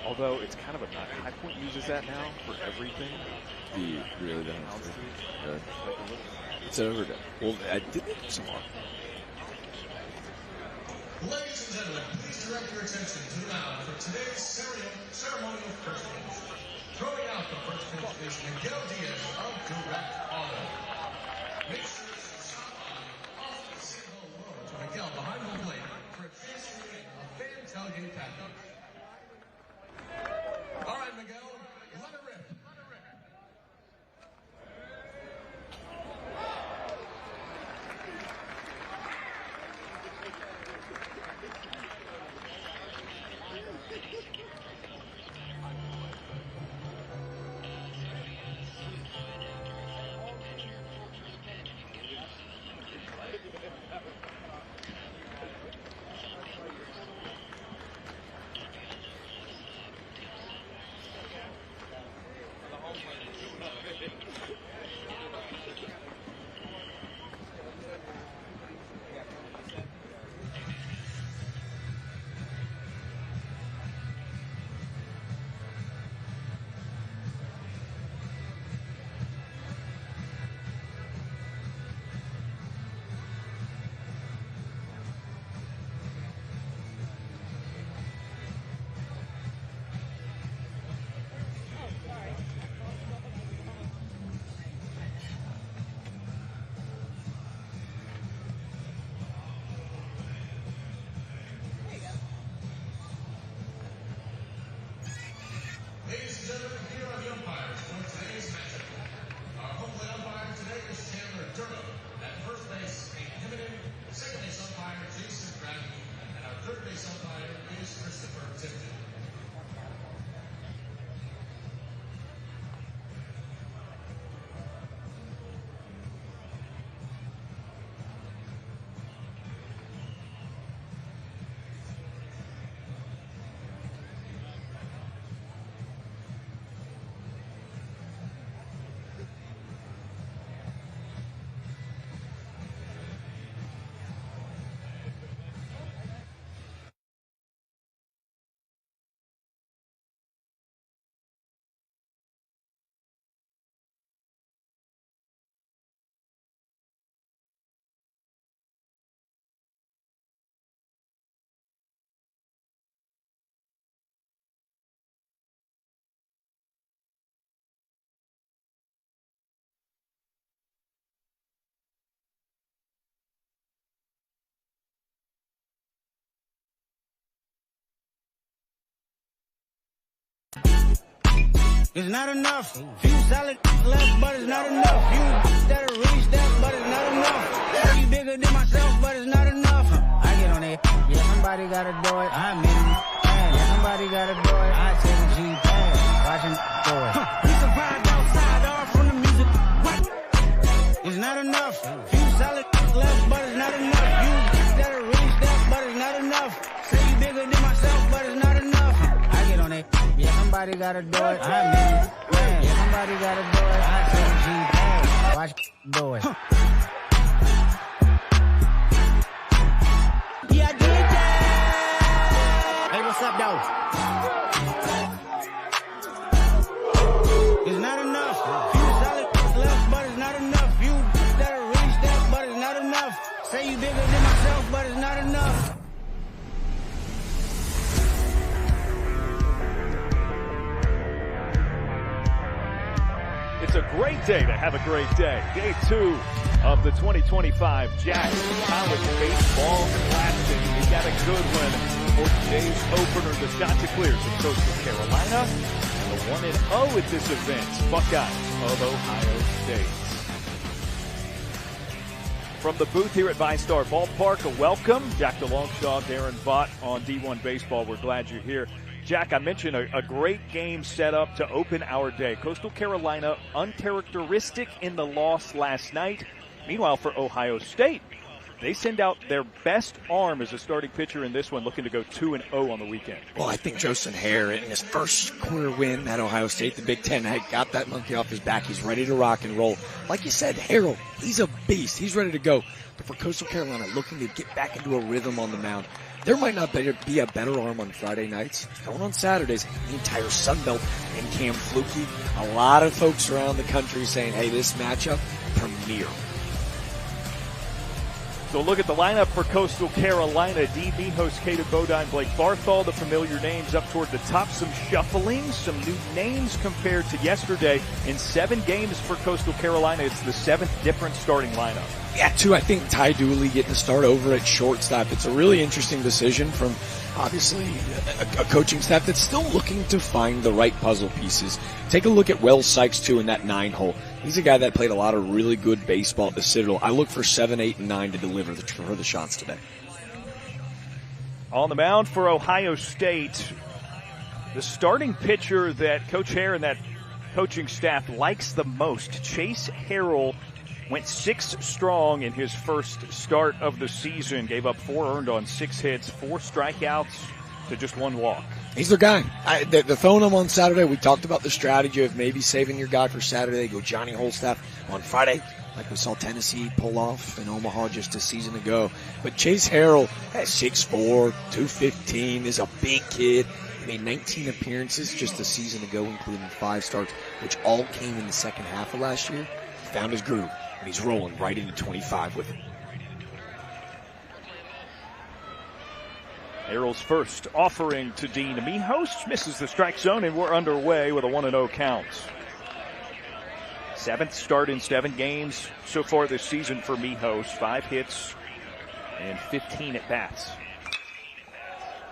although it's kind of a nut. High Point uses that now for everything. He really does. It's overdone. Well, I did some more. Ladies and gentlemen, please direct your attention to the mound for today's ceremonial first pitch. Throwing out the first pitch is Miguel Diaz of Direct Auto. Make sure to stop by off the single road to Miguel behind the plate for a chance to win a fan tailgate package. All right, Miguel, let it rip. Ladies and gentlemen, here are the umpires for today's matchup. Our home plate umpire today is Chandler Durham. At first base, Hank Himmelman. Second base umpire, Jason Bradley. And our third base umpire is Christopher Tipton. It's not enough. Few solid left, but it's not enough. You that'll reach that, but it's not enough. Yeah, you bigger than myself, but it's not enough. I get on it. Yeah, somebody gotta do it. I'm in. Yeah, somebody gotta do it. I take a G pass. Watch him do it. We survived outside, all from the music. It's not enough. Few solid left, but it's not enough. You that'll reach that, but it's not enough. Say you bigger than myself, but it's not enough. I get on it. Yeah, somebody gotta do it. I'm in. Yeah, somebody gotta do it. I take a G pass. Watch do it. Yeah, I did that. Hey, what's up, though? It's not enough. Few solid left, but it's not enough. You that'll reach that, but it's not enough. Say you bigger than myself, but it's not enough. It's a great day to have a great day. Day 2 of the 2025 Jack College Baseball Classic. We got a good one for today's opener. The Chanticleers of Coastal Carolina and the 1-0 at this event, Buckeyes of Ohio State. From the booth here at VyStar Ballpark, a welcome. Jack DeLongchamp, Darren Vaught on D1 Baseball. We're glad you're here. Jack, I mentioned a great game set up to open our day. Coastal Carolina, uncharacteristic in the loss last night. Meanwhile, for Ohio State, they send out their best arm as a starting pitcher in this one, looking to go 2-0 on the weekend. Well, I think Joseph Hare, in his first career win at Ohio State, the Big Ten, got that monkey off his back. He's ready to rock and roll. Like you said, Harrell, he's a beast. He's ready to go. But for Coastal Carolina, looking to get back into a rhythm on the mound, there might not be a better arm on Friday nights. Going on Saturdays, the entire Sun Belt and Cam Flukie. A lot of folks around the country saying, hey, this matchup, premier. So look at the lineup for Coastal Carolina. Dean Mijos, Caden Bodine, Blake Barthol, the familiar names up toward the top. Some shuffling, some new names compared to yesterday. In 7 games for Coastal Carolina, it's the 7th different starting lineup. Yeah, too, I think Ty Dooley getting to start over at shortstop. It's a really interesting decision from, obviously, a coaching staff that's still looking to find the right puzzle pieces. Take a look at Wells Sykes, too, in that 9 hole. He's a guy that played a lot of really good baseball at the Citadel. I look for 7, 8, and 9 to deliver for the shots today. On the mound for Ohio State, the starting pitcher that Coach Hare and that coaching staff likes the most, Chase Harrell, went 6 strong in his first start of the season. Gave up 4 earned on 6 hits, 4 strikeouts to just 1 walk. He's their guy. They're throwing him on Saturday. We talked about the strategy of maybe saving your guy for Saturday. They go Johnny Holstaff on Friday, like we saw Tennessee pull off in Omaha just a season ago. But Chase Harrell at 6'4", 215, is a big kid. He made 19 appearances just a season ago, including 5 starts, which all came in the second half of last year. He found his groove, and he's rolling right into 25 with it. Harrell's first offering to Dean Mijos, misses the strike zone, and we're underway with a 1-0 count. 7th start in 7 games so far this season for Mijos. 5 hits and 15 at-bats.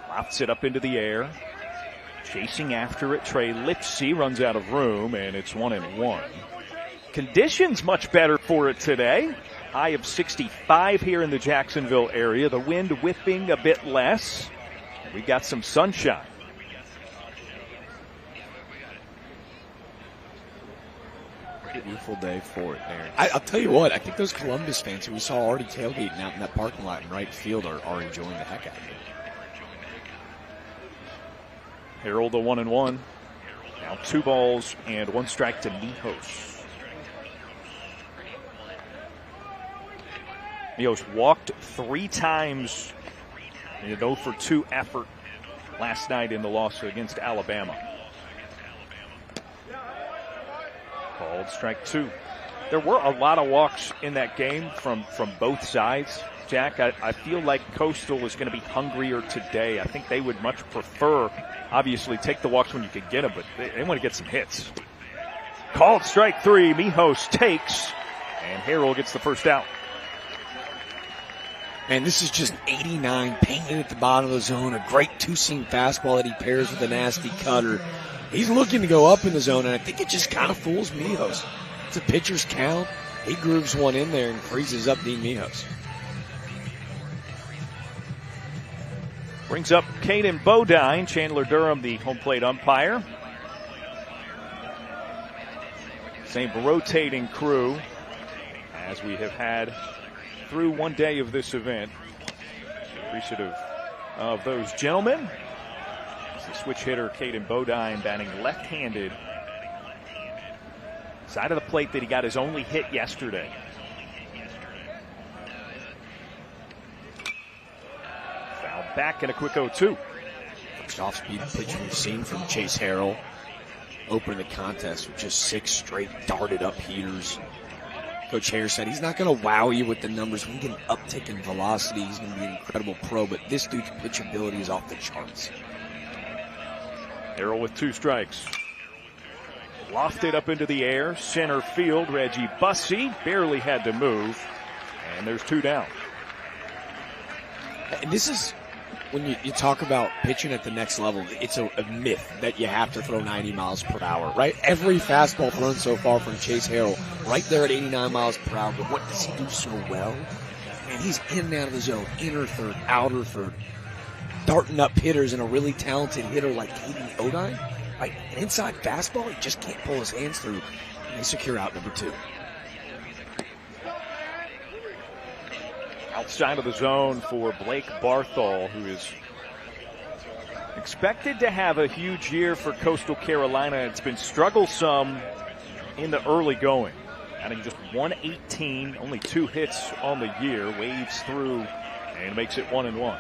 Lofts it up into the air. Chasing after it, Trey Lipsy runs out of room, and it's 1-1. Conditions much better for it today. High of 65 here in the Jacksonville area. The wind whipping a bit less. We got some sunshine. Beautiful day for it, Aaron. I'll tell you what, I think those Columbus fans who we saw already tailgating out in that parking lot in right field are enjoying the heck out of it. Harrell the 1-1. Now 2 balls and 1 strike to Mijos. Mijos walked 3 times in an 0-for-2 effort last night in the loss against Alabama. Called strike 2. There were a lot of walks in that game from both sides. Jack, I feel like Coastal is going to be hungrier today. I think they would much prefer, obviously, take the walks when you can get them, but they want to get some hits. Called strike 3. Mijos takes, and Harrell gets the first out. Man, this is just 89 painted at the bottom of the zone. A great 2-seam fastball that he pairs with a nasty cutter. He's looking to go up in the zone, and I think it just kind of fools Mijos. It's a pitcher's count. He grooves one in there and freezes up Dean Mijos. Brings up Caden Bodine, Chandler Durham, the home plate umpire. Same rotating crew as we have had through one day of this event. Appreciative of those gentlemen. It's the switch hitter, Caden Bodine, batting left-handed. Side of the plate that he got his only hit yesterday. Foul back and a quick 0-2. First off-speed pitch we've seen from Chase Harrell. Opening the contest with just 6 straight darted up heaters. Coach Hare said he's not going to wow you with the numbers. When you get an uptick in velocity, he's going to be an incredible pro, but this dude's pitchability is off the charts. Harrell with 2 strikes. Lofted up into the air, center field. Reggie Bussey barely had to move, and there's 2 down. And this is, when you talk about pitching at the next level, it's a myth that you have to throw 90 miles per hour, right? Every fastball thrown so far from Chase Harrell, right there at 89 miles per hour. But what does he do so well? Man, he's in and out of the zone, inner third, outer third, darting up hitters, and a really talented hitter like Caden Bodine. Right? An inside fastball, he just can't pull his hands through. And they secure out number 2. Outside of the zone for Blake Barthol, who is expected to have a huge year for Coastal Carolina. It's been strugglesome in the early going. Adding just 118, only 2 hits on the year, waves through and makes it 1-1.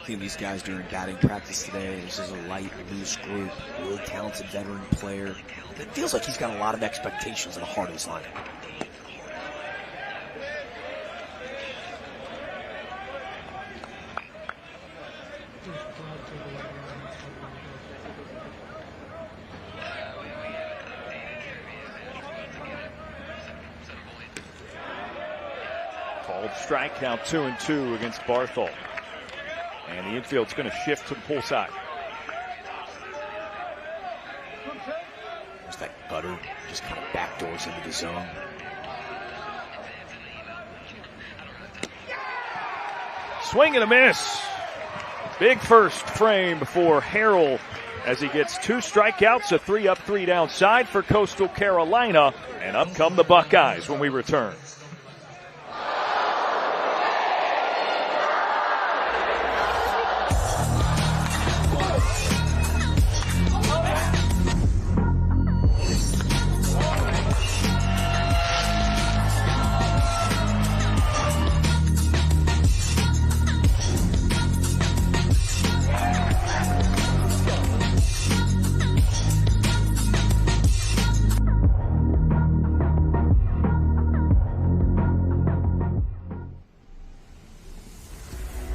seeing these guys during batting practice today. This is a light, loose group, really talented veteran player. It feels like he's got a lot of expectations at the heart of his lineup. Called strike, now 2-2 against Barthol. And the infield's going to shift to the pull side. There's that gutter, just kind of backdoors into the zone. Swing and a miss. Big first frame for Harrell as he gets 2 strikeouts, a 3-up, 3-down side for Coastal Carolina. And up come the Buckeyes when we return.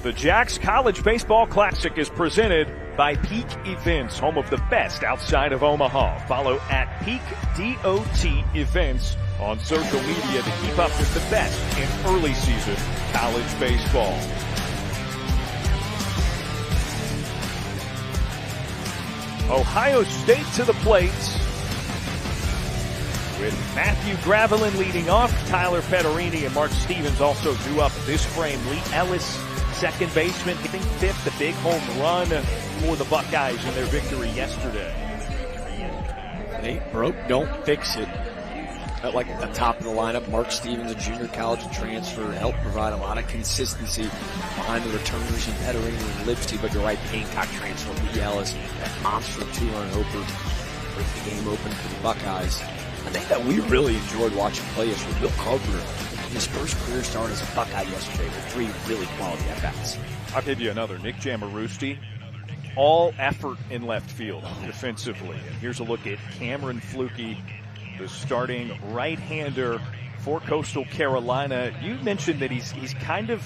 The Jacks College Baseball Classic is presented by Peak Events, home of the best outside of Omaha. Follow at Peak DOT Events on social media to keep up with the best in early season college baseball. Ohio State to the plate with Matthew Gravelin leading off. Tyler Petterini and Mark Stevens also due up this frame. Lee Ellis, second baseman, hitting 5th, a big home run for the Buckeyes in their victory yesterday. Nate broke, don't fix it. At like the top of the lineup, Mark Stevens, a junior college transfer, helped provide a lot of consistency behind the returners in Petterini and Lipsy. But you're right, Hancock transfer, Lee Ellis, that monster 2-run hoper, break the game open for the Buckeyes. I think that we really enjoyed watching play is with Bill Carpenter. His first career start as a Buckeye yesterday with 3 really quality at-bats. I'll give you another. Nick Jamarusti, all effort in left field defensively. And here's a look at Cameron Fluke, the starting right-hander for Coastal Carolina. You mentioned that he's kind of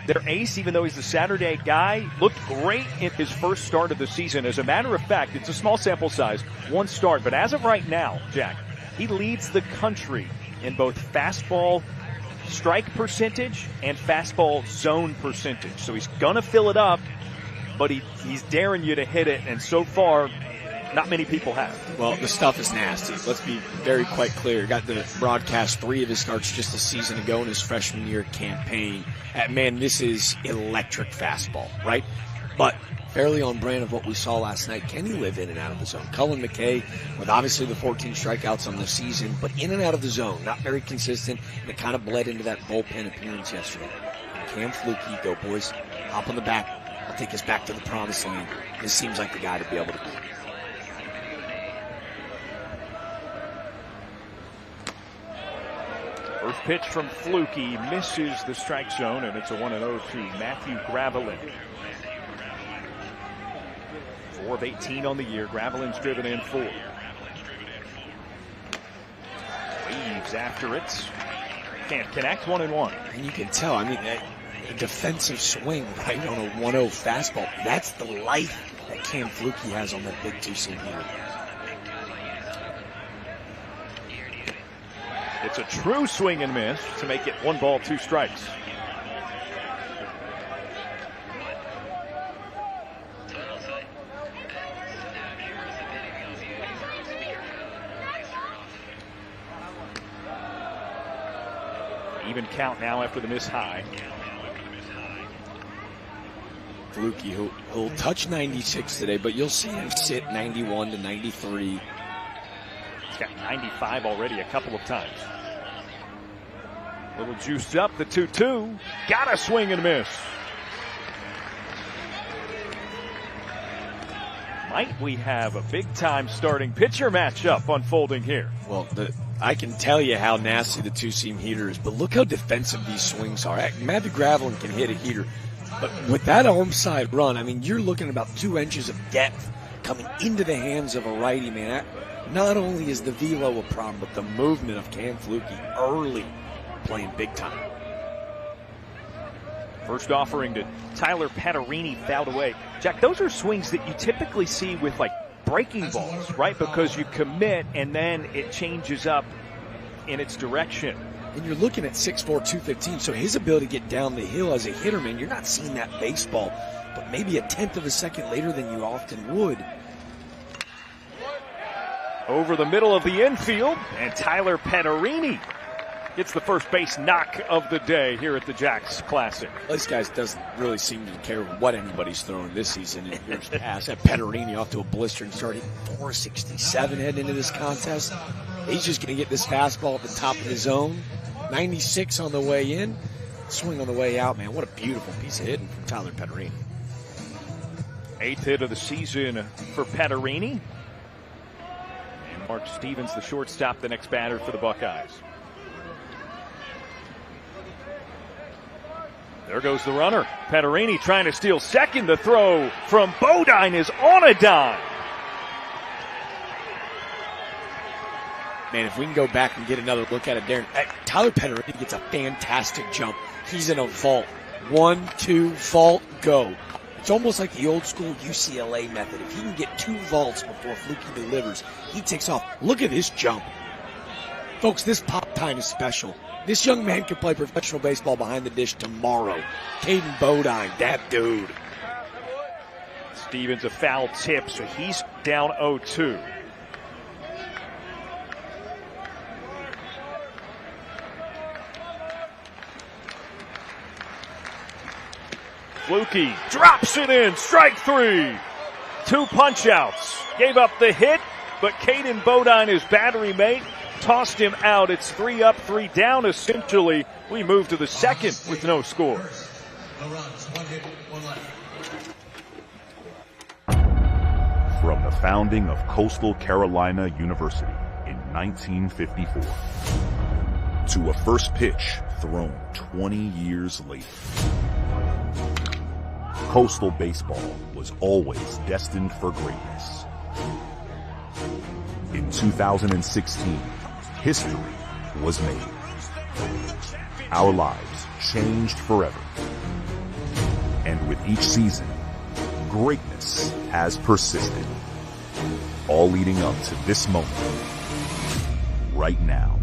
their ace, even though he's the Saturday guy. Looked great in his first start of the season. As a matter of fact, it's a small sample size, 1 start. But as of right now, Jack, he leads the country in both fastball strike percentage and fastball zone percentage. So he's going to fill it up, but he's daring you to hit it, and so far, not many people have. Well, the stuff is nasty. Let's be very quite clear. Got the broadcast 3 of his starts just a season ago in his freshman year campaign. Man, this is electric fastball, right? But fairly on brand of what we saw last night. Can he live in and out of the zone? Cullen McKay with obviously the 14 strikeouts on the season, but in and out of the zone, not very consistent, and it kind of bled into that bullpen appearance yesterday. And Cam Fluke, go boys, hop on the back. I'll take us back to the promised land. This seems like the guy to be able to beat. First pitch from Fluke misses the strike zone, and it's a 1-0 to Matthew Gravelin. 4 of 18 on the year. Gravelin's driven in 4. Leaves after it. Can't connect, 1-1. And you can tell, I mean, a defensive swing right on a 1-0 fastball. That's the life that Cam Fluke has on that big 2-seam hitter. It's a true swing and miss to make it 1 ball, 2 strikes. Even count now after the miss high. Fluke, he'll touch 96 today, but you'll see him sit 91 to 93. He's got 95 already a couple of times. A little juiced up, the 2-2. Got a swing and a miss. Might we have a big-time starting pitcher matchup unfolding here? Well, I can tell you how nasty the 2-seam heater is, but look how defensive these swings are. Matthew Gravelin can hit a heater But with that onside run, I mean, you're looking at about 2 inches of depth coming into the hands of a righty, man. Not only is the velo a problem, but the movement of Cam Flukie early playing big time. First offering to Tyler Petterini, fouled away. Jack, those are swings that you typically see with like breaking balls, right? Because you commit and then it changes up in its direction. And you're looking at 6'4", 215, so his ability to get down the hill as a hitter, man, you're not seeing that baseball, but maybe a tenth of a second later than you often would. Over the middle of the infield, and Tyler Petterini gets the first base knock of the day here at the Jacks Classic. This guy doesn't really seem to care what anybody's throwing this season in years past. That Petterini off to a blistering start, 467 heading into this contest. He's just going to get this fastball at the top of his zone. 96 on the way in, swing on the way out, man. What a beautiful piece of hitting from Tyler Petterini. 8th hit of the season for Petterini. And Mark Stevens, the shortstop, the next batter for the Buckeyes. There goes the runner. Petterini trying to steal second. The throw from Bodine is on a dime. Man, if we can go back and get another look at it, Darren, Tyler Petterini gets a fantastic jump. He's in a vault. 1, 2, vault, go. It's almost like the old school UCLA method. If he can get 2 vaults before Flukie delivers, he takes off. Look at this jump. Folks, this pop time is special. This young man can play professional baseball behind the dish tomorrow. Caden Bodine, that dude. Stevens a foul tip, so he's down 0-2. Flukie drops it in, strike 3. 2 punch outs. Gave up the hit, but Caden Bodine, his battery mate, tossed him out. It's 3 up, 3 down, essentially. We move to the second with no score. No runs, 1 hit, 1 left. From the founding of Coastal Carolina University in 1954 to a first pitch thrown 20 years later, Coastal baseball was always destined for greatness. In 2016, history was made. Our lives changed forever. And with each season, greatness has persisted. All leading up to this moment, right now.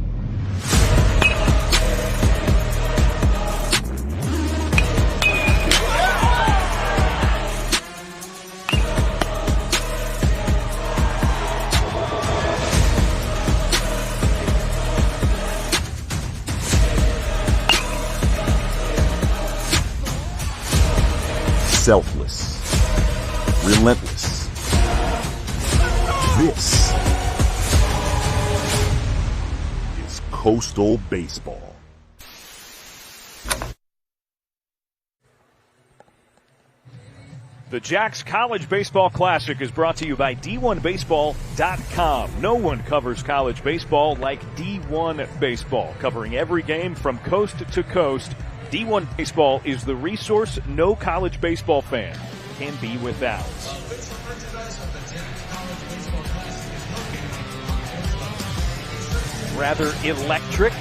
Selfless, relentless. This is Coastal Baseball. The Jacks College Baseball Classic is brought to you by D1Baseball.com. No one covers college baseball like D1 Baseball, covering every game from coast to coast. D1 Baseball is the resource no college baseball fan can be without. Rather electric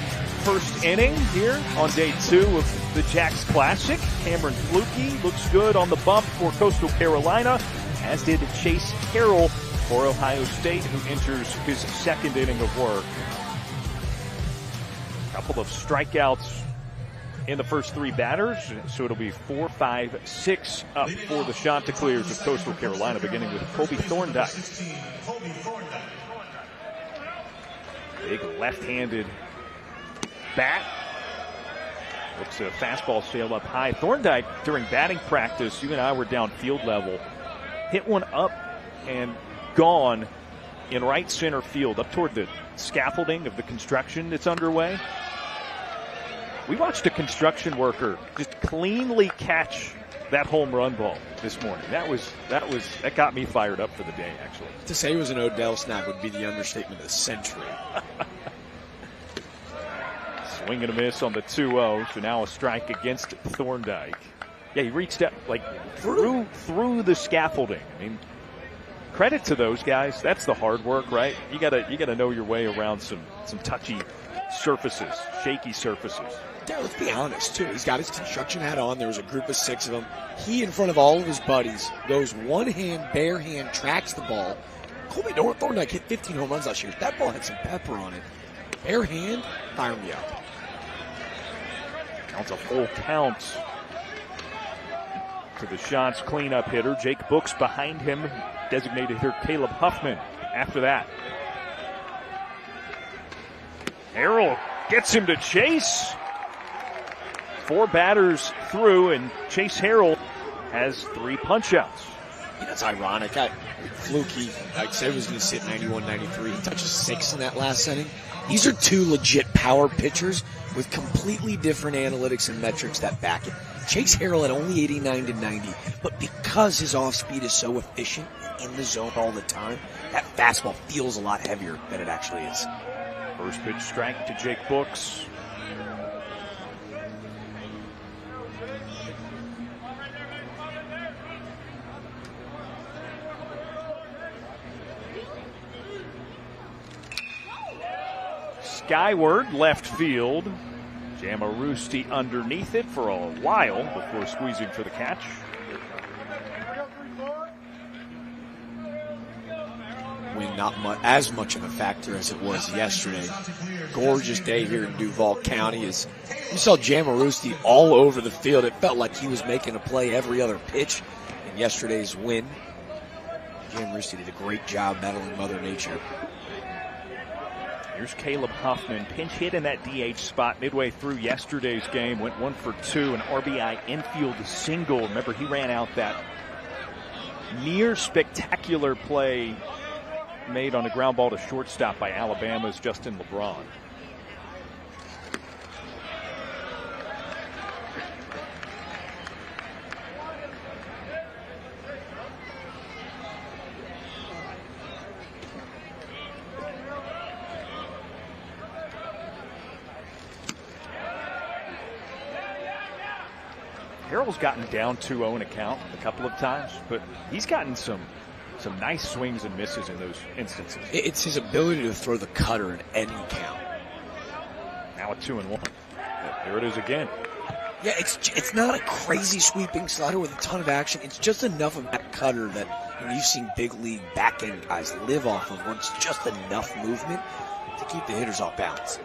first inning here on day 2 of the Jacks Classic. Cameron Flukie looks good on the bump for Coastal Carolina, as did Chase Carroll for Ohio State, who enters his second inning of work. A couple of strikeouts in the first 3 batters, so it'll be 4, 5, 6 up for the Chanticleers of Coastal Carolina, beginning with Kobe Thorndike. Big left-handed bat. Looks a fastball sail up high. Thorndike, during batting practice, you and I were down field level, hit one up and gone in right center field, up toward the scaffolding of the construction that's underway. We watched a construction worker just cleanly catch that home run ball this morning. That got me fired up for the day, actually. To say it was an Odell snap would be the understatement of the century. Swing and a miss on the 2-0, so now a strike against Thorndike. Yeah, he reached out like through the scaffolding. I mean, credit to those guys. That's the hard work, right? You gotta know your way around some touchy surfaces, shaky surfaces. Yeah, let's be honest, too. He's got his construction hat on. There was a group of 6 of them. He, in front of all of his buddies, goes one hand, bare hand, tracks the ball. Colby Thorndike hit 15 home runs last year. That ball had some pepper on it. Bare hand, fire me up. Counts a full count to the Shots cleanup hitter. Jake Books behind him. Designated hitter Caleb Huffman after that. Harrell gets him to Chase. 4 batters through, and Chase Harrell has 3 punch-outs. You know, it's ironic. Fluky, I said he was going to sit 91, 93. He touches 6 in that last inning. These are 2 legit power pitchers with completely different analytics and metrics that back it. Chase Harrell at only 89 to 90, but because his off-speed is so efficient in the zone all the time, that fastball feels a lot heavier than it actually is. First pitch strike to Jake Books. Skyward, left field. Jamarusti underneath it for a while before squeezing for the catch. Wind not as much of a factor as it was yesterday. Gorgeous day here in Duval County. As you saw Jamarusti all over the field. It felt like he was making a play every other pitch in yesterday's win. Jamarusti did a great job battling Mother Nature. Here's Caleb Huffman, pinch hit in that DH spot midway through yesterday's game. Went 1 for 2, an RBI infield single. Remember, he ran out that near spectacular play made on a ground ball to shortstop by Alabama's Justin LeBron. Harrell's gotten down 2-0 in a count a couple of times, but he's gotten some nice swings and misses in those instances. It's his ability to throw the cutter in any count. Now at 2-1. There it is again. Yeah, it's not a crazy sweeping slider with a ton of action. It's just enough of that cutter that you've seen big league back end guys live off of, where it's just enough movement to keep the hitters off balance.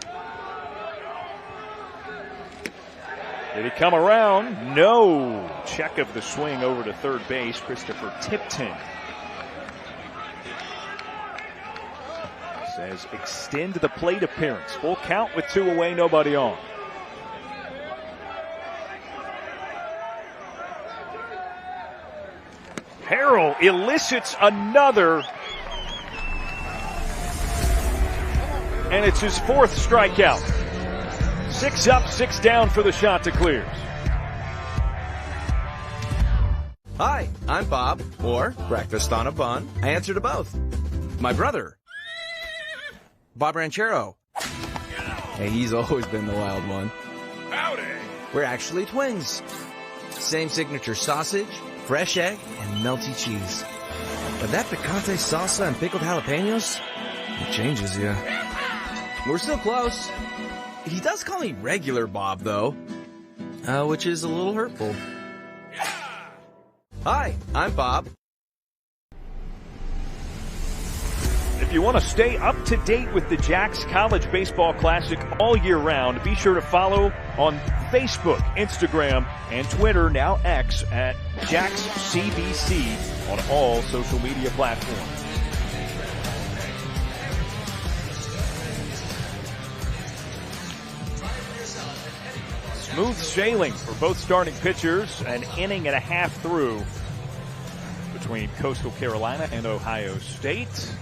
Did he come around? No. Check of the swing over to third base. Christopher Tipton says extend the plate appearance. Full count with 2 away, nobody on. Harrell elicits another, and it's his 4th strikeout. 6 up, 6 down for the Chanticleers. Hi, I'm Bob, or Breakfast on a Bun. I answer to both. My brother, Bob Ranchero. Hey, he's always been the wild one. Howdy! We're actually twins. Same signature sausage, fresh egg, and melty cheese. But that picante salsa and pickled jalapenos, it changes you. We're still close. He does call me regular Bob, though, which is a little hurtful. Hi, I'm Bob. If you want to stay up to date with the Jacks College Baseball Classic all year round, be sure to follow on Facebook, Instagram, and Twitter, now X, at Jacks CBC on all social media platforms. Smooth sailing for both starting pitchers, an inning and a half through between Coastal Carolina and Ohio State.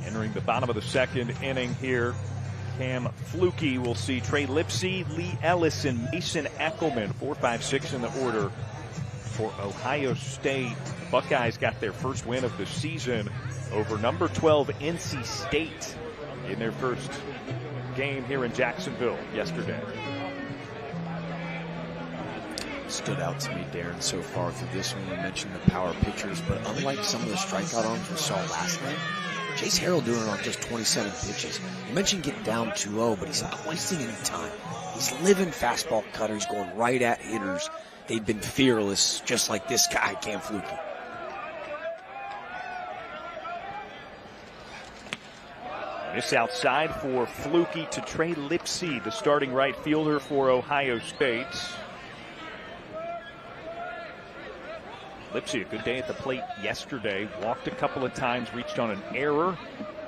Entering the bottom of the 2nd inning here, Cam Fluky will see Trey Lipsy, Lee Ellis, and Mason Eckelman, 4, 5, 6 in the order for Ohio State. Buckeyes got their first win of the season over number 12 NC State in their first game here in Jacksonville yesterday. Stood out to me, Darren, so far through this one. You mentioned the power pitchers, but unlike some of the strikeout arms we saw last night, Chase Harrell doing it on just 27 pitches. You mentioned getting down 2-0, but he's not wasting any time. He's living fastball cutters, going right at hitters. They've been fearless, just like this guy, Cam Fluke. This outside for Flukie to Trey Lipsy, the starting right fielder for Ohio State. Lipsy, a good day at the plate yesterday. Walked a couple of times, reached on an error.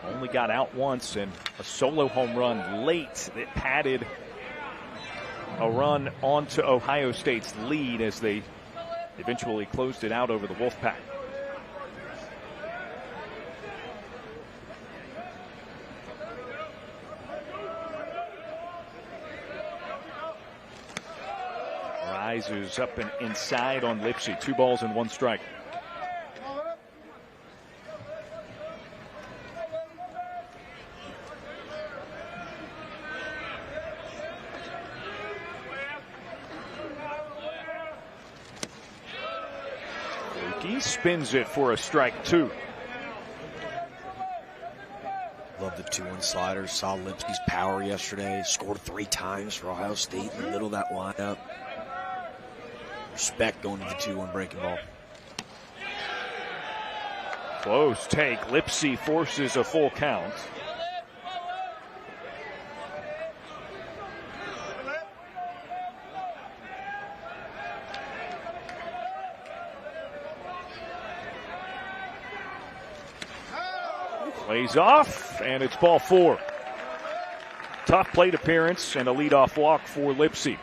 Only got out once, and a solo home run late that padded a run onto Ohio State's lead as they eventually closed it out over the Wolfpack. Rises up and inside on Lipsy. 2 balls and 1 strike. Flukie spins it for a strike 2. Love the 2-1 sliders. Saw Lipsy's power yesterday. Scored 3 times for Ohio State in the middle of that lineup. Respect going to the 2-1 breaking ball. Close take. Lipsy forces a full count. Plays off, and it's ball 4. Tough plate appearance and a leadoff walk for Lipsy.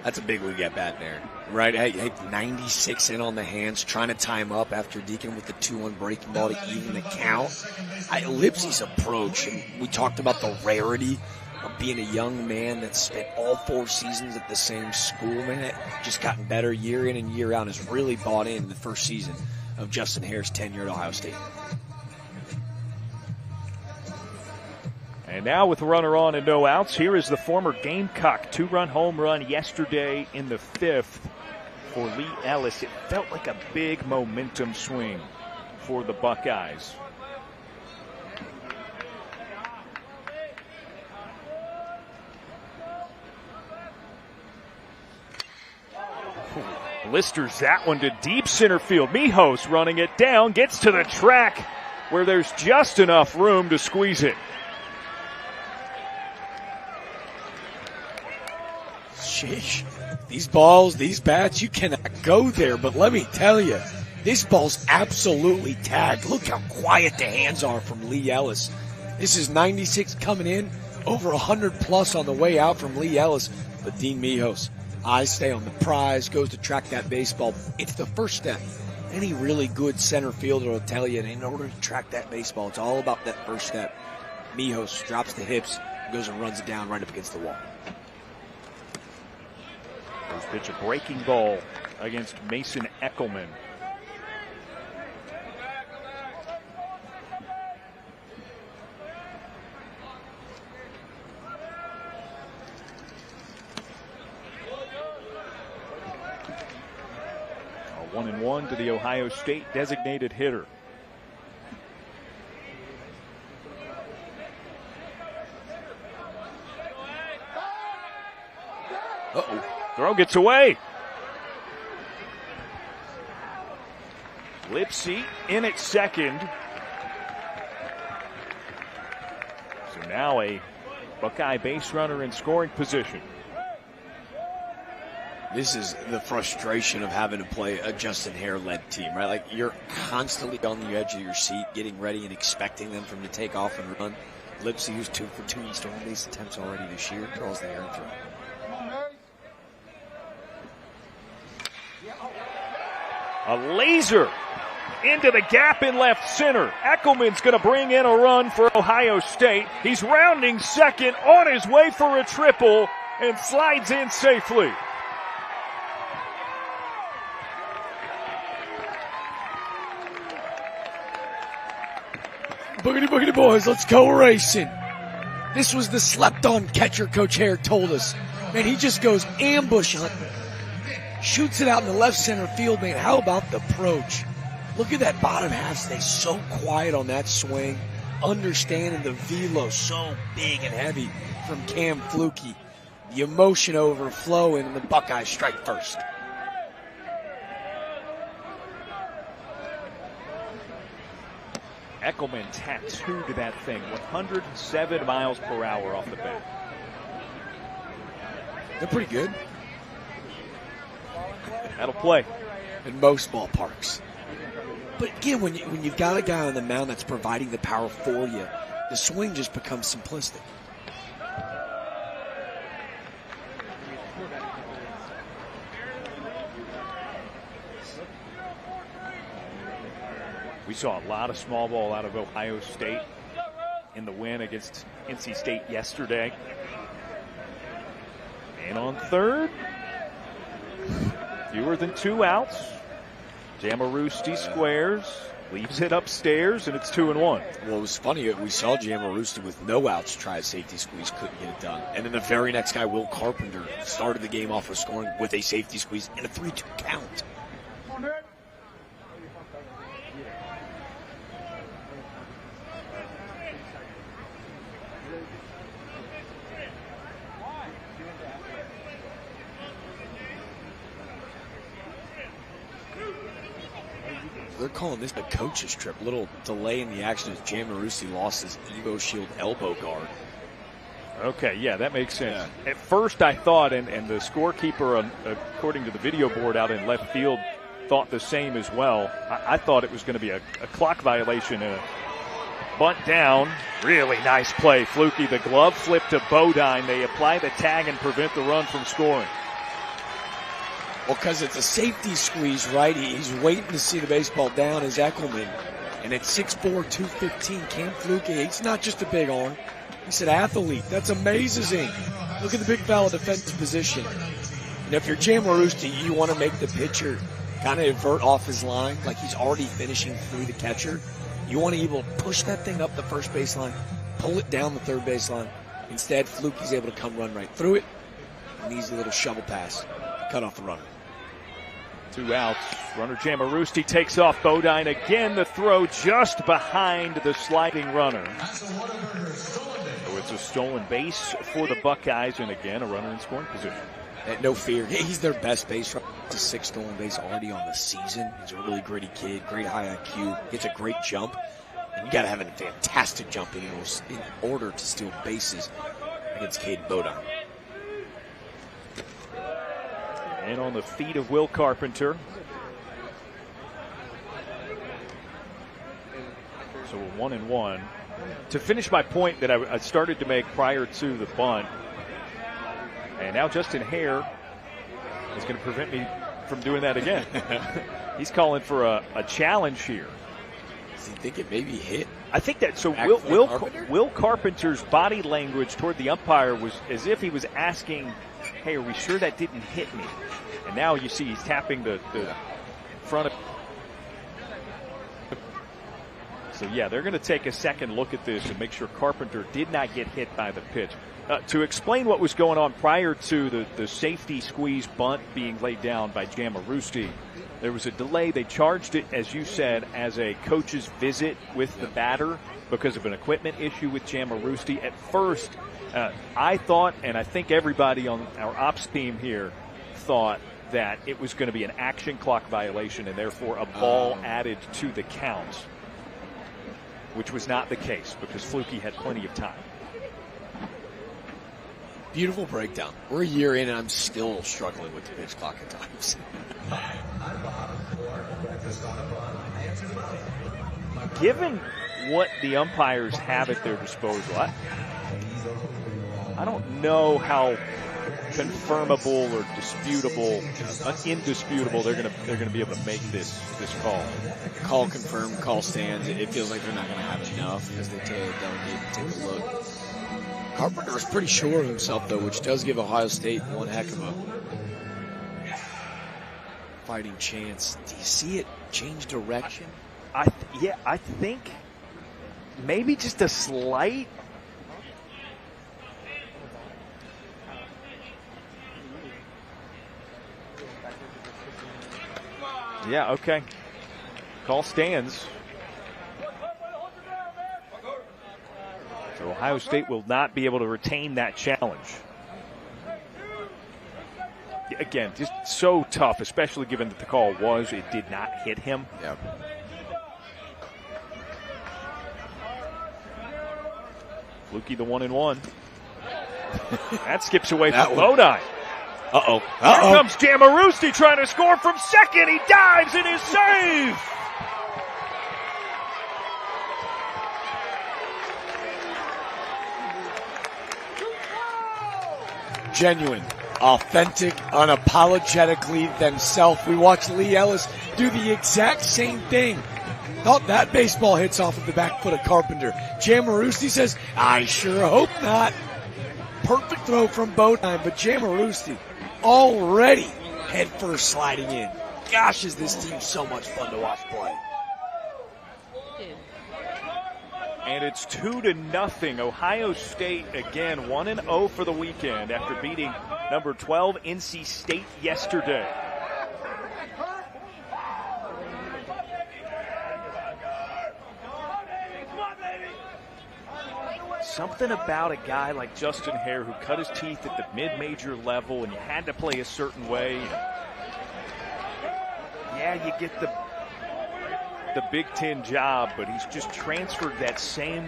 That's a big league at bat there, right? Hey, 96 in on the hands, trying to time up after Deacon with the 2-1 breaking ball to even the count. Lipsy's approach, and we talked about the rarity of being a young man that spent all 4 seasons at the same school, man. Just gotten better year in and year out, has really bought in the first season of Justin Hare's tenure at Ohio State. And now with a runner on and no outs, here is the former Gamecock 2-run home run yesterday in the 5th for Lee Ellis. It felt like a big momentum swing for the Buckeyes. Blisters that one to deep center field. Mijos running it down, gets to the track where there's just enough room to squeeze it. Sheesh. These balls, these bats, you cannot go there. But let me tell you, this ball's absolutely tagged. Look how quiet the hands are from Lee Ellis. This is 96 coming in, over 100 plus on the way out from Lee Ellis. But Dean Mijos, eyes stay on the prize, goes to track that baseball. It's the first step. Any really good center fielder will tell you, in order to track that baseball, it's all about that first step. Mijos drops the hips, goes and runs it down right up against the wall. First pitch, a breaking ball against Mason Eckelman. A 1-1 to the Ohio State designated hitter. Uh-oh. Throw gets away. Lipsy in at second. So now a Buckeye base runner in scoring position. This is the frustration of having to play a Justin Hare-led team, right? Like, you're constantly on the edge of your seat, getting ready and expecting them from to take off and run. Lipsy, who's 2 for 2 in stolen base attempts already this year, draws the air throw. A laser into the gap in left center. Eckelman's going to bring in a run for Ohio State. He's rounding second, on his way for a triple, and slides in safely. Boogity boogity boys, let's go racing. This was the slept-on catcher Coach Hare told us. Man, he just goes ambush hunting. Shoots it out in the left center field, man. How about the approach? Look at that bottom half. Stay so quiet on that swing. Understanding the velo so big and heavy from Cam Flukie. The emotion overflowing, and the Buckeyes strike first. Eckelman tattooed that thing, 107 miles per hour off the bat. They're pretty good. That'll play. In most ballparks. But again, when you've got a guy on the mound that's providing the power for you, the swing just becomes simplistic. We saw a lot of small ball out of Ohio State in the win against NC State yesterday. And on third, fewer than 2 outs. Jamarusti squares, leaves it upstairs, and it's 2-1. Well, it was funny. We saw Jamarusti with no outs try a safety squeeze, couldn't get it done. And then the very next guy, Will Carpenter, started the game off with scoring with a safety squeeze and a 3-2 count. They're calling this the coach's trip. Little delay in the action as Jamarusti lost his Evo Shield elbow guard. Okay, yeah, that makes sense. Yeah. At first I thought, and the scorekeeper, according to the video board out in left field, thought the same as well. I thought it was going to be a clock violation and a bunt down. Really nice play. Flukie, the glove flip to Bodine. They apply the tag and prevent the run from scoring. Well, because it's a safety squeeze, right? He's waiting to see the baseball down as Eckelman. And at 6'4", 215, Cam Flukie, he's not just a big arm. He's an athlete. That's amazing. Look at the big fella defensive position. And if you're Jamarusti, you want to make the pitcher kind of invert off his line, like he's already finishing through the catcher. You want to be able to push that thing up the first baseline, pull it down the third baseline. Instead, Flukie's able to come run right through it. An easy little shovel pass. Cut off the runner. 2 outs. Runner Jamarusti takes off. Bodine again. The throw just behind the sliding runner. So it's a stolen base for the Buckeyes, and again a runner in scoring position. No fear. He's their best base runner. He's 6 stolen base already on the season. He's a really gritty kid, great high IQ. Gets a great jump. And you got to have a fantastic jump in order to steal bases against Caden Bodine. And on the feet of Will Carpenter. So we're 1-1. To finish my point that I started to make prior to the bunt, and now Justin Hare is going to prevent me from doing that again. He's calling for a challenge here. Does he think it maybe hit? I think that, so Will Carpenter's body language toward the umpire was as if he was asking, hey, are we sure that didn't hit me? And now you see he's tapping the front of. So, yeah, they're going to take a second look at this and make sure Carpenter did not get hit by the pitch. To explain what was going on prior to the safety squeeze bunt being laid down by Jamarusti, there was a delay. They charged it, as you said, as a coach's visit with the batter because of an equipment issue with Jamarusti. At first, I thought, and I think everybody on our ops team here thought, that it was going to be an action clock violation and therefore a ball added to the count, which was not the case because Flukie had plenty of time. Beautiful breakdown. We're a year in and I'm still struggling with the pitch clock at times. Given what the umpires have at their disposal, I don't know how confirmable or disputable, indisputable they're going to be able to make this call. Call confirmed, call stands. It feels like they're not going to have enough as they delegate and take a look. Carpenter is pretty sure of himself, though, which does give Ohio State one heck of a fighting chance. Do you see it change direction? I think maybe just a slight. Yeah, okay. Call stands. So Ohio State will not be able to retain that challenge. Again, just so tough, especially given that the call was it did not hit him. Yeah. Fluky the 1-1. That skips away That from one. Lodi. Uh-oh. Here Uh-oh. comes Jamarusti trying to score from second. He dives and is saved. Genuine, authentic, unapologetically themselves. We watched Lee Ellis do the exact same thing. Thought that baseball hits off of the back foot of Carpenter. Jamarusti says, I sure hope not. Perfect throw from Bodine, but Jamarusti already head first sliding in. Gosh, is this team so much fun to watch play. And it's 2-0. Ohio State again 1-0 for the weekend after beating number 12 NC State yesterday. Something about a guy like Justin Hare who cut his teeth at the mid-major level and you had to play a certain way. Yeah, you get the Big Ten job, but he's just transferred that same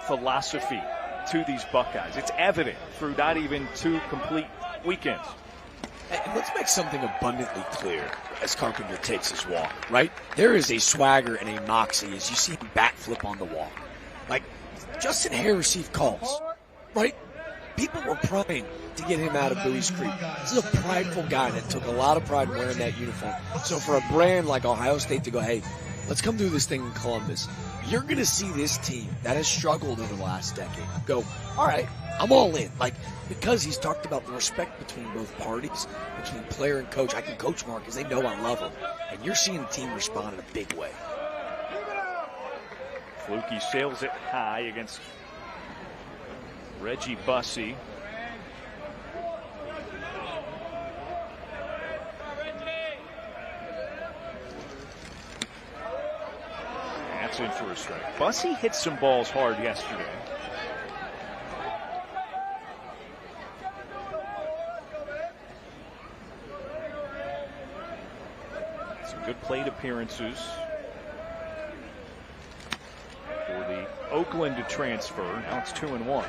philosophy to these Buckeyes. It's evident through not even 2 complete weekends. And let's make something abundantly clear as Carpenter takes his walk, right? There is a swagger and a moxie as you see him backflip on the walk. Like, Justin Hare received calls, right? People were prying to get him out of Bowie's Creek. This is a prideful guy that took a lot of pride in wearing that uniform. So for a brand like Ohio State to go, hey, let's come do this thing in Columbus, you're going to see this team that has struggled over the last decade go, all right, I'm all in. Like, because he's talked about the respect between both parties, between player and coach. I can coach more because they know I love him. And you're seeing the team respond in a big way. Fluky sails it high against Reggie Bussey. That's in for a strike. Bussey hit some balls hard yesterday. Some good plate appearances for the Oakland transfer. Now it's 2-1.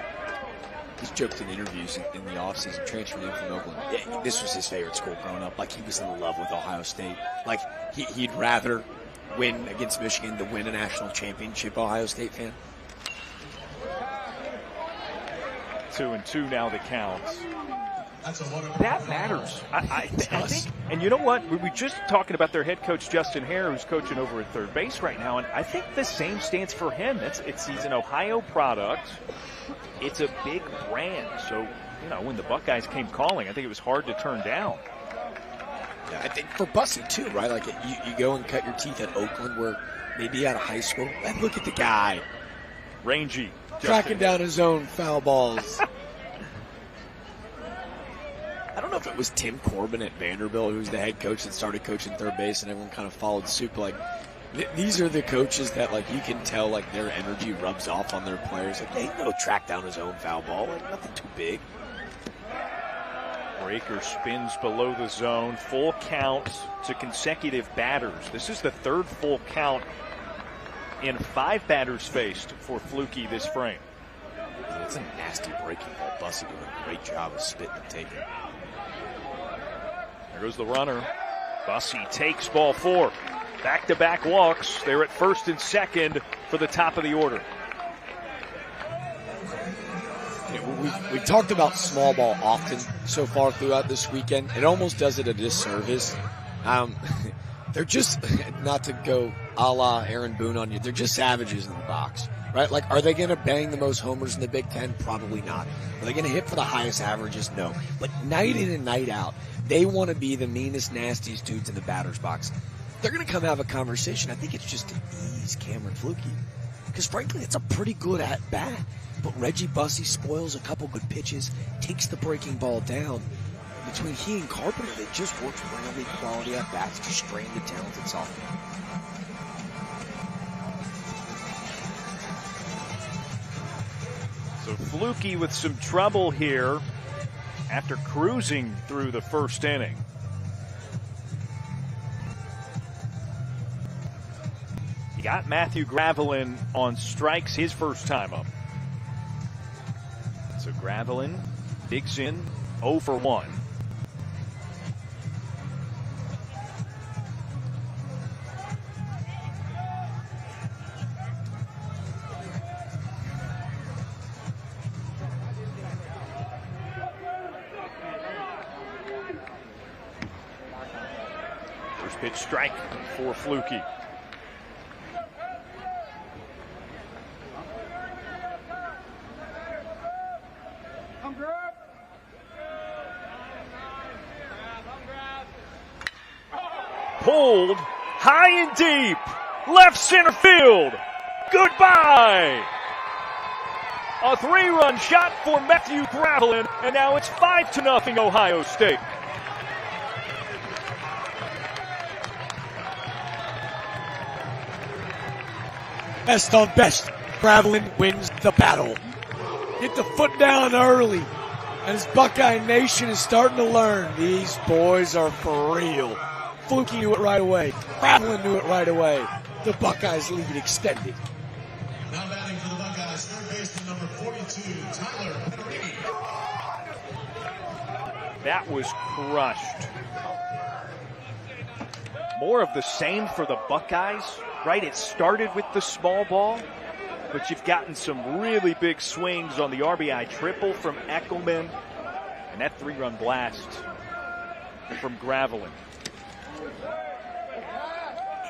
He's joked in interviews in the offseason, transferred in from Oakland. Yeah, this was his favorite school growing up. Like, he was in love with Ohio State. Like, he'd rather win against Michigan to win a national championship, Ohio State fan. 2-2 now the count. That's a That matters. I think, and you know what? We were just talking about their head coach, Justin Hare, who's coaching over at third base right now, and I think the same stands for him. He's an Ohio product. It's a big brand. So, you know, when the Buckeyes came calling, I think it was hard to turn down. Yeah, I think for Bussey, too, right? Like, you go and cut your teeth at Oakland where maybe out of high school, and look at the guy. Rangy. Tracking down his own foul balls. I don't know if it was Tim Corbin at Vanderbilt who was the head coach that started coaching third base and everyone kind of followed suit. Like, these are the coaches that, like, you can tell, like, their energy rubs off on their players. Like, they can go track down his own foul ball. Like, nothing too big. Breaker spins below the zone. Full count to consecutive batters. This is the third full count in 5 batters faced for Fluky this frame. It's a nasty breaking ball. Bussey doing a great job of spitting and taking. There goes the runner. Bussey takes ball 4. Back-to-back walks. They're at first and second for the top of the order. We've talked about small ball often so far throughout this weekend. It almost does it a disservice. They're just, not to go a la Aaron Boone on you, they're just savages in the box, right? Like, are they going to bang the most homers in the Big Ten? Probably not. Are they going to hit for the highest averages? No. But night in and night out, they want to be the meanest, nastiest dudes in the batter's box. They're going to come have a conversation. I think it's just to ease Cameron Fluky. because frankly, it's a pretty good at-bat. But Reggie Bussey spoils a couple good pitches, takes the breaking ball down. Between he and Carpenter, they just worked really quality at-bats to strain the talented sophomore. So Fluky with some trouble here after cruising through the first inning. He got Matthew Gravelin on strikes his first time up. So Gravelin digs in 0 for 1. First pitch strike for Fluky. Pulled high and deep, left center field. Goodbye. A 3-run shot for Matthew Gravelin, and now it's 5-0 Ohio State. Best on best, Gravelin wins the battle. Get the foot down early, and his Buckeye Nation is starting to learn these boys are for real. Fluky knew it right away. Gravelin knew it right away. The Buckeyes lead extended. Now batting for the Buckeyes, third baseman number 42, Tyler Petterini. That was crushed. More of the same for the Buckeyes, right? It started with the small ball, but you've gotten some really big swings on the RBI triple from Eckelman, and that 3-run blast from Gravelin.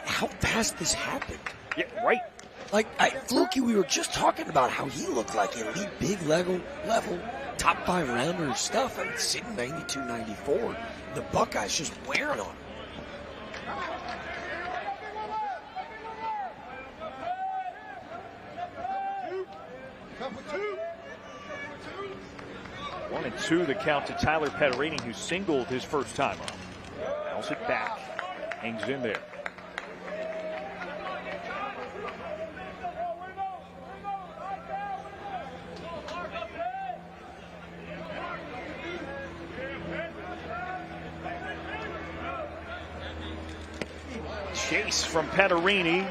How fast this happened. Yeah, right. Like, Fluky, we were just talking about how he looked like elite big level top 5 rounder stuff. I mean, sitting 92, 94. The Buckeyes just wearing on him. One and two, the count to Tyler Petterini, who singled his first time up. Bounce it back. Hangs in there. Chase from Petterini.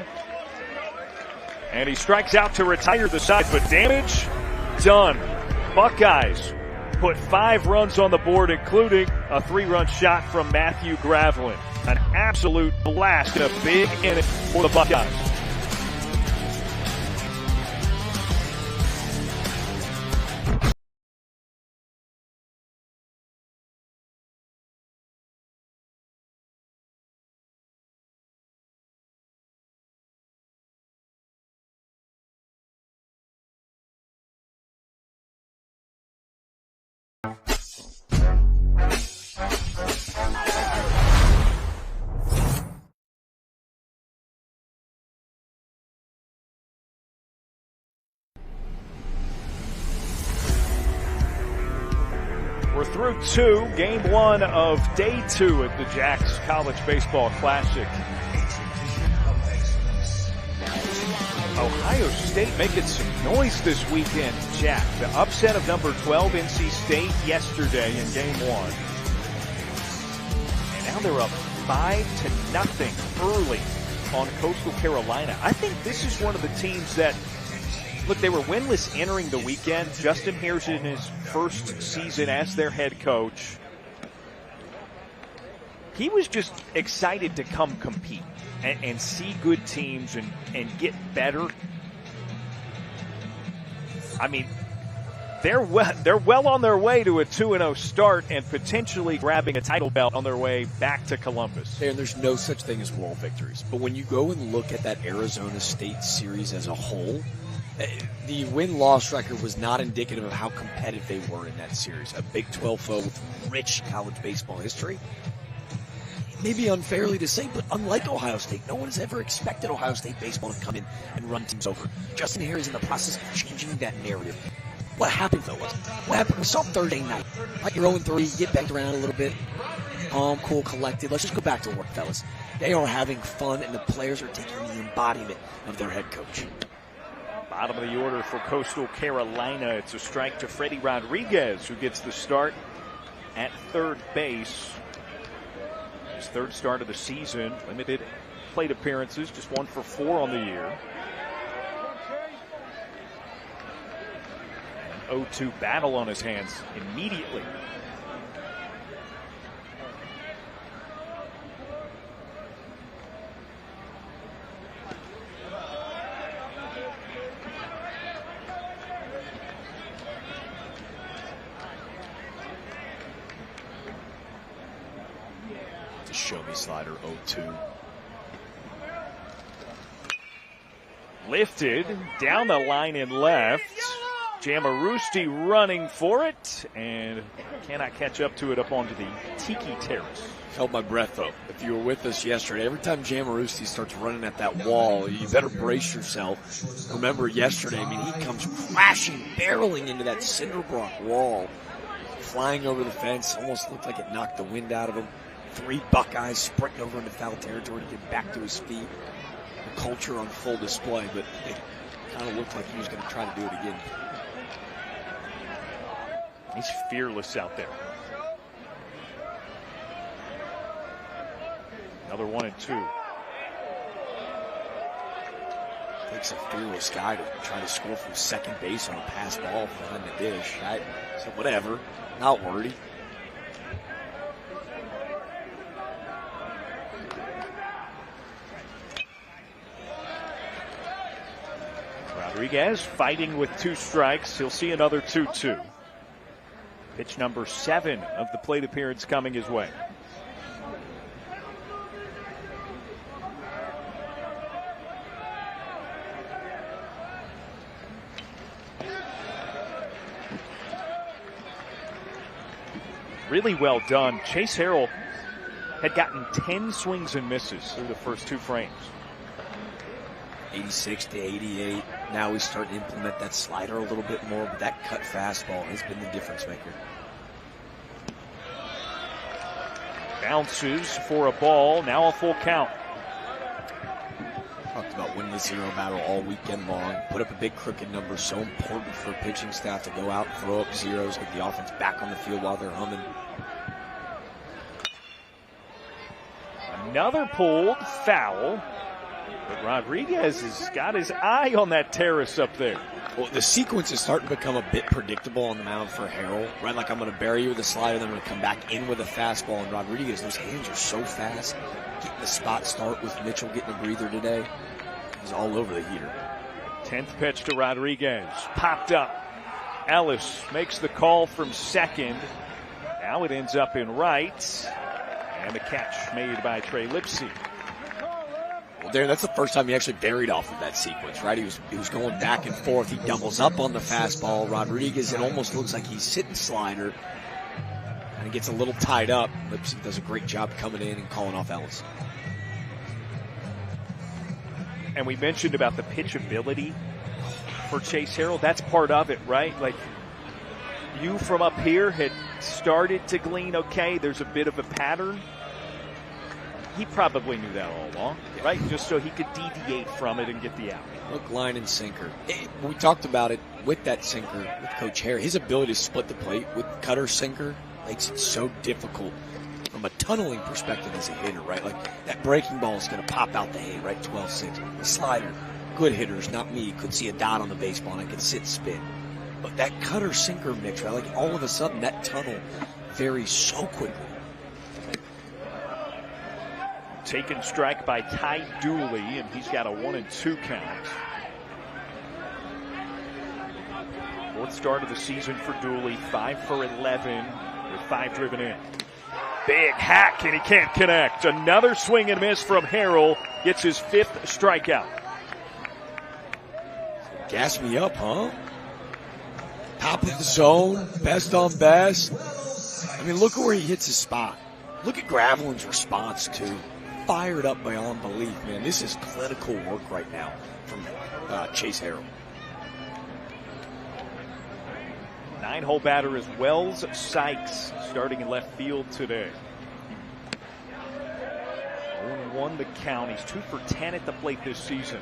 And he strikes out to retire the side, but damage done. Buckeyes put 5 runs on the board, including a 3-run shot from Matthew Gravelin. An absolute blast and a big inning for the Buckeyes. We're through 2, game 1 of day 2 at the Jacks College Baseball Classic. Ohio State making some noise this weekend, Jack. The upset of number 12 NC State yesterday in game 1. And now they're up 5-0 early on Coastal Carolina. I think this is one of the teams that, look, they were winless entering the weekend. Justin Hare's in his first season as their head coach. He was just excited to come compete and see good teams and get better. I mean, they're well on their way to a 2-0 start and potentially grabbing a title belt on their way back to Columbus. And there's no such thing as wall victories. But when you go and look at that Arizona State series as a whole, the win-loss record was not indicative of how competitive they were in that series. A Big 12 foe with rich college baseball history. maybe unfairly to say, but unlike Ohio State, no one has ever expected Ohio State baseball to come in and run teams over. Justin Hare is in the process of changing that narrative. What happened, though, what happened? We saw Thursday night. Like you're 0-3, get banged around a little bit. Calm, cool, collected. Let's just go back to work, fellas. They are having fun, and the players are taking the embodiment of their head coach. Bottom of the order for Coastal Carolina. It's a strike to Freddie Rodriguez, who gets the start at third base. His third start of the season. Limited plate appearances, just 1 for 4 on the year. An 0-2 battle on his hands immediately. Show me slider 0-2. Lifted down the line and left. Jamarusti running for it and cannot catch up to it up onto the Tiki Terrace. Held my breath, though. If you were with us yesterday, every time Jamarusti starts running at that wall, you better brace yourself. Remember yesterday, I mean, he comes crashing, barreling into that Cinderbrook wall, flying over the fence. Almost looked like it knocked the wind out of him. 3 Buckeyes sprinting over into foul territory to get back to his feet. The culture on full display, but it kind of looked like he was going to try to do it again. He's fearless out there. Another 1-2. Takes a fearless guy to try to score from second base on a pass ball behind the dish. So whatever, not worried. Rodriguez fighting with 2 strikes. He'll see another 2-2. Pitch number 7 of the plate appearance coming his way. Really well done. Chase Harrell had gotten 10 swings and misses through the first 2 frames. 86 to 88. Now we start to implement that slider a little bit more, but that cut fastball has been the difference maker. Bounces for a ball. Now a full count. Talked about winning the zero battle all weekend long. Put up a big crooked number. So important for a pitching staff to go out, throw up zeros, get the offense back on the field while they're humming. Another pulled foul. But Rodriguez has got his eye on that terrace up there. Well, the sequence is starting to become a bit predictable on the mound for Harrell, right? Like I'm going to bury you with a slider, then I'm going to come back in with a fastball. And Rodriguez, those hands are so fast. Getting the spot start with Mitchell getting a breather today. He's all over the heater. 10th pitch to Rodriguez. Popped up. Ellis makes the call from second. Now it ends up in right. And the catch made by Trey Lipsy. Well, Darren, that's the first time he actually buried off of that sequence, right? He was going back and forth. He doubles up on the fastball. Rodriguez, it almost looks like he's sitting slider. And he gets a little tied up. Lipsy does a great job coming in and calling off Ellis. And we mentioned about the pitchability for Chase Harrell. That's part of it, right? Like, you from up here had started to glean, okay, there's a bit of a pattern. He probably knew that all along, right? Just so he could deviate from it and get the out. Hook, line, and sinker. We talked about it with that sinker with Coach Hare. His ability to split the plate with cutter sinker makes it so difficult from a tunneling perspective as a hitter, right? Like that breaking ball is going to pop out the hay, right? 12-6. The slider, good hitters, not me, could see a dot on the baseball and I could sit and spin. But that cutter sinker mix, right? Like all of a sudden that tunnel varies so quickly. Taken strike by Ty Dooley, and he's got a 1-2 count. Fourth start of the season for Dooley, 5 for 11 with 5 driven in. Big hack, and he can't connect. Another swing and miss from Harrell. Gets his 5th strikeout. Gas me up, huh? Top of the zone, best on best. I mean, look at where he hits his spot. Look at Gravelin's response, too. Fired up beyond belief, man. This is clinical work right now from Chase Harrell. 9-hole batter is Wells Sykes, starting in left field today. 0-1 the count. He's 2 for 10 at the plate this season.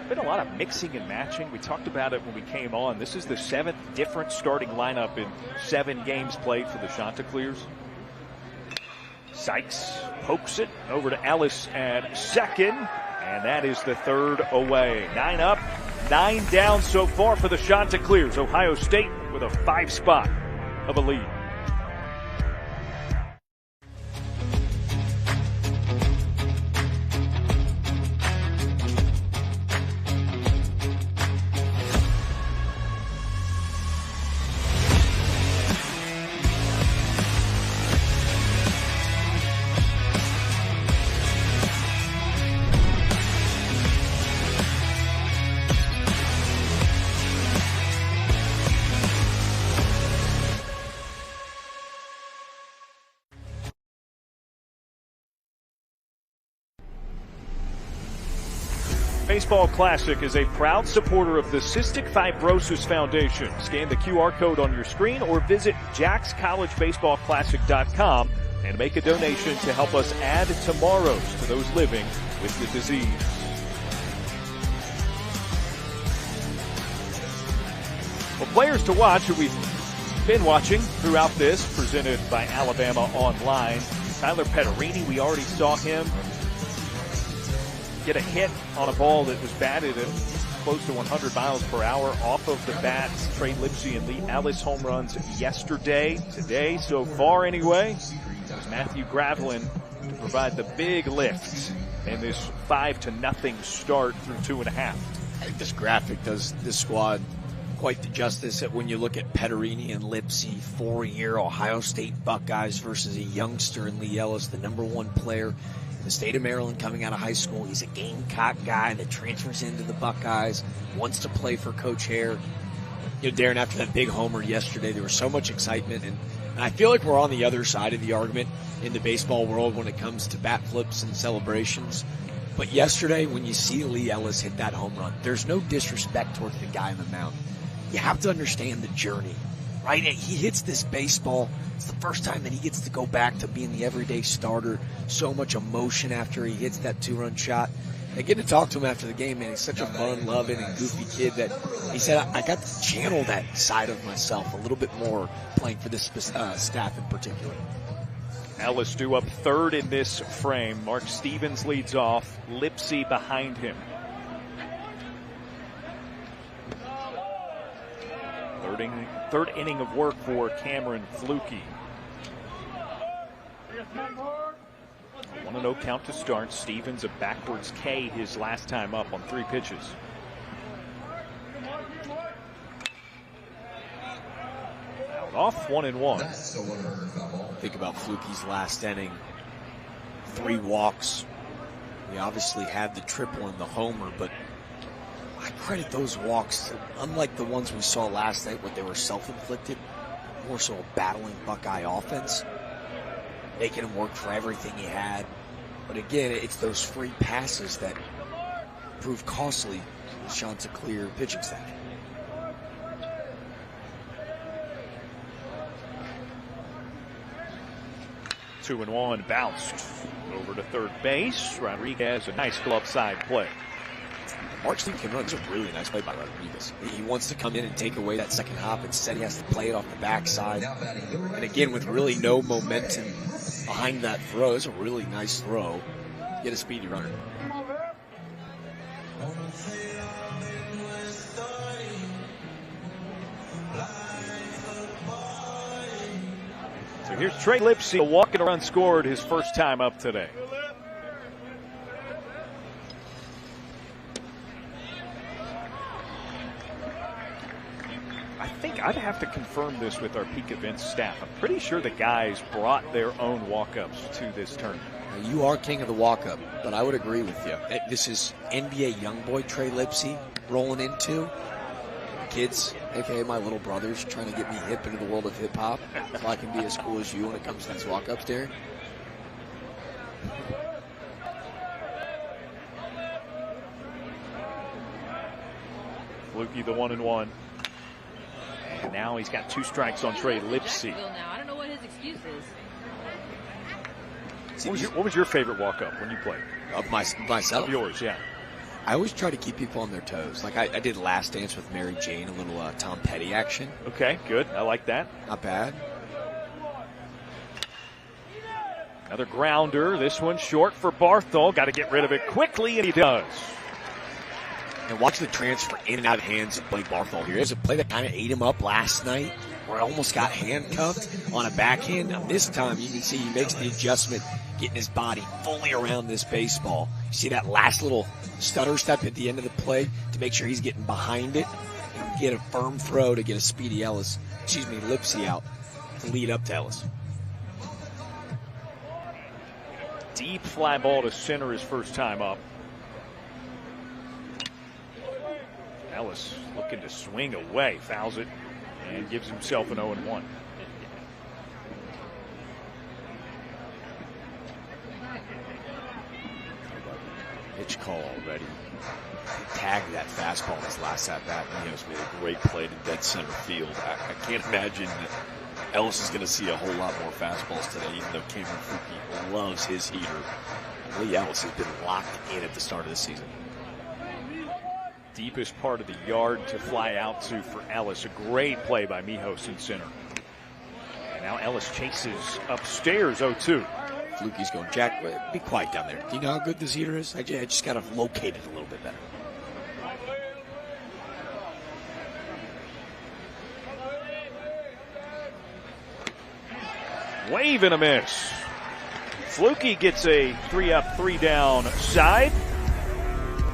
Been a lot of mixing and matching. We talked about it when we came on. This is the 7th different starting lineup in 7 games played for the Chanticleers. Sykes pokes it over to Ellis at second, and that is the 3rd away. 9 up, 9 down so far for the Chanticleers. Ohio State with a 5 spot of a lead. Baseball Classic is a proud supporter of the Cystic Fibrosis Foundation. Scan the QR code on your screen or visit jackscollegebaseballclassic.com and make a donation to help us add tomorrows to those living with the disease. Well, players to watch who we've been watching throughout this, presented by Alabama Online. Tyler Petterini, we already saw him get a hit on a ball that was batted at close to 100 miles per hour off of the bats. Trey Lipsy and Lee Ellis home runs yesterday. Today, so far anyway, was Matthew Gravelin to provide the big lift in this 5-0 start through 2.5. I think this graphic does this squad quite the justice when you look at Petterini and Lipsy, 4-year Ohio State Buckeyes versus a youngster in Lee Ellis, the #1 player in the state of Maryland coming out of high school. He's a Gamecock guy that transfers into the Buckeyes, wants to play for Coach Hare. You know, Darren, after that big homer yesterday, there was so much excitement, and I feel like we're on the other side of the argument in the baseball world when it comes to bat flips and celebrations. But yesterday, when you see Lee Ellis hit that home run, there's no disrespect towards the guy on the mound. You have to understand the journey, right? He hits this baseball. It's the first time that he gets to go back to being the everyday starter. So much emotion after he hits that 2-run shot. I get to talk to him after the game, man. He's such a fun, loving, and goofy kid that he said, I got to channel that side of myself a little bit more playing for this staff in particular. Ellis due up 3rd in this frame. Mark Stevens leads off. Lipsy behind him. Third inning of work for Cameron Flukie. 1-0 count to start. Stevens a backwards K his last time up on 3 pitches. Out off, 1-1. Think about Flukie's last inning. 3 walks. He obviously had the triple and the homer, but I credit those walks to, unlike the ones we saw last night where they were self-inflicted, more so a battling Buckeye offense, making him work for everything he had. But again, it's those free passes that prove costly to the Chanticleer pitching staff. Two and one, bounced over to third base. Rodriguez, a nice glove side play. Mark Stevens can run. It's a really nice play by Rodriguez. He wants to come in and take away that second hop. Instead, he has to play it off the backside. And again, with really no momentum behind that throw, it's a really nice throw. Get a speedy runner. So here's Trey Lipsy walking around, scored his first time up today. I think I'd have to confirm this with our peak events staff. I'm pretty sure the guys brought their own walk-ups to this tournament. Now, you are king of the walk-up, but I would agree with you. This is NBA youngboy Trey Lipsy rolling into. Kids, aka my little brothers, trying to get me hip into the world of hip-hop so I can be as cool as you when it comes to these walk-ups, Darren. Fluky the 1-1. And now he's got 2 strikes on Trey Lipsy. I don't know what his excuse is. What was your favorite walk-up when you played? Of myself? Of yours, yeah. I always try to keep people on their toes. Like I did Last Dance with Mary Jane, a little Tom Petty action. Okay, good. I like that. Not bad. Another grounder. This one short for Barthol. Got to get rid of it quickly, and he does. And watch the transfer in and out of hands of Blake Barthol here. There's a play that kind of ate him up last night where he almost got handcuffed on a backhand. Now this time you can see he makes the adjustment, getting his body fully around this baseball. You see that last little stutter step at the end of the play to make sure he's getting behind it and get a firm throw to get a speedy Lipsy out to lead up to Ellis. Deep fly ball to center his first time up. Ellis looking to swing away, fouls it, and gives himself an 0-1. Pitch call already. He tagged that fastball in his last at-bat. Miho's made a great play to dead center field. I can't imagine that Ellis is going to see a whole lot more fastballs today, even though Cameron Fluky loves his heater. Lee Ellis has been locked in at the start of the season. Deepest part of the yard to fly out to for Ellis. A great play by Mijos in center. And now Ellis chases upstairs, 0-2. Fluky's going, Jack, be quiet down there. Do you know how good this heater is? I just got to locate it a little bit better. Wave and a miss. Fluky gets a 3-up, 3-down side.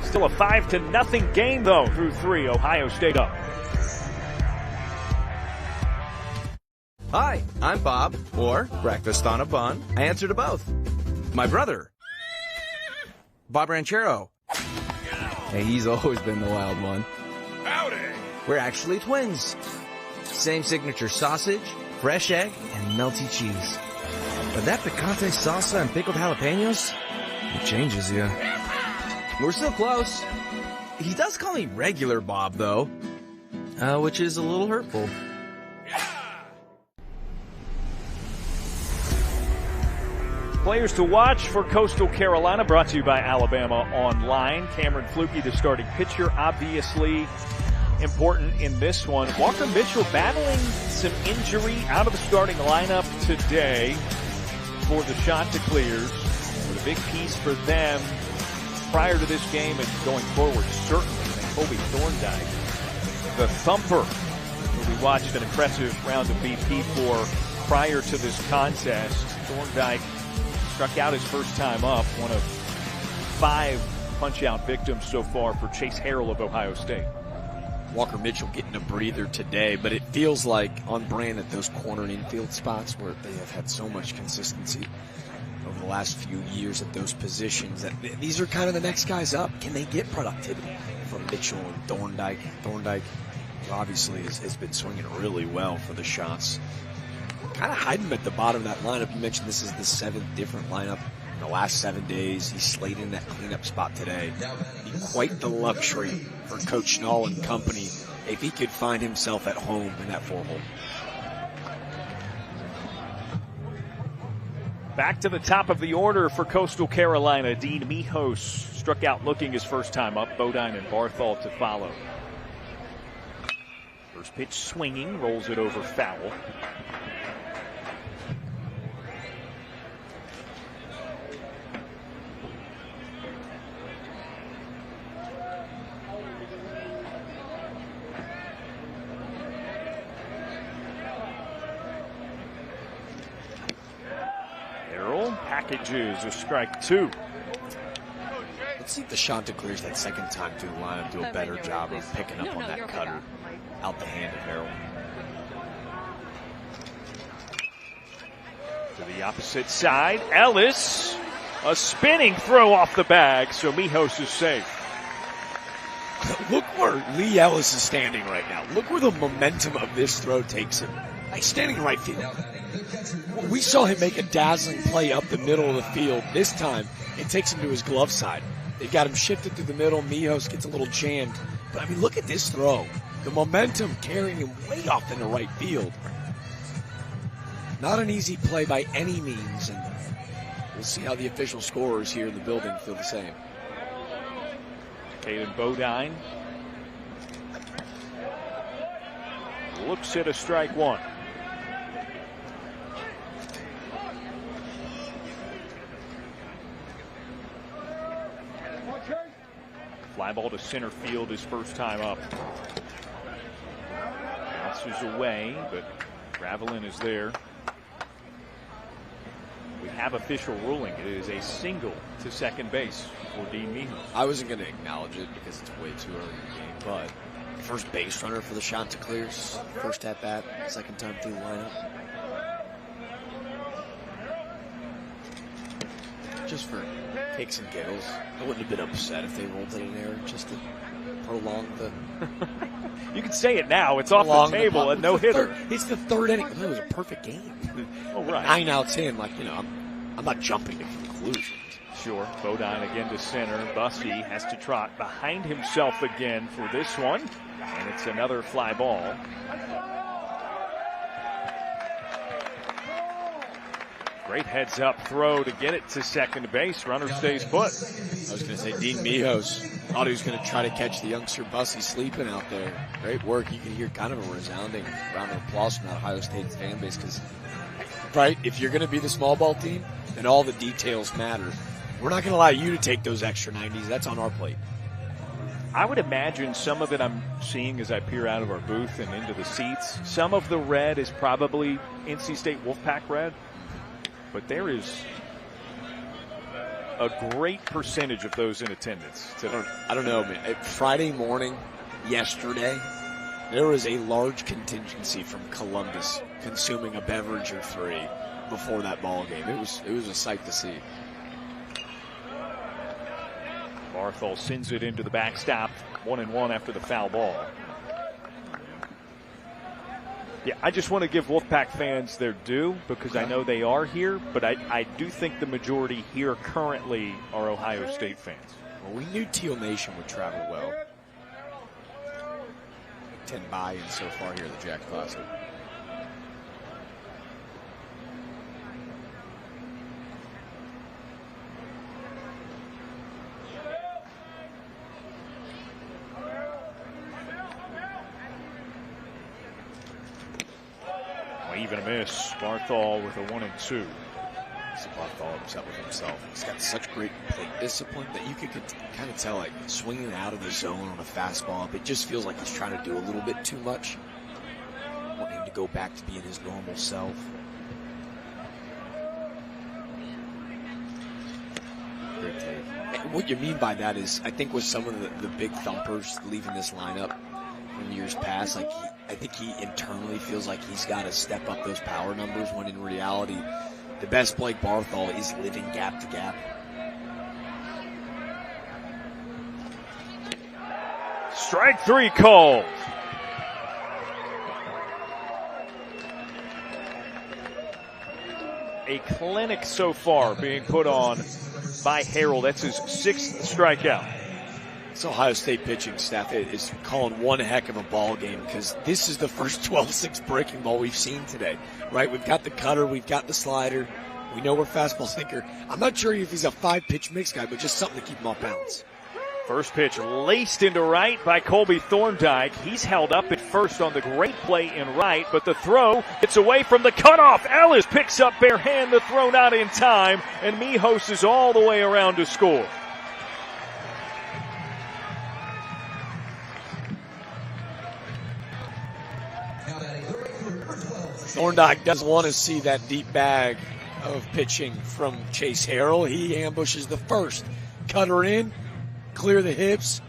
Still a 5-0 game, though, through 3. Ohio State up. Hi, I'm Bob, or Breakfast on a Bun. I answer to both. My brother, Bob Ranchero. Hey, he's always been the wild one. Howdy! We're actually twins. Same signature sausage, fresh egg, and melty cheese. But that picante salsa and pickled jalapenos, it changes you. We're still close. He does call me regular Bob, though, which is a little hurtful. Players to watch for Coastal Carolina, brought to you by Alabama Online. Cameron Fluky, the starting pitcher, obviously important in this one. Walker Mitchell battling some injury, out of the starting lineup today for the Chanticleers. But a big piece for them prior to this game and going forward, certainly. And Kobe Thorndike, the thumper, who we watched an impressive round of BP for prior to this contest. Thorndike struck out his first time up, one of 5 punch-out victims so far for Chase Harrell of Ohio State. Walker Mitchell getting a breather today, but it feels like on brand at those corner and infield spots where they have had so much consistency over the last few years at those positions. That these are kind of the next guys up. Can they get productivity from Mitchell and Thorndike? Thorndike obviously has been swinging really well for the shots. Kind of hide him at the bottom of that lineup. You mentioned this is the 7th different lineup in the last 7 days. He's slated in that cleanup spot today. Be quite the luxury for Coach Schnall and company if he could find himself at home in that 4-hole. Back to the top of the order for Coastal Carolina. Dean Mijos struck out looking his first time up. Bodine and Barthol to follow. First pitch swinging, rolls it over foul. Packages a strike 2. Let's see if the Chanticleers that second time through the lineup do a better job of picking up on that cutter out the hand of Harrell. To the opposite side, Ellis, a spinning throw off the bag, so Mijos is safe. Look where Lee Ellis is standing right now. Look where the momentum of this throw takes him. like standing in right field. We saw him make a dazzling play up the middle of the field. This time, it takes him to his glove side. They've got him shifted through the middle. Mijos gets a little jammed. But, I mean, look at this throw. The momentum carrying him way off into right field. Not an easy play by any means, and we'll see how the official scorers here in the building feel the same. Caden Bodine looks at a strike one. Fly ball to center field his first time up. Bounces away, but Ravelin is there. We have official ruling. It is a single to second base for Dean Mijos. I wasn't going to acknowledge it because it's way too early in the game, but first base runner for the Chanticleers. First at bat, second time through the lineup. Just for kicks and giggles. I wouldn't have been upset if they rolled it in there just to prolong the... You can say it now. It's off the table. A no-hitter. It's the third inning. It was a perfect game. Oh, right. 9 outs in. Like, you know, I'm not jumping to conclusions. Sure. Bodine again to center. Bussey has to trot behind himself again for this one. And it's another fly ball. Great heads-up throw to get it to second base. Runner stays put. I was going to say Dean Mijos thought he was going to try to catch the youngster Bussey sleeping out there. Great work. You can hear kind of a resounding round of applause from that Ohio State fan base because, right, if you're going to be the small ball team, then all the details matter. We're not going to allow you to take those extra 90s. That's on our plate. I would imagine some of it I'm seeing as I peer out of our booth and into the seats. Some of the red is probably NC State Wolfpack red. But there is a great percentage of those in attendance today. I don't know, man. Friday morning, yesterday, there was a large contingency from Columbus consuming a beverage or three before that ball game. It was a sight to see. Barthol sends it into the backstop, 1-1 after the foul ball. Yeah, I just want to give Wolfpack fans their due because I know they are here, but I do think the majority here currently are Ohio State fans. Well, we knew Teal Nation would travel well. 10 buy-ins so far here at the Jack Classic. Even a miss. Barthol with a 1-2. So Barthol upset with himself. He's got such great plate discipline that you could kind of tell, like, swinging out of the zone on a fastball. It just feels like he's trying to do a little bit too much. Wanting to go back to being his normal self. Great take. And what you mean by that is, I think with some of the big thumpers leaving this lineup in years past, like I think he internally feels like he's got to step up those power numbers when in reality, the best Blake Barthol is living gap to gap. Strike three called. A clinic so far being put on by Harold. That's his 6th strikeout. This Ohio State pitching staff is calling one heck of a ball game because this is the first 12-6 breaking ball we've seen today, right? We've got the cutter, we've got the slider, we know we're fastball sinker. I'm not sure if he's a 5-pitch mix guy, but just something to keep him off balance. First pitch laced into right by Colby Thorndike. He's held up at first on the great play in right, but the throw gets away from the cutoff. Ellis picks up bare hand, the throw not in time, and Mijos is all the way around to score. Thorndike doesn't want to see that deep bag of pitching from Chase Harrell. He ambushes the first. Cutter in, clear the hips,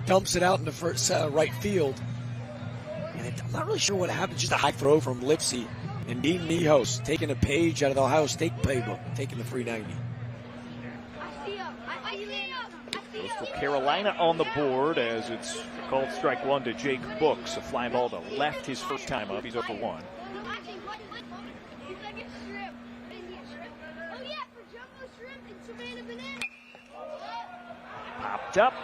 dumps it out into first, right field. And I'm not really sure what happened. Just a high throw from Lipsy. And Dean Mijos taking a page out of the Ohio State playbook, taking the 390. Coastal Carolina on the board as it's called strike one to Jake Books. A fly ball to left his first time up. He's 0 for 1. He's like a shrimp. Oh yeah, for jumbo shrimp and Savannah banana. Popped up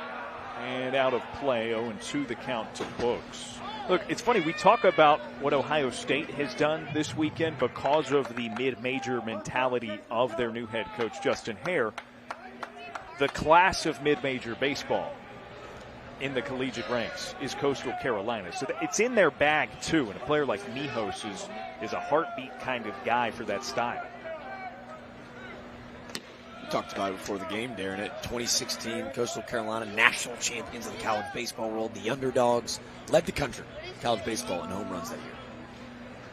and out of play. 0-2 the count to Books. Look, it's funny. We talk about what Ohio State has done this weekend because of the mid-major mentality of their new head coach, Justin Hare. The class of mid-major baseball in the collegiate ranks is Coastal Carolina. So it's in their bag, too. And a player like Mijos is a heartbeat kind of guy for that style. Talked about it before the game, Darren. At 2016, Coastal Carolina, national champions of the college baseball world, the underdogs, led the country in college baseball in home runs that year.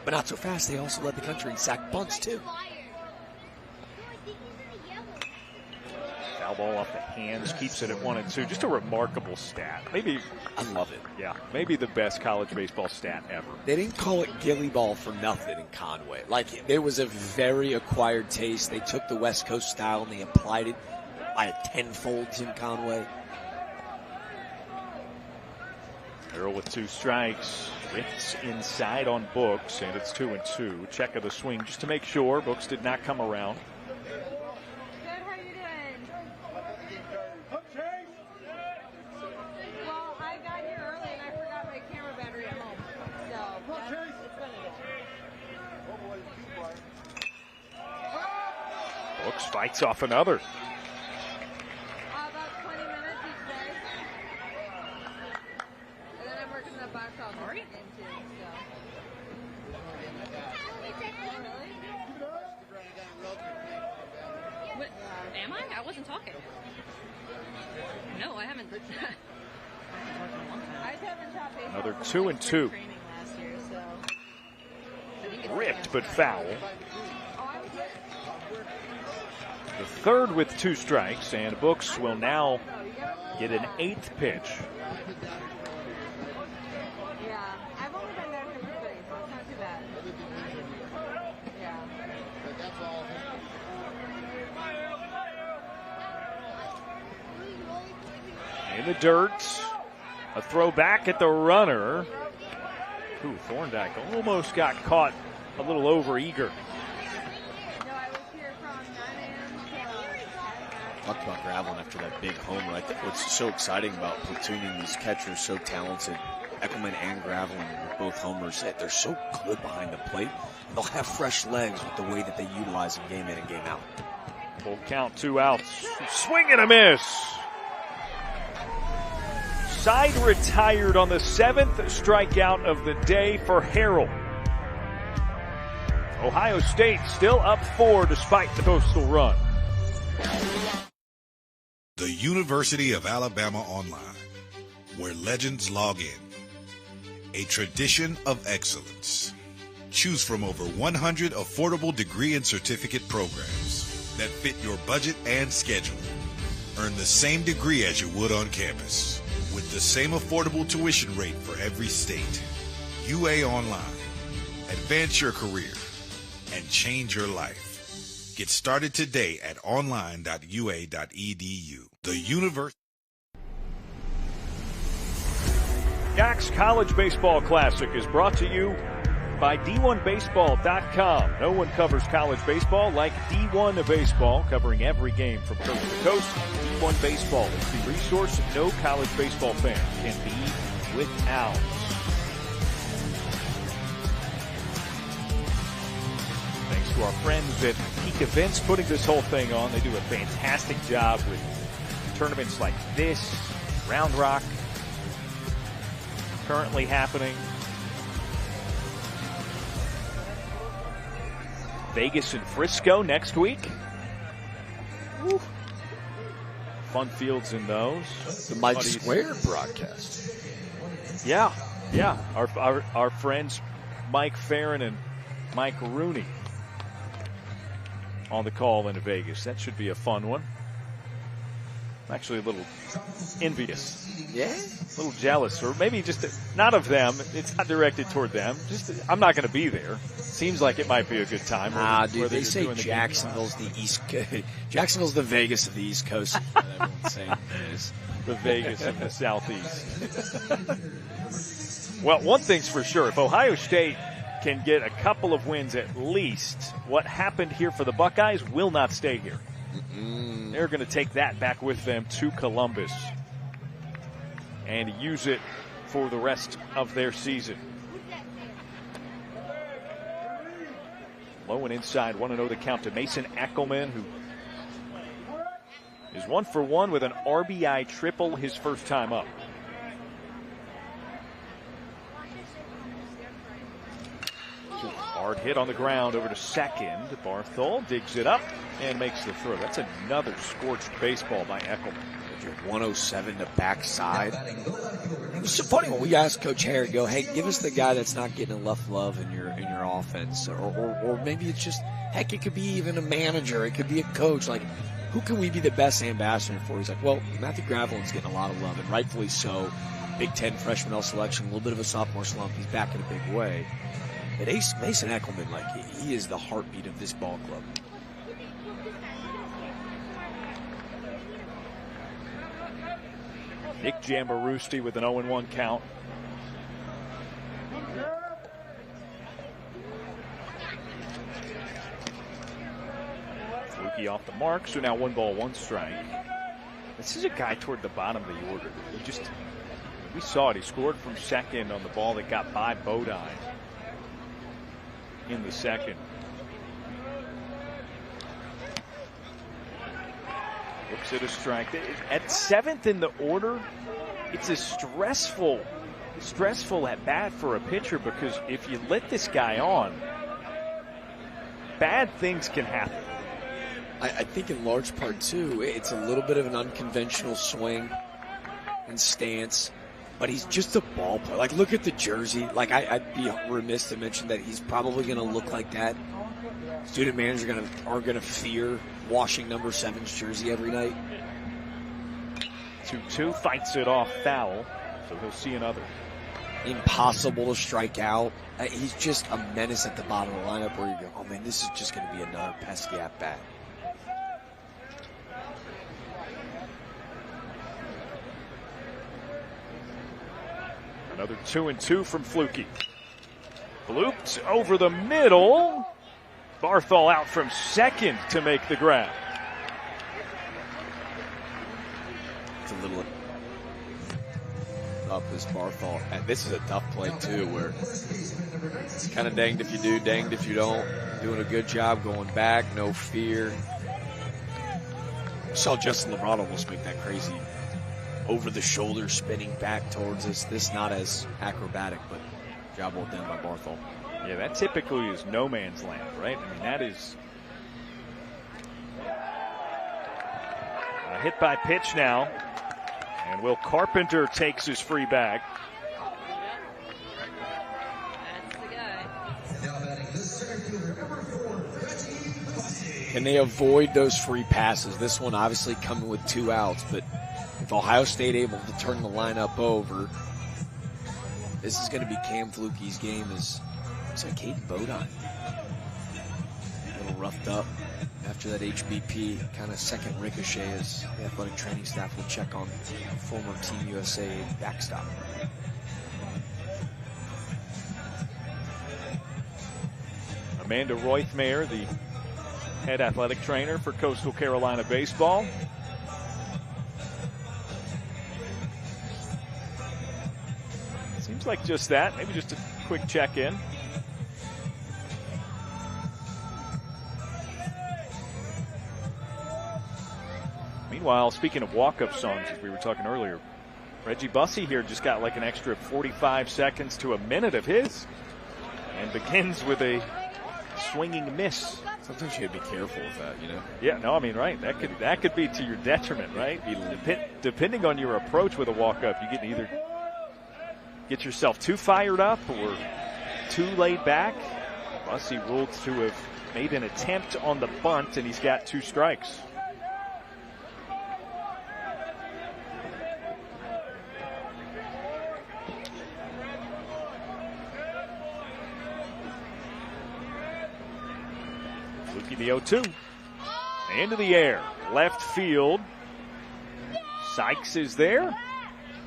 But not so fast. They also led the country in sack bunts, too. Foul ball off the hands, keeps it at 1-2. Just a remarkable stat. Maybe, I love it. Yeah, maybe the best college baseball stat ever. They didn't call it Gilly Ball for nothing in Conway. Like, there was a very acquired taste. They took the West Coast style and they applied it by a tenfold to Conway. Harrell with 2 strikes. Drifts inside on Books, and it's 2-2. Check of the swing just to make sure. Books did not come around. Books fights off another. About 20 minutes each day. And then I'm working the box office into, What, am I? I wasn't talking. No, I haven't. I just haven't shot baseball. Another 2-2. Ripped but foul. The third with 2 strikes, and Books will now get an 8th pitch. Yeah, I've only been there for 3, so it's not too bad. Yeah. In the dirt, a throw back at the runner. Ooh, Thorndike almost got caught a little over-eager. Talked about Gravelin after that big homer. I think what's so exciting about platooning these catchers, so talented, Eckelman and Gravelin with both homers, they're so good behind the plate. They'll have fresh legs with the way that they utilize them game in and game out. Full count, 2 outs. Swing and a miss. Side retired on the 7th strikeout of the day for Harrell. Ohio State still up 4 despite the Coastal run. The University of Alabama Online, where legends log in. A tradition of excellence. Choose from over 100 affordable degree and certificate programs that fit your budget and schedule. Earn the same degree as you would on campus, with the same affordable tuition rate for every state. UA Online. Advance your career and change your life. Get started today at online.ua.edu. The University. Jack's College Baseball Classic is brought to you by D1Baseball.com. No one covers college baseball like D1 Baseball, covering every game from coast to coast. D1 Baseball is the resource no college baseball fan can be without. Thanks to our friends at Peak Events putting this whole thing on. They do a fantastic job with tournaments like this, Round Rock, currently happening. Vegas and Frisco next week. Woo. Fun fields in those. The Mike Square broadcast. Yeah. Our friends Mike Farron and Mike Rooney on the call into Vegas. That should be a fun one. I'm actually a little envious. Yeah? A little jealous, or maybe just not of them. It's not directed toward them. Just I'm not going to be there. Seems like it might be a good time. Dude, they say Jacksonville's the East Coast. Jacksonville's the Vegas of the East Coast. Everyone's saying it is. The Vegas of the Southeast. Well, one thing's for sure. If Ohio State can get a couple of wins at least, what happened here for the Buckeyes will not stay here. They're going to take that back with them to Columbus and use it for the rest of their season. Low and inside, 1-0 the count to Mason Eckelman, who is 1 for 1 with an RBI triple his first time up. Hard hit on the ground over to second. Barthol digs it up and makes the throw. That's another scorched baseball by Eckelman. 107 to backside. It's so funny when we asked Coach Harry, go, hey, give us the guy that's not getting enough love in your offense, or maybe it's just, heck, it could be even a manager, it could be a coach. Like, who can we be the best ambassador for? He's like, well, Matthew Gravelin's getting a lot of love, and rightfully so. Big Ten freshman All selection, a little bit of a sophomore slump. He's back in a big way. But Mason Eckelman, like, he is the heartbeat of this ball club. Nick Jambarusti with an 0-1 count. Flukie off the mark, so now 1 ball, 1 strike. This is a guy toward the bottom of the order. We saw it. He scored from second on the ball that got by Bodine in the second. Looks at a strike. At 7th in the order, it's a stressful at bat for a pitcher, because if you let this guy on, bad things can happen. I think in large part, too, it's a little bit of an unconventional swing and stance, but he's just a ball player. Like, look at the jersey. Like, I'd be remiss to mention that he's probably going to look like that. Student managers are going to fear washing number 7's jersey every night. 2-2, fights it off foul, so he'll see another. Impossible to strike out. He's just a menace at the bottom of the lineup where you go, oh man, this is just going to be another pesky at bat. Another 2-2 from Flukie. Blooped over the middle. Barthol out from second to make the grab. It's a little up as Barthol. And this is a tough play, too, where it's kind of danged if you do, danged if you don't. Doing a good job going back, no fear. Saw Justin LeBron almost make that crazy over-the-shoulder spinning back towards us. This not as acrobatic, but job well done by Barthol. Yeah, that typically is no man's land, right? I mean, that is a hit by pitch now. And Will Carpenter takes his free bag. Can they avoid those free passes? This one obviously coming with 2 outs, but if Ohio State able to turn the lineup over, this is going to be Cam Flukie's game. It's like Caden Bodine. A little roughed up after that HBP, kind of second ricochet as the athletic training staff will check on former Team USA backstop. Amanda Roithmeyer, the head athletic trainer for Coastal Carolina baseball. Seems like just that, maybe just a quick check-in. Meanwhile, speaking of walk-up songs, as we were talking earlier, Reggie Bussey here just got like an extra 45 seconds to a minute of his, and begins with a swinging miss. Sometimes you gotta be careful with that, you know? Yeah, no, I mean, right. That could be to your detriment, right? Depending on your approach with a walk-up, you can either get yourself too fired up or too laid back. Bussey ruled to have made an attempt on the bunt, and he's got 2 strikes. Flukie the 0-2. Into the air. Left field. Sykes is there.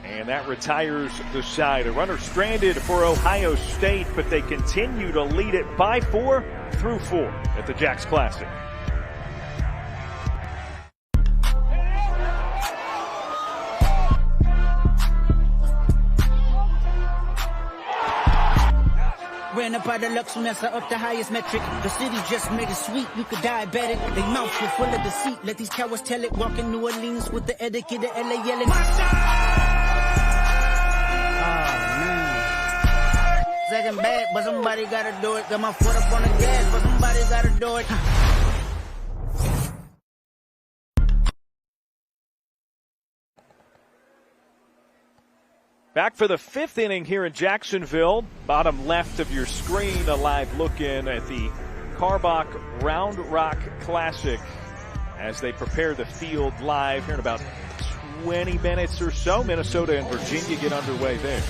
And that retires the side. A runner stranded for Ohio State, but they continue to lead it by 4 through 4 at the Jacks Classic. Ran up out of Lux, mess up the highest metric. The city just made it sweet, you could diabetic. They mouths were full of deceit. Let these cowards tell it. Walk in New Orleans with the etiquette of LA yelling. Second bad, but somebody gotta do it. Got my foot up on the gas, but somebody gotta do it. Back for the 5th inning here in Jacksonville. Bottom left of your screen, a live look in at the Karbach Round Rock Classic as they prepare the field live here in about 20 minutes or so. Minnesota and Virginia get underway there.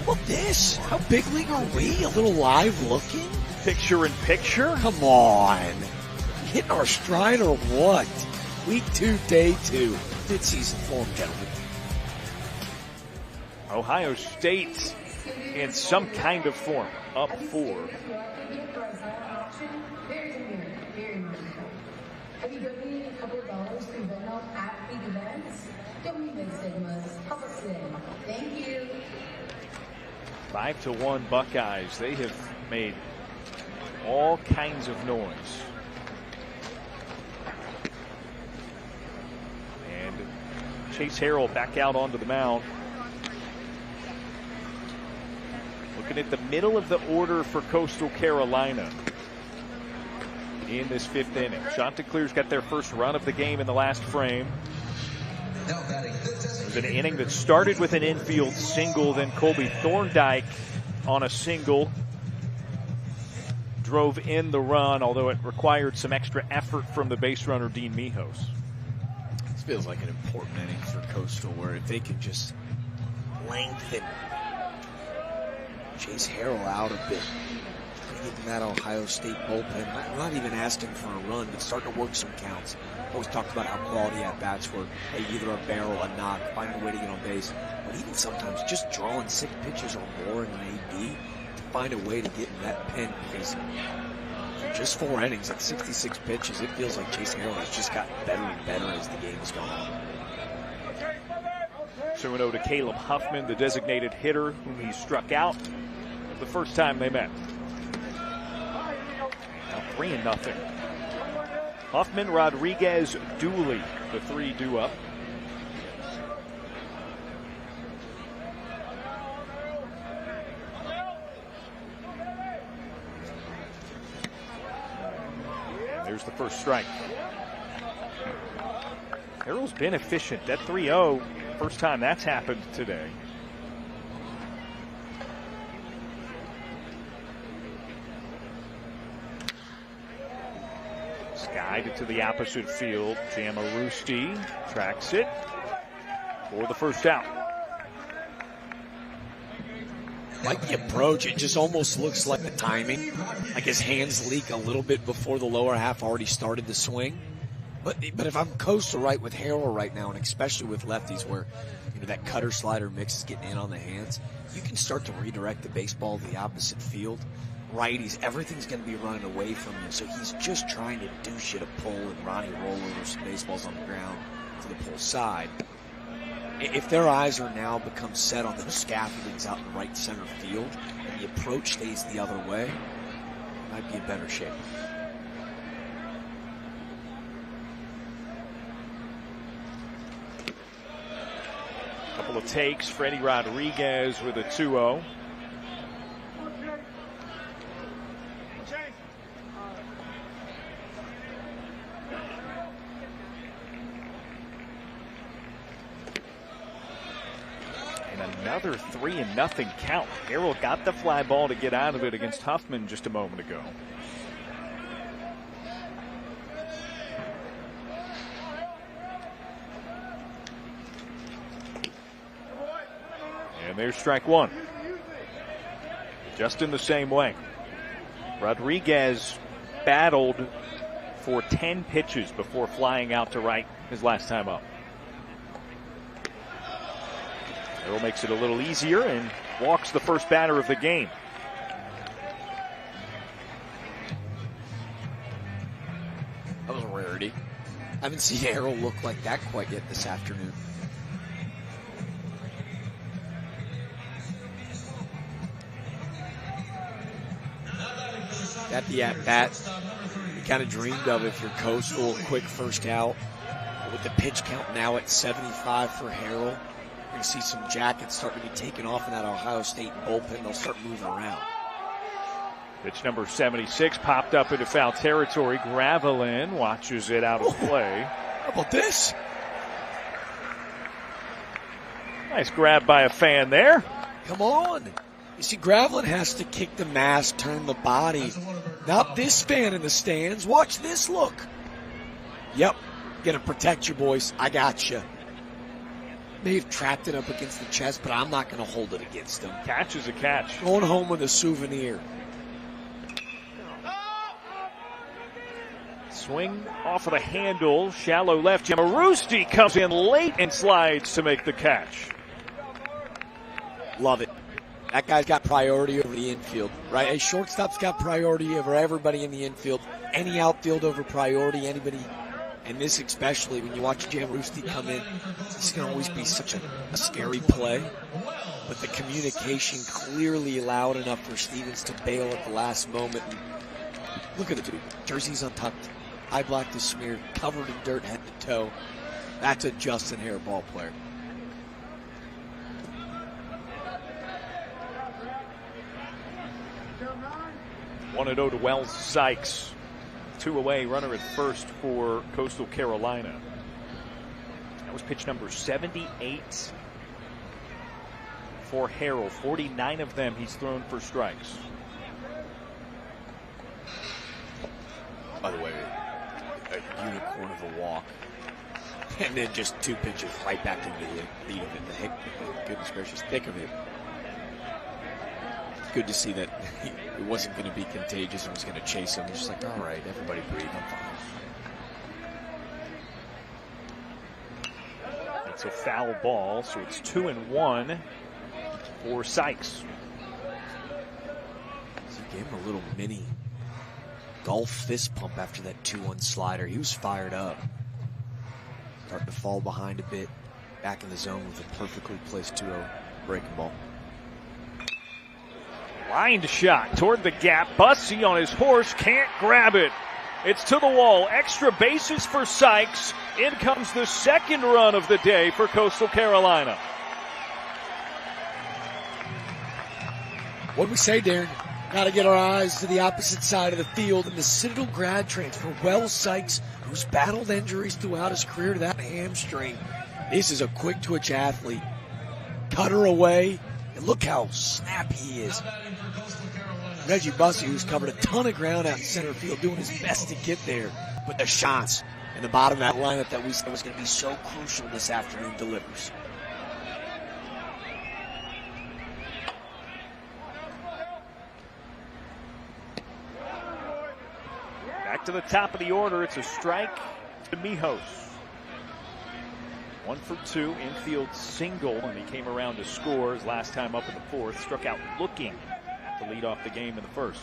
Well, this? How big league are we? A little live looking? Picture in picture? Come on. Hitting our stride or what? Week 2, day 2. Mid-season form, gentlemen. Ohio State in some kind of form, up 4. Have you donated a couple of dollars to Venmo at big events? Don't be big stigmas. Help us in. Thank you. 5-1 Buckeyes. They have made all kinds of noise. And Chase Harrell back out onto the mound. Looking at the middle of the order for Coastal Carolina in this 5th inning. Chanticleer's got their first run of the game in the last frame. It was an inning that started with an infield single, then Colby Thorndike on a single drove in the run, although it required some extra effort from the base runner Dean Mijos. This feels like an important inning for Coastal, where if they can just lengthen Chase Harrell out a bit, getting that Ohio State bullpen. I'm not even asking for a run, but starting to work some counts. Always talked about how quality at-bats were. Hey, either a barrel, a knock, find a way to get on base. But even sometimes just drawing 6 pitches or more in an AB to find a way to get in that pen, because for just 4 innings at 66 pitches, it feels like Chase Harrell has just gotten better and better as the game has gone on. 2-0 to Caleb Huffman, the designated hitter whom he struck out the first time they met. Now 3-0. Huffman, Rodriguez, Dooley, the 3 due up. And there's the first strike. Harrell's been efficient. That 3-0, first time that's happened today. Guided to the opposite field. Jamarusti tracks it for the first out. Like the approach, it just almost looks like the timing. Like his hands leak a little bit before the lower half already started the swing. But if I'm Coastal right with Harrell right now, and especially with lefties where that cutter slider mix is getting in on the hands, you can start to redirect the baseball to the opposite field. Righties, everything's going to be running away from you, so he's just trying to do shit a pull and Ronnie roll over some baseballs on the ground to the pull side. If their eyes are now become set on the scaffoldings out in right center field and the approach stays the other way, it might be in better shape. Couple of takes. Freddie Rodriguez with a 2-0. Another 3-0 count. Harrell got the fly ball to get out of it against Huffman just a moment ago. And there's strike 1. Just in the same way. Rodriguez battled for 10 pitches before flying out to right his last time up. Harrell makes it a little easier and walks the first batter of the game. That was a rarity. I haven't seen Harrell look like that quite yet this afternoon. At the at-bat, you kind of dreamed of if you're Coastal, quick first out. With the pitch count now at 75 for Harrell, you're going to see some jackets starting to be taken off in that Ohio State bullpen. They'll start moving around. Pitch number 76 popped up into foul territory. Gravelin watches it out of play. How about this? Nice grab by a fan there. Come on. You see, Gravelin has to kick the mask, turn the body. Not this fan in the stands. Watch this look. Yep. Gonna protect you, boys. I got you. May have trapped it up against the chest, but I'm not gonna hold it against him. Catch is a catch. Going home with a souvenir. Swing off of the handle. Shallow left. Jamarusti comes in late and slides to make the catch. Love it. That guy's got priority over the infield, right? A shortstop's got priority over everybody in the infield. Any outfield over priority, anybody. And this especially, when you watch Jamarusti come in, this can always be such a scary play. But the communication clearly loud enough for Stevens to bail at the last moment. And look at the dude. Jersey's untucked. Eye black is smeared. Covered in dirt head to toe. That's a Justin Hare ball player. One and 0 to Wells Sykes. 2 away, runner at first for Coastal Carolina. That was pitch number 78 for Harrell. 49 of them he's thrown for strikes. By the way, a unicorn of a walk. And then just 2 pitches right back into the lead of it. The goodness gracious, thick of it. Good to see that it wasn't going to be contagious and was going to chase him. Just like, all right, everybody breathe, I'm fine. It's a foul ball, so it's 2-1 for Sykes. So he gave him a little mini golf fist pump after that 2-1 slider. He was fired up. Starting to fall behind a bit. Back in the zone with a perfectly placed 2-0 breaking ball. Lined shot toward the gap. Bussey on his horse can't grab it. It's to the wall. Extra bases for Sykes. In comes the second run of the day for Coastal Carolina. What'd we say, Darren? Got to get our eyes to the opposite side of the field and the Citadel grad transfer, Wells Sykes, who's battled injuries throughout his career to that hamstring. This is a quick twitch athlete. Cutter away. And look how snappy he is. Reggie Bussey, who's covered a ton of ground out in center field, doing his best to get there. But the shots in the bottom of that lineup that we said was going to be so crucial this afternoon delivers. Back to the top of the order. It's a strike to Mijos. 1 for 2, infield single, and he came around to score his last time up in the fourth. Struck out looking to lead off the game in the first.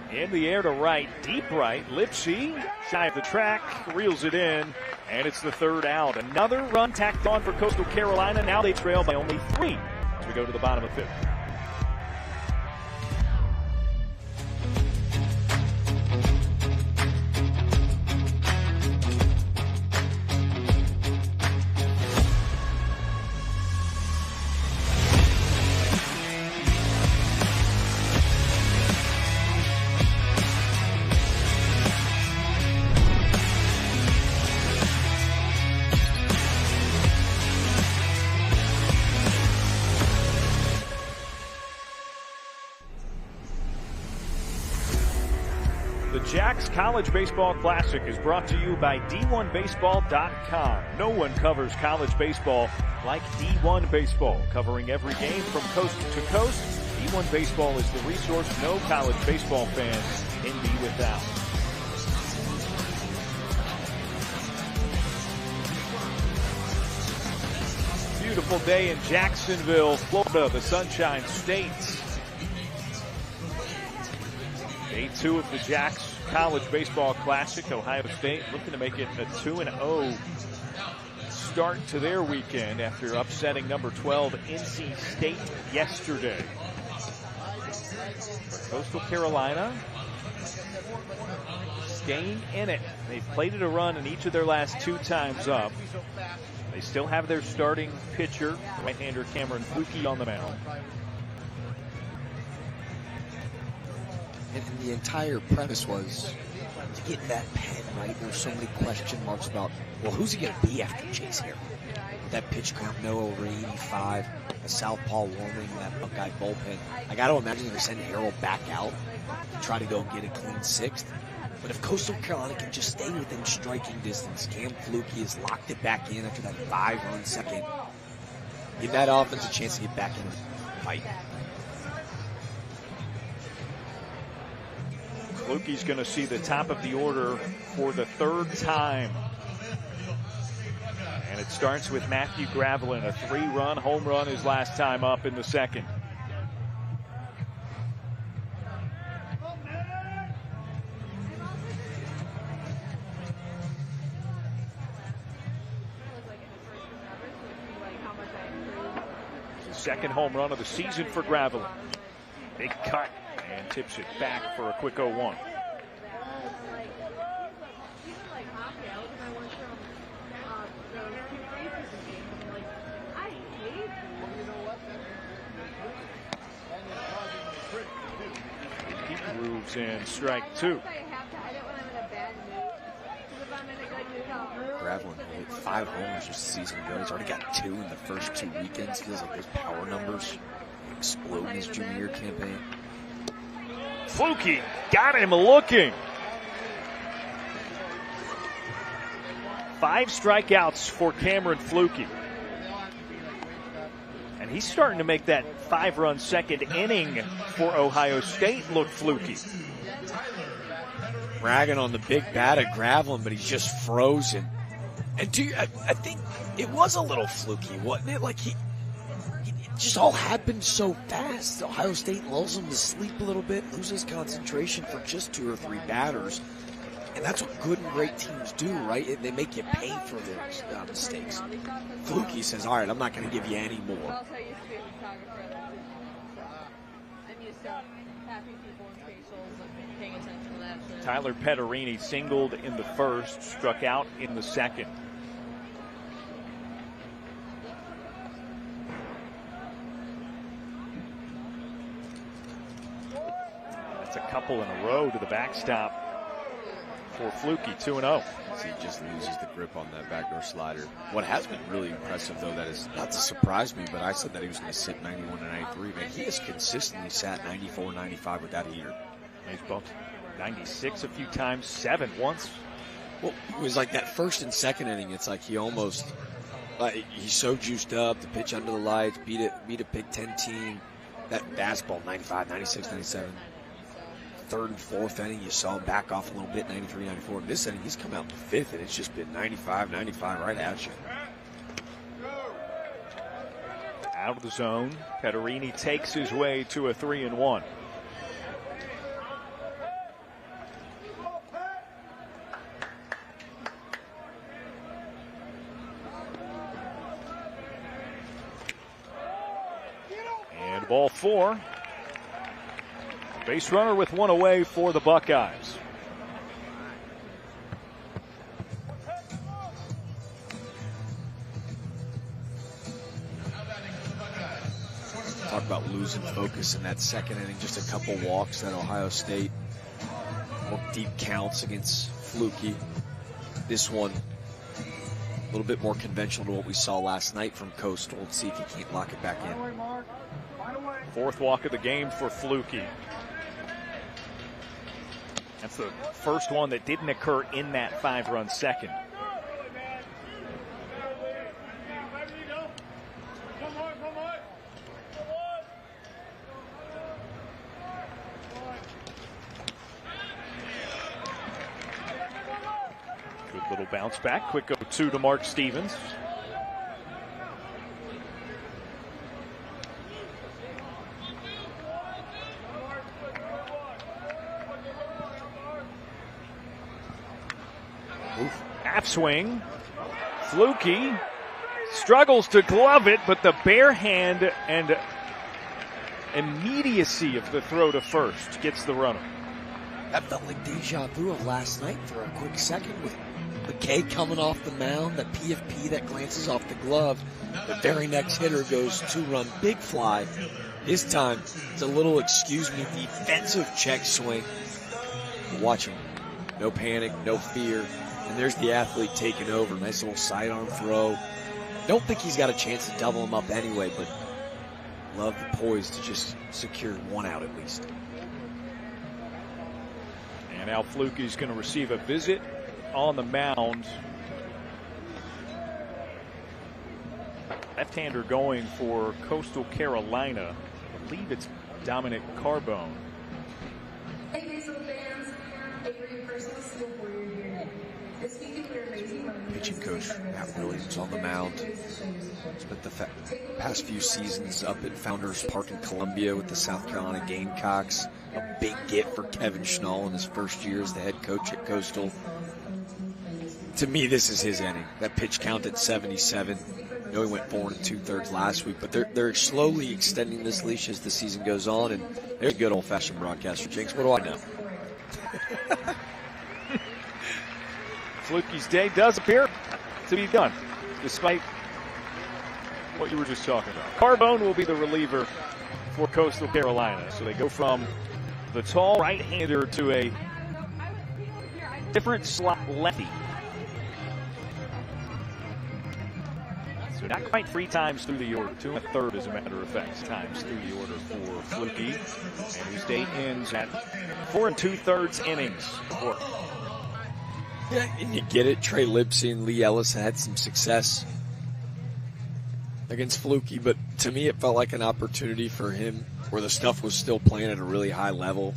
In the air to right, deep right. Lipsy, shy of the track, reels it in, and it's the third out. Another run tacked on for Coastal Carolina. Now they trail by only 3 as we go to the bottom of 5th. Jack's College Baseball Classic is brought to you by D1Baseball.com. No one covers college baseball like D1 Baseball, covering every game from coast to coast. D1 Baseball is the resource no college baseball fan can be without. Beautiful day in Jacksonville, Florida, the Sunshine State. Day 2 of the Jack's College Baseball Classic. Ohio State looking to make it a 2-0 start to their weekend after upsetting number 12 NC State yesterday. Coastal Carolina staying in it. They've played it a run in each of their last 2 times up. They still have their starting pitcher, right-hander Cameron Fluke, on the mound. And the entire premise was to get that pen right. There were so many question marks about, well, who's he going to be after Chase Harrell? With that pitch count, no over 85, a southpaw warming, that Buckeye bullpen. I got to imagine they're going to send Harrell back out to try to go and get a clean 6th. But if Coastal Carolina can just stay within striking distance, Cam Fluke has locked it back in after that 5-run second. Give that offense a chance to get back in the fight. Fluke's going to see the top of the order for the 3rd time. And it starts with Matthew Gravelin, a 3-run home run his last time up in the 2nd. Second home run of the season for Gravelin. Big cut and tips it back for a quick 0-1. He grooves in strike 2. Gravelin hit 5 homers this season ago. He's already got 2 in the first 2 weekends. Feels like those power numbers explode in his junior year campaign. Fluke got him looking. 5 strikeouts for Cameron Fluke. And he's starting to make that 5-run second inning for Ohio State look fluky. Bragging on the big bat of Gravelin, but he's just frozen. And I think it was a little fluky, wasn't it? Like it just all happened so fast. Ohio State lulls him to sleep a little bit, loses concentration for just 2 or 3 batters. And that's what good and great teams do, right? They make you pay for their mistakes. Fluke says, all right, I'm not going to give you any more. Tyler Petterini singled in the 1st, struck out in the 2nd. That's a couple in a row to the backstop for Fluke, 2-0. He just loses the grip on that backdoor slider. What has been really impressive, though, that is not to surprise me, but I said that he was going to sit 91 and 93. Man, he has consistently sat 94, 95 with that heater. He's bumped 96 a few times, 7 once. Well, it was like that 1st and 2nd inning. It's like he almost, he's so juiced up, the pitch under the lights, beat a Big Ten team. That fastball, 95, 96, 97. 3rd and 4th inning, you saw him back off a little bit, 93, 94. In this inning, he's come out in the 5th, and it's just been 95, 95 right at you. Out of the zone, Petterini takes his way to a 3-1. And ball 4. Base runner with 1 away for the Buckeyes. Talk about losing focus in that 2nd inning. Just a couple walks at Ohio State. More deep counts against Fluke. This one, a little bit more conventional to what we saw last night from Coastal. Let's see if he can't lock it back in. 4th walk of the game for Fluke. That's the first one that didn't occur in that 5-run second. Good little bounce back. Quick 0-2 to Mark Stevens. Half swing. Fluky struggles to glove it, but the bare hand and immediacy of the throw to first gets the runner. That felt like deja vu of last night for a quick second with McKay coming off the mound, that PFP that glances off the glove. The very next hitter goes 2-run big fly. This time, it's a little, excuse me, defensive check swing. Watch him. No panic, no fear. And there's the athlete taking over. Nice little sidearm throw. Don't think he's got a chance to double him up anyway, but love the poise to just secure one out at least. And Al Fluky's going to receive a visit on the mound. Left-hander going for Coastal Carolina. I believe it's Dominic Carbone. Hey, baseball fans. Avery Personal Steel for your here. This weekend we're raising money. Pitching coach Matt Williams on the mound. Spent the past few seasons up at Founders Park in Columbia with the South Carolina Gamecocks. A big get for Kevin Schnall in his first year as the head coach at Coastal. To me, this is his inning. That pitch count at 77. I know he went 4 2/3 last week, but they're slowly extending this leash as the season goes on, and there's a good old-fashioned broadcaster jinx. What do I know? Fluky's day does appear to be done, despite what you were just talking about. Carbone will be the reliever for Coastal Carolina. So they go from the tall right-hander to a different slot lefty. So not quite 3 times through the order, 2 1/3 as a matter of fact, times through the order for Fluky, and whose day ends at 4 2/3 innings. Yeah, and you get it. Trey Lipsy and Lee Ellis had some success against Fluky, but to me it felt like an opportunity for him where the stuff was still playing at a really high level.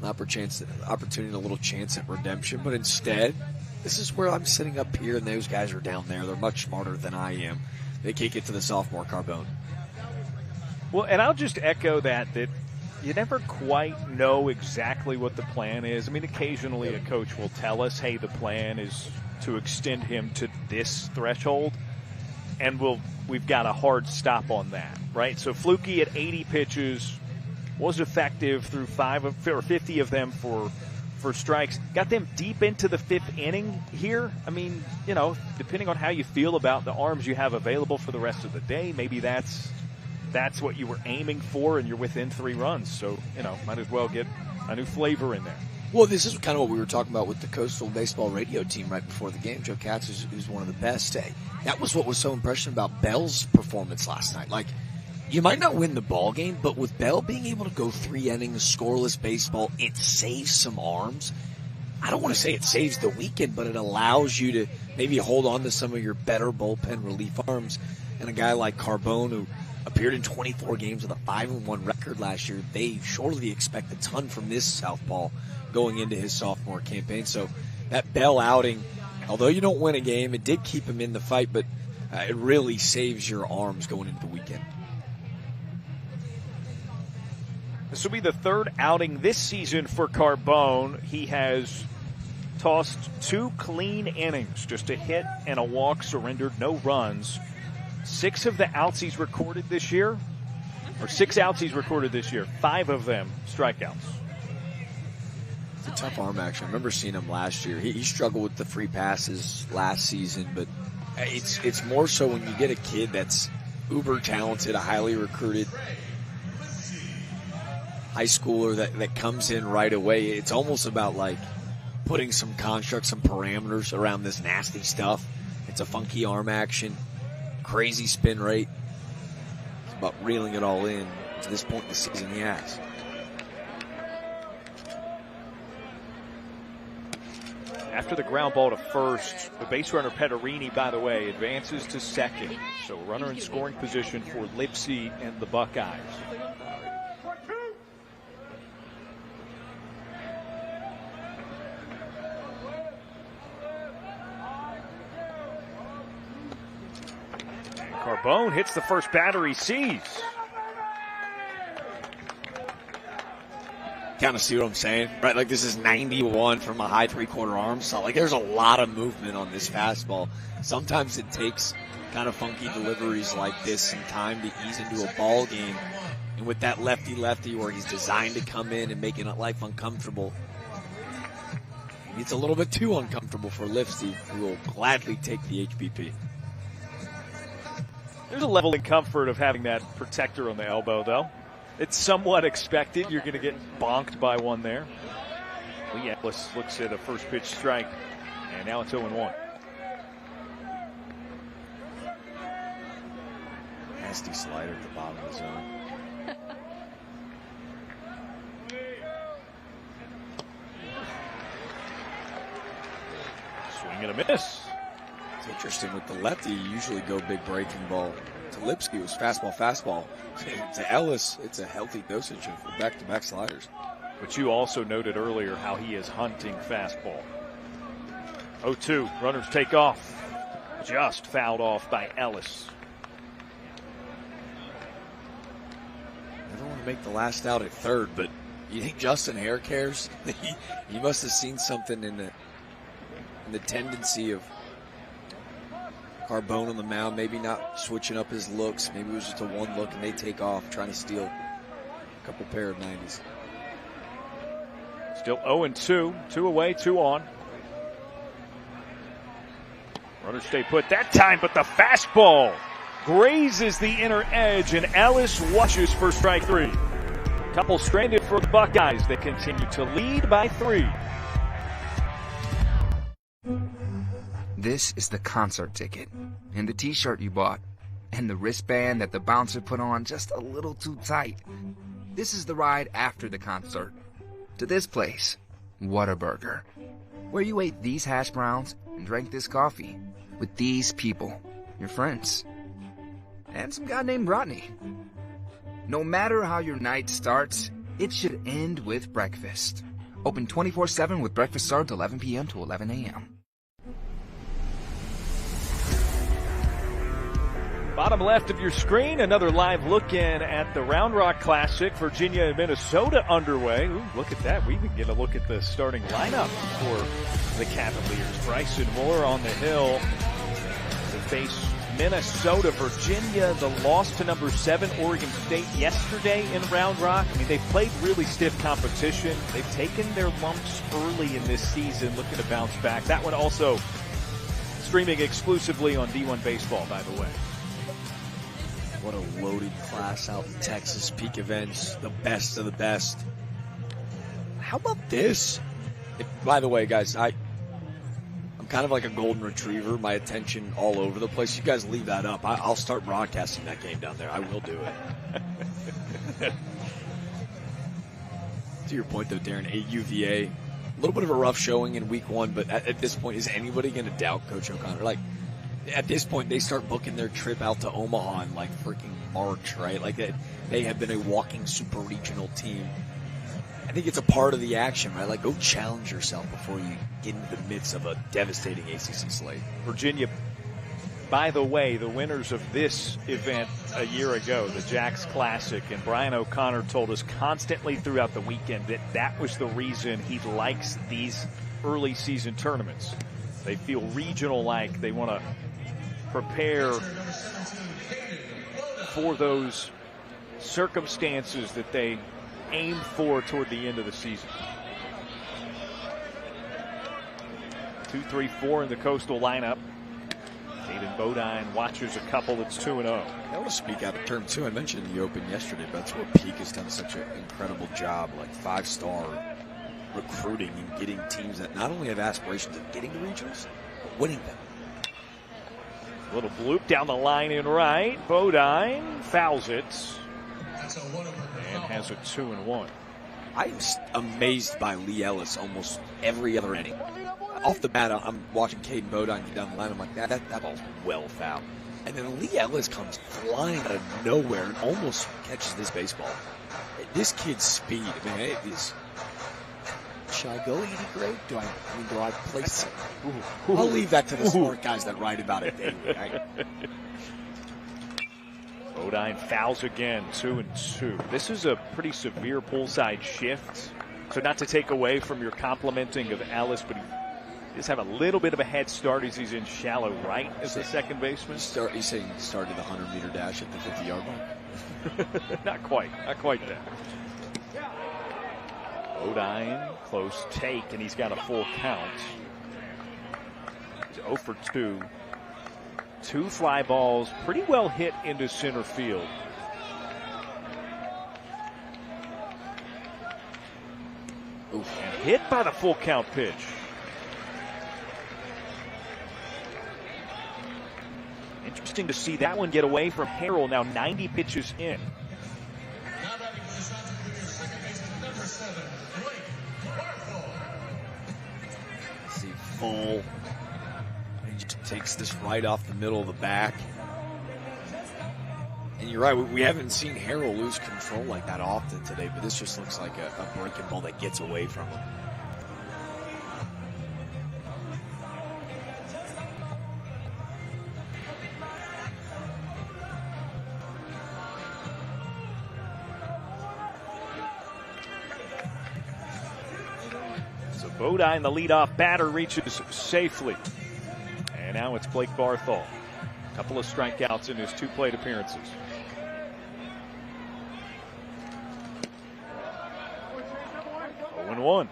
An opportunity, a little chance at redemption, but instead, this is where I'm sitting up here and those guys are down there. They're much smarter than I am. They can't get to the sophomore Carbone. Well, and I'll just echo that you never quite know exactly what the plan is. I mean, occasionally a coach will tell us, hey, the plan is to extend him to this threshold, and we've got a hard stop on that, right? So Fluky at 80 pitches was effective through 50 of them for strikes. Got them deep into the 5th inning here. I mean, depending on how you feel about the arms you have available for the rest of the day, maybe that's what you were aiming for, and you're within 3 runs. So, might as well get a new flavor in there. Well, this is kind of what we were talking about with the Coastal Baseball radio team right before the game. Joe Katz, who's one of the best. That was what was so impressive about Bell's performance last night. Like, you might not win the ball game, but with Bell being able to go 3 innings, scoreless baseball, it saves some arms. I don't want to say it saves the weekend, but it allows you to maybe hold on to some of your better bullpen relief arms. And a guy like Carbone, who appeared in 24 games with a 5-1 record last year, they surely expect a ton from this southpaw going into his sophomore campaign. So that Bell outing, although you don't win a game, it did keep him in the fight, but it really saves your arms going into the weekend. This will be the 3rd outing this season for Carbone. He has tossed 2 clean innings, just a hit and a walk, surrendered no runs. 6 of the outs he's recorded this year, 5 of them strikeouts. It's a tough arm action. I remember seeing him last year. He struggled with the free passes last season, but it's more so when you get a kid that's uber talented, a highly recruited high schooler that comes in right away. It's almost about like putting some constructs, some parameters around this nasty stuff. It's a funky arm action, crazy spin rate. It's about reeling it all in to this point in the season he has. After the ground ball to first, the base runner Petterini, by the way, advances to second. So runner in scoring position for Lipsy and the Buckeyes. And Carbone hits the first batter he sees. Kind of see what I'm saying, right? Like, this is 91 from a high three-quarter arm saw. Like, there's a lot of movement on this fastball. Sometimes it takes kind of funky deliveries like this some time to ease into a ball game. And with that lefty-lefty where he's designed to come in and making life uncomfortable, it's a little bit too uncomfortable for Lipsy, who will gladly take the HBP. There's a level of comfort of having that protector on the elbow, though. It's somewhat expected. You're going to get bonked by one there. Lee Ellis looks at a first pitch strike, and now it's 0-1. Nasty slider at the bottom of the zone. Swing and a miss. It's interesting with the lefty, you usually go big breaking ball. To Lipsky, it was fastball. To Ellis, it's a healthy dosage of back-to-back sliders. But you also noted earlier how he is hunting fastball. 0-2, runners take off. Just fouled off by Ellis. Never want to make the last out at third, but you think Justin Hare cares? He must have seen something in the tendency of Carbone on the mound, maybe not switching up his looks. Maybe it was just a one look and they take off, trying to steal a couple pair of 90s. Still 0-2, 2 away, 2 on. Runners stay put that time, but the fastball grazes the inner edge, and Ellis watches for strike 3. Couple stranded for the Buckeyes. They continue to lead by 3. This is the concert ticket, and the t-shirt you bought, and the wristband that the bouncer put on just a little too tight. This is the ride after the concert. To this place, Whataburger, where you ate these hash browns and drank this coffee with these people, your friends, and some guy named Rodney. No matter how your night starts, it should end with breakfast. Open 24/7 with breakfast served 11 p.m. to 11 a.m. Bottom left of your screen, another live look in at the Round Rock Classic. Virginia and Minnesota underway. Ooh, look at that. We even get a look at the starting lineup for the Cavaliers. Bryson Moore on the hill to face Minnesota. Virginia, the loss to number 7 Oregon State yesterday in Round Rock. I mean, they've played really stiff competition. They've taken their lumps early in this season, looking to bounce back. That one also streaming exclusively on D1 Baseball, by the way. What a loaded class out in Texas. Peak events, the best of the best. How about this? By the way, guys, I'm kind of like a golden retriever. My attention all over the place. You guys leave that up. I'll start broadcasting that game down there. I will do it. To your point, though, Darren, UVA, a little bit of a rough showing in week 1, but at this point, is anybody going to doubt Coach O'Connor? Like, at this point, they start booking their trip out to Omaha in like freaking March, right? Like they have been a walking super regional team. I think it's a part of the action, right? Like, go challenge yourself before you get into the midst of a devastating ACC slate. Virginia, by the way, the winners of this event a year ago, the Jacks Classic, and Brian O'Connor told us constantly throughout the weekend that that was the reason he likes these early season tournaments. They feel regional-like. They want to prepare for those circumstances that they aim for toward the end of the season. 2, 3, 4 in the Coastal lineup. Aiden Bodine watches a couple. It's 2-0. I want to speak out of term, too. I mentioned in the Open yesterday, but that's where Peak has done such an incredible job, like 5-star recruiting and getting teams that not only have aspirations of getting to regionals, but winning them. Little bloop down the line in right. Bodine fouls it and has a 2-1. I'm amazed by Lee Ellis almost every other inning. Off the bat, I'm watching Caden Bodine get down the line. I'm like, that ball's well fouled. And then Lee Ellis comes flying out of nowhere and almost catches this baseball. This kid's speed, man, it is. Should I go 80 grade? Do I place it? I'll leave that to the smart guys that write about it daily. Right? Bodine fouls again, 2-2. This is a pretty severe pull side shift. So not to take away from your complimenting of Ellis, but he does have a little bit of a head start as he's in shallow right as a second baseman. He's saying he started the 100-meter dash at the 50-yard line. Not quite there. Bodine, close take, and he's got a full count. He's 0 for 2. 2 fly balls, pretty well hit into center field. Oof. And hit by the full count pitch. Interesting to see that one get away from Harrell, now 90 pitches in. See, full. He just takes this right off the middle of the back. And you're right, we haven't seen Harrell lose control like that often today, but this just looks like a breaking ball that gets away from him. Bodine, the leadoff batter, reaches safely. And now it's Blake Barthol. A couple of strikeouts in his 2 plate appearances. One.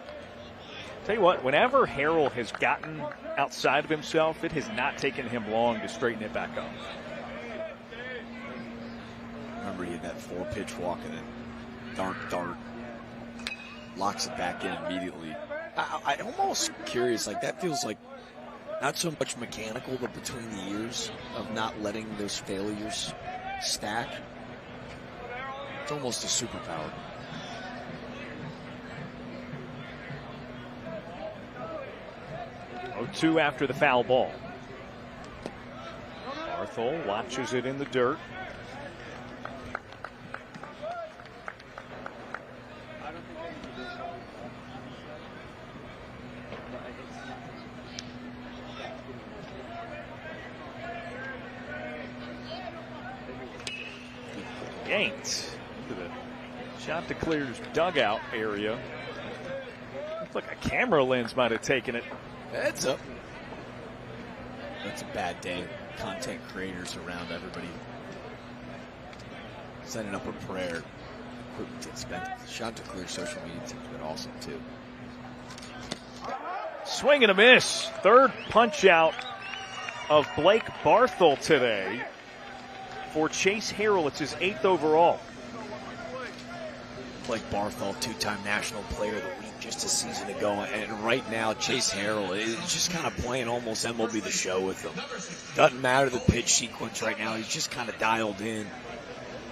Tell you what, whenever Harrell has gotten outside of himself, it has not taken him long to straighten it back up. Remember, he had that 4-pitch walk and then dart. Locks it back in immediately. I'm almost curious, like that feels like not so much mechanical, but between the years of not letting those failures stack. It's almost a superpower. Oh, 2 after the foul ball. Barthol watches it in the dirt. Yanked into the Chanticleer's dugout area. Looks like a camera lens might have taken it. Heads up. That's a bad day. Content creators around everybody sending up a prayer. Equipment's expensive. Chanticleer social media team's been awesome too. Swing and a miss. Third punch out of Blake Barthol today. For Chase Harrell, it's his 8th overall. Blake Barthol, 2-time National Player of the Week just a season ago. And right now, Chase Harrell is just kind of playing almost MLB The Show with him. Doesn't matter the pitch sequence right now. He's just kind of dialed in.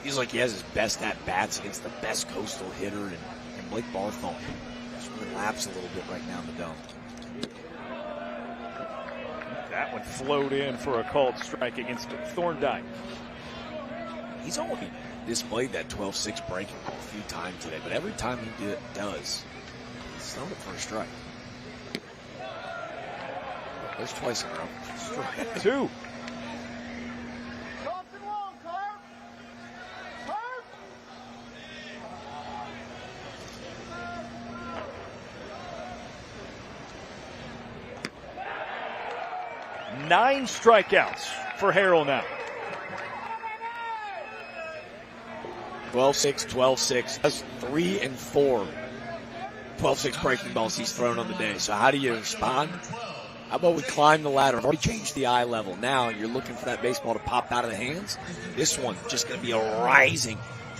Feels like he has his best at-bats against the best Coastal hitter. And Blake Barthol just relaps a little bit right now in the dome. That one flowed in for a called strike against Thorndike. He's only displayed that 12-6 breaking ball a few times today, but every time he does, he's thrown it for a strike. There's twice in a row. Strike 2. Nine strikeouts for Harrell now. 12-6, 12-6. That's 3 and 4 12-6 breaking balls he's thrown on the day. So how do you respond? How about we climb the ladder? I've already changed the eye level. Now you're looking for that baseball to pop out of the hands. This one just going to be a rising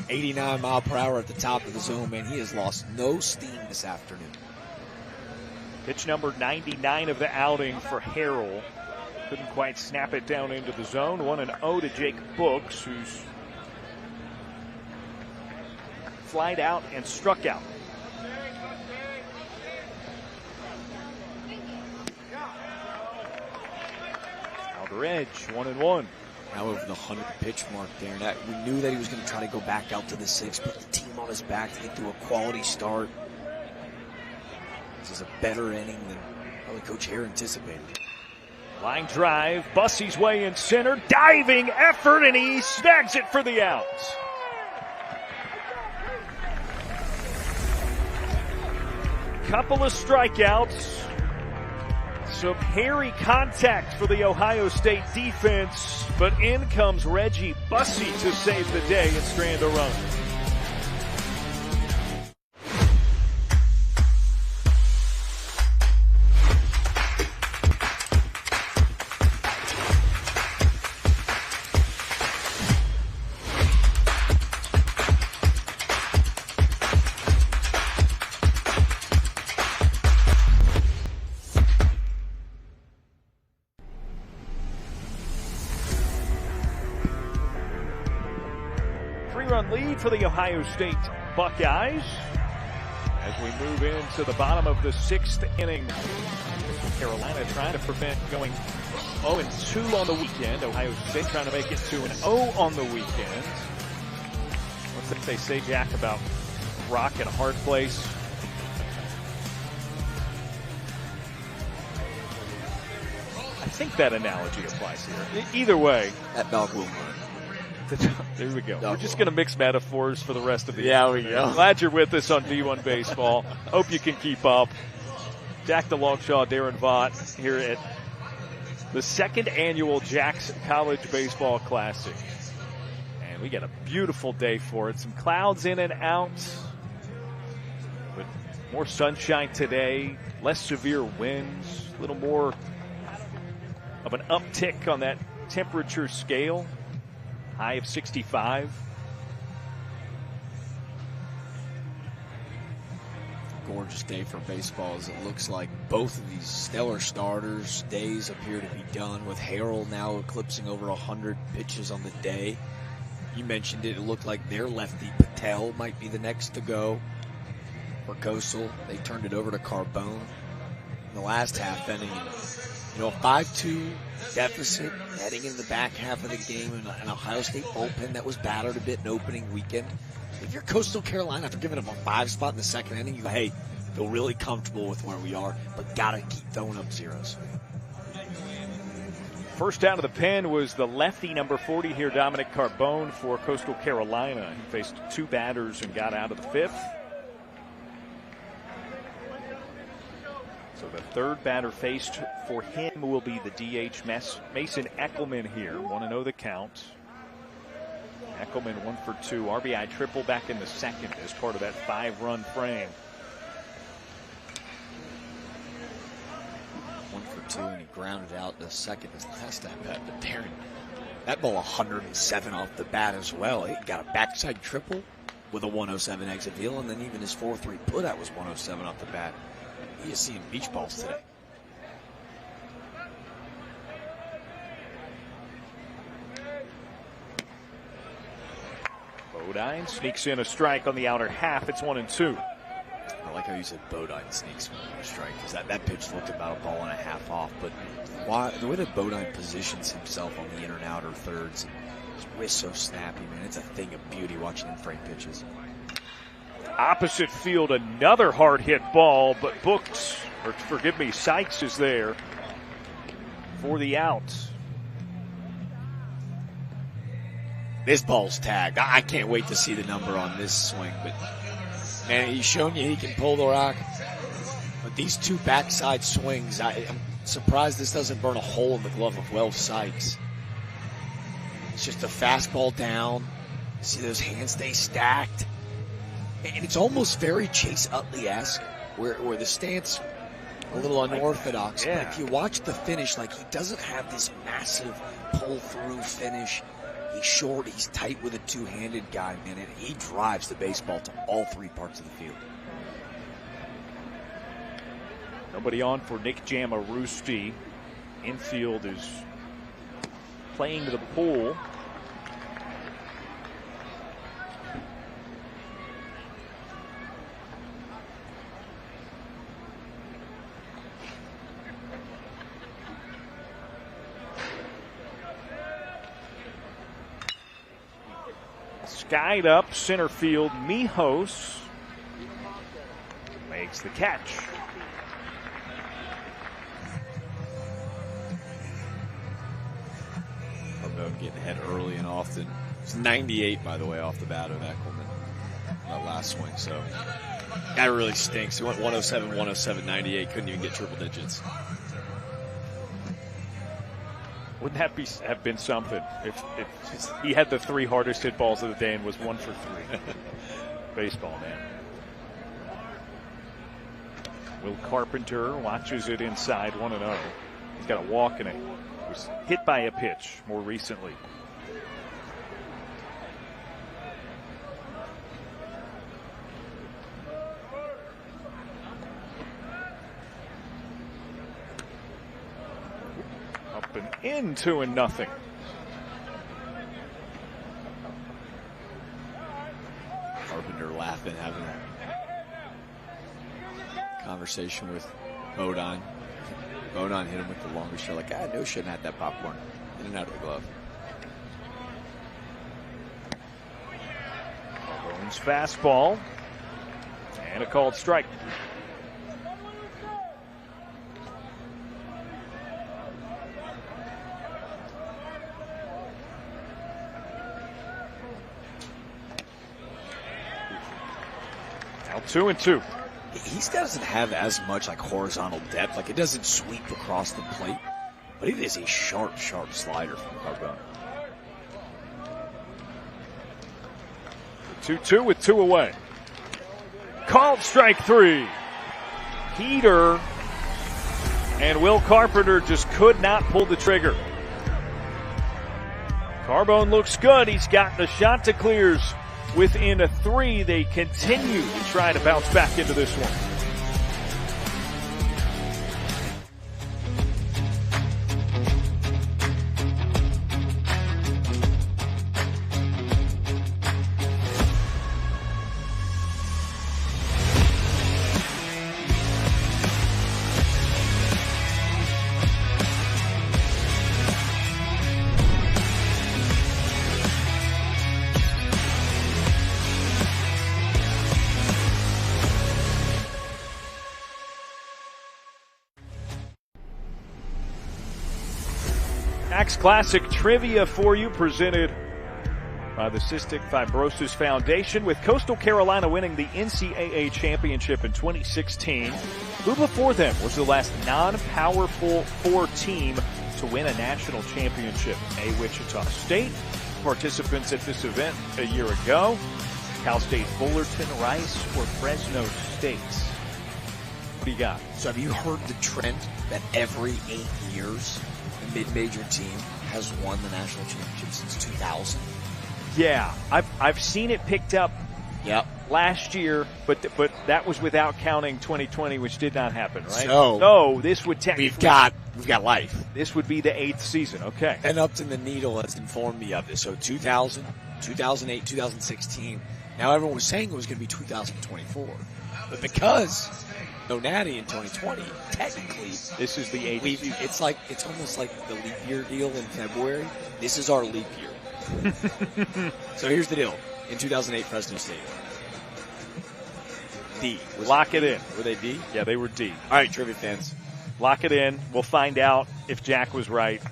89 mile per hour at the top of the zone, man. He has lost no steam this afternoon. Pitch number 99 of the outing for Harrell. Couldn't quite snap it down into the zone. 1-0 to Jake Books, who's flied out and struck out. for Edge, 1-1. Now over the 100-pitch mark there. That, we knew that he was going to try to go back out to the 6, put the team on his back to get through a quality start. This is a better inning than probably Coach Hare anticipated. Line drive, Bussey's way in center, diving effort, and he snags it for the out. Couple of strikeouts. Some hairy contact for the Ohio State defense, but in comes Reggie Bussey to save the day and strand a run. Lead for the Ohio State Buckeyes as we move into the bottom of the 6th inning. Carolina trying to prevent going 0-2 on the weekend. Ohio State trying to make it 2-0 on the weekend. What's it they say, Jack, about rock and a hard place? I think that analogy applies here. Either way, that dog will run. There we go. We're just going to mix metaphors for the rest of the year. We go. Glad you're with us on D1 Baseball. Hope you can keep up. Jack DeLongchamp, Darren Vaught here at the 2nd annual Jack's College Baseball Classic. And we got a beautiful day for it. Some clouds in and out, but more sunshine today, less severe winds, a little more of an uptick on that temperature scale. High of 65. Gorgeous day for baseball as it looks like both of these stellar starters' days appear to be done, with Harrell now eclipsing over 100 pitches on the day. You mentioned it looked like their lefty Patel might be the next to go for Coastal. They turned it over to Carbone in the last half inning. A 5-2 deficit heading into the back half of the game, and an Ohio State bullpen that was battered a bit in opening weekend. If you're Coastal Carolina after giving up a 5 spot in the 2nd inning, you go, hey, feel really comfortable with where we are, but gotta keep throwing up zeros. First out of the pen was the lefty, number 40 here, Dominic Carbone for Coastal Carolina. He faced 2 batters and got out of the 5th. So the 3rd batter faced for him will be the DH Mason Eckelman here. 1-0 the count. Eckelman 1 for 2. RBI triple back in the 2nd as part of that 5-run frame. 1 for 2, and he grounded out the 2nd as the test at bat. But Darren, that ball 107 off the bat as well. He got a backside triple with a 107 exit velo, and then even his 4-3 putout was 107 off the bat. He is seeing beach balls today. Bodine sneaks in a strike on the outer half. It's 1-2. I like how you said Bodine sneaks in a strike, because that pitch looked about a ball and a half off. But the way that Bodine positions himself on the inner and outer thirds, his wrist so snappy, man, it's a thing of beauty watching him frame pitches. Opposite field, another hard hit ball, but Sykes is there for the out. This ball's tagged. I can't wait to see the number on this swing, but man, he's shown you he can pull the rock. But these 2 backside swings, I'm surprised this doesn't burn a hole in the glove of Wells Sykes. It's just a fastball down. See those hands stay stacked. And it's almost very Chase Utley-esque, where the stance a little unorthodox. Yeah. But if you watch the finish, like, he doesn't have this massive pull-through finish. He's short, he's tight with a 2-handed guy, man, and he drives the baseball to all 3 parts of the field. Nobody on for Nick Jamarusti. Infield is playing to the pool. Skied up center field. Mijos makes the catch. Carbone getting ahead early and often. It's 98, by the way, off the bat of Eckelman. That last swing, so that really stinks. He went 107, 107, 98. Couldn't even get triple digits. Wouldn't that have been something if he had the 3 hardest hit balls of the day and was 1 for 3? Baseball, man. Will Carpenter watches it inside 1-0. He's got a walk and it was hit by a pitch more recently. Up and in, 2-0. Carpenter laughing, having a conversation with Bodine. Bodine hit him with the longest shot. Like, I knew shouldn't have had that popcorn. In and out of the glove. Carbone's fastball. And a called strike. Now 2-2. He doesn't have as much like horizontal depth. Like it doesn't sweep across the plate, but it is a sharp, sharp slider from Carbone. 2-2 with 2 away. Called strike 3. Heater. And Will Carpenter just could not pull the trigger. Carbone looks good. He's got the shot to clears within a 3. They continue to try to bounce back into this one. Axe Classic trivia for you, presented by the Cystic Fibrosis Foundation. With Coastal Carolina winning the NCAA championship in 2016, who before them was the last non-Powerful 4 team to win a national championship? A, Wichita State, participants at this event a year ago. Cal State Fullerton, Rice, or Fresno State? What do you got? So have you heard the trend that every 8 years a mid-major team has won the national championship since 2000? Yeah, I've seen it picked up last year, but that was without counting 2020, which did not happen, right? So this would technically we've got life. This would be the 8th season. Okay. And Upton the Needle has informed me of this. So 2000, 2008, 2016. Now everyone was saying it was going to be 2024, but because no Natty in 2020, technically this is the 8th season. It's almost like the leap year deal in February. This is our leap year. So here's the deal. In 2008, Fresno State. D. Lock it in. Were they D? Yeah, they were D. All right, trivia fans. Lock it in. We'll find out if Jack was right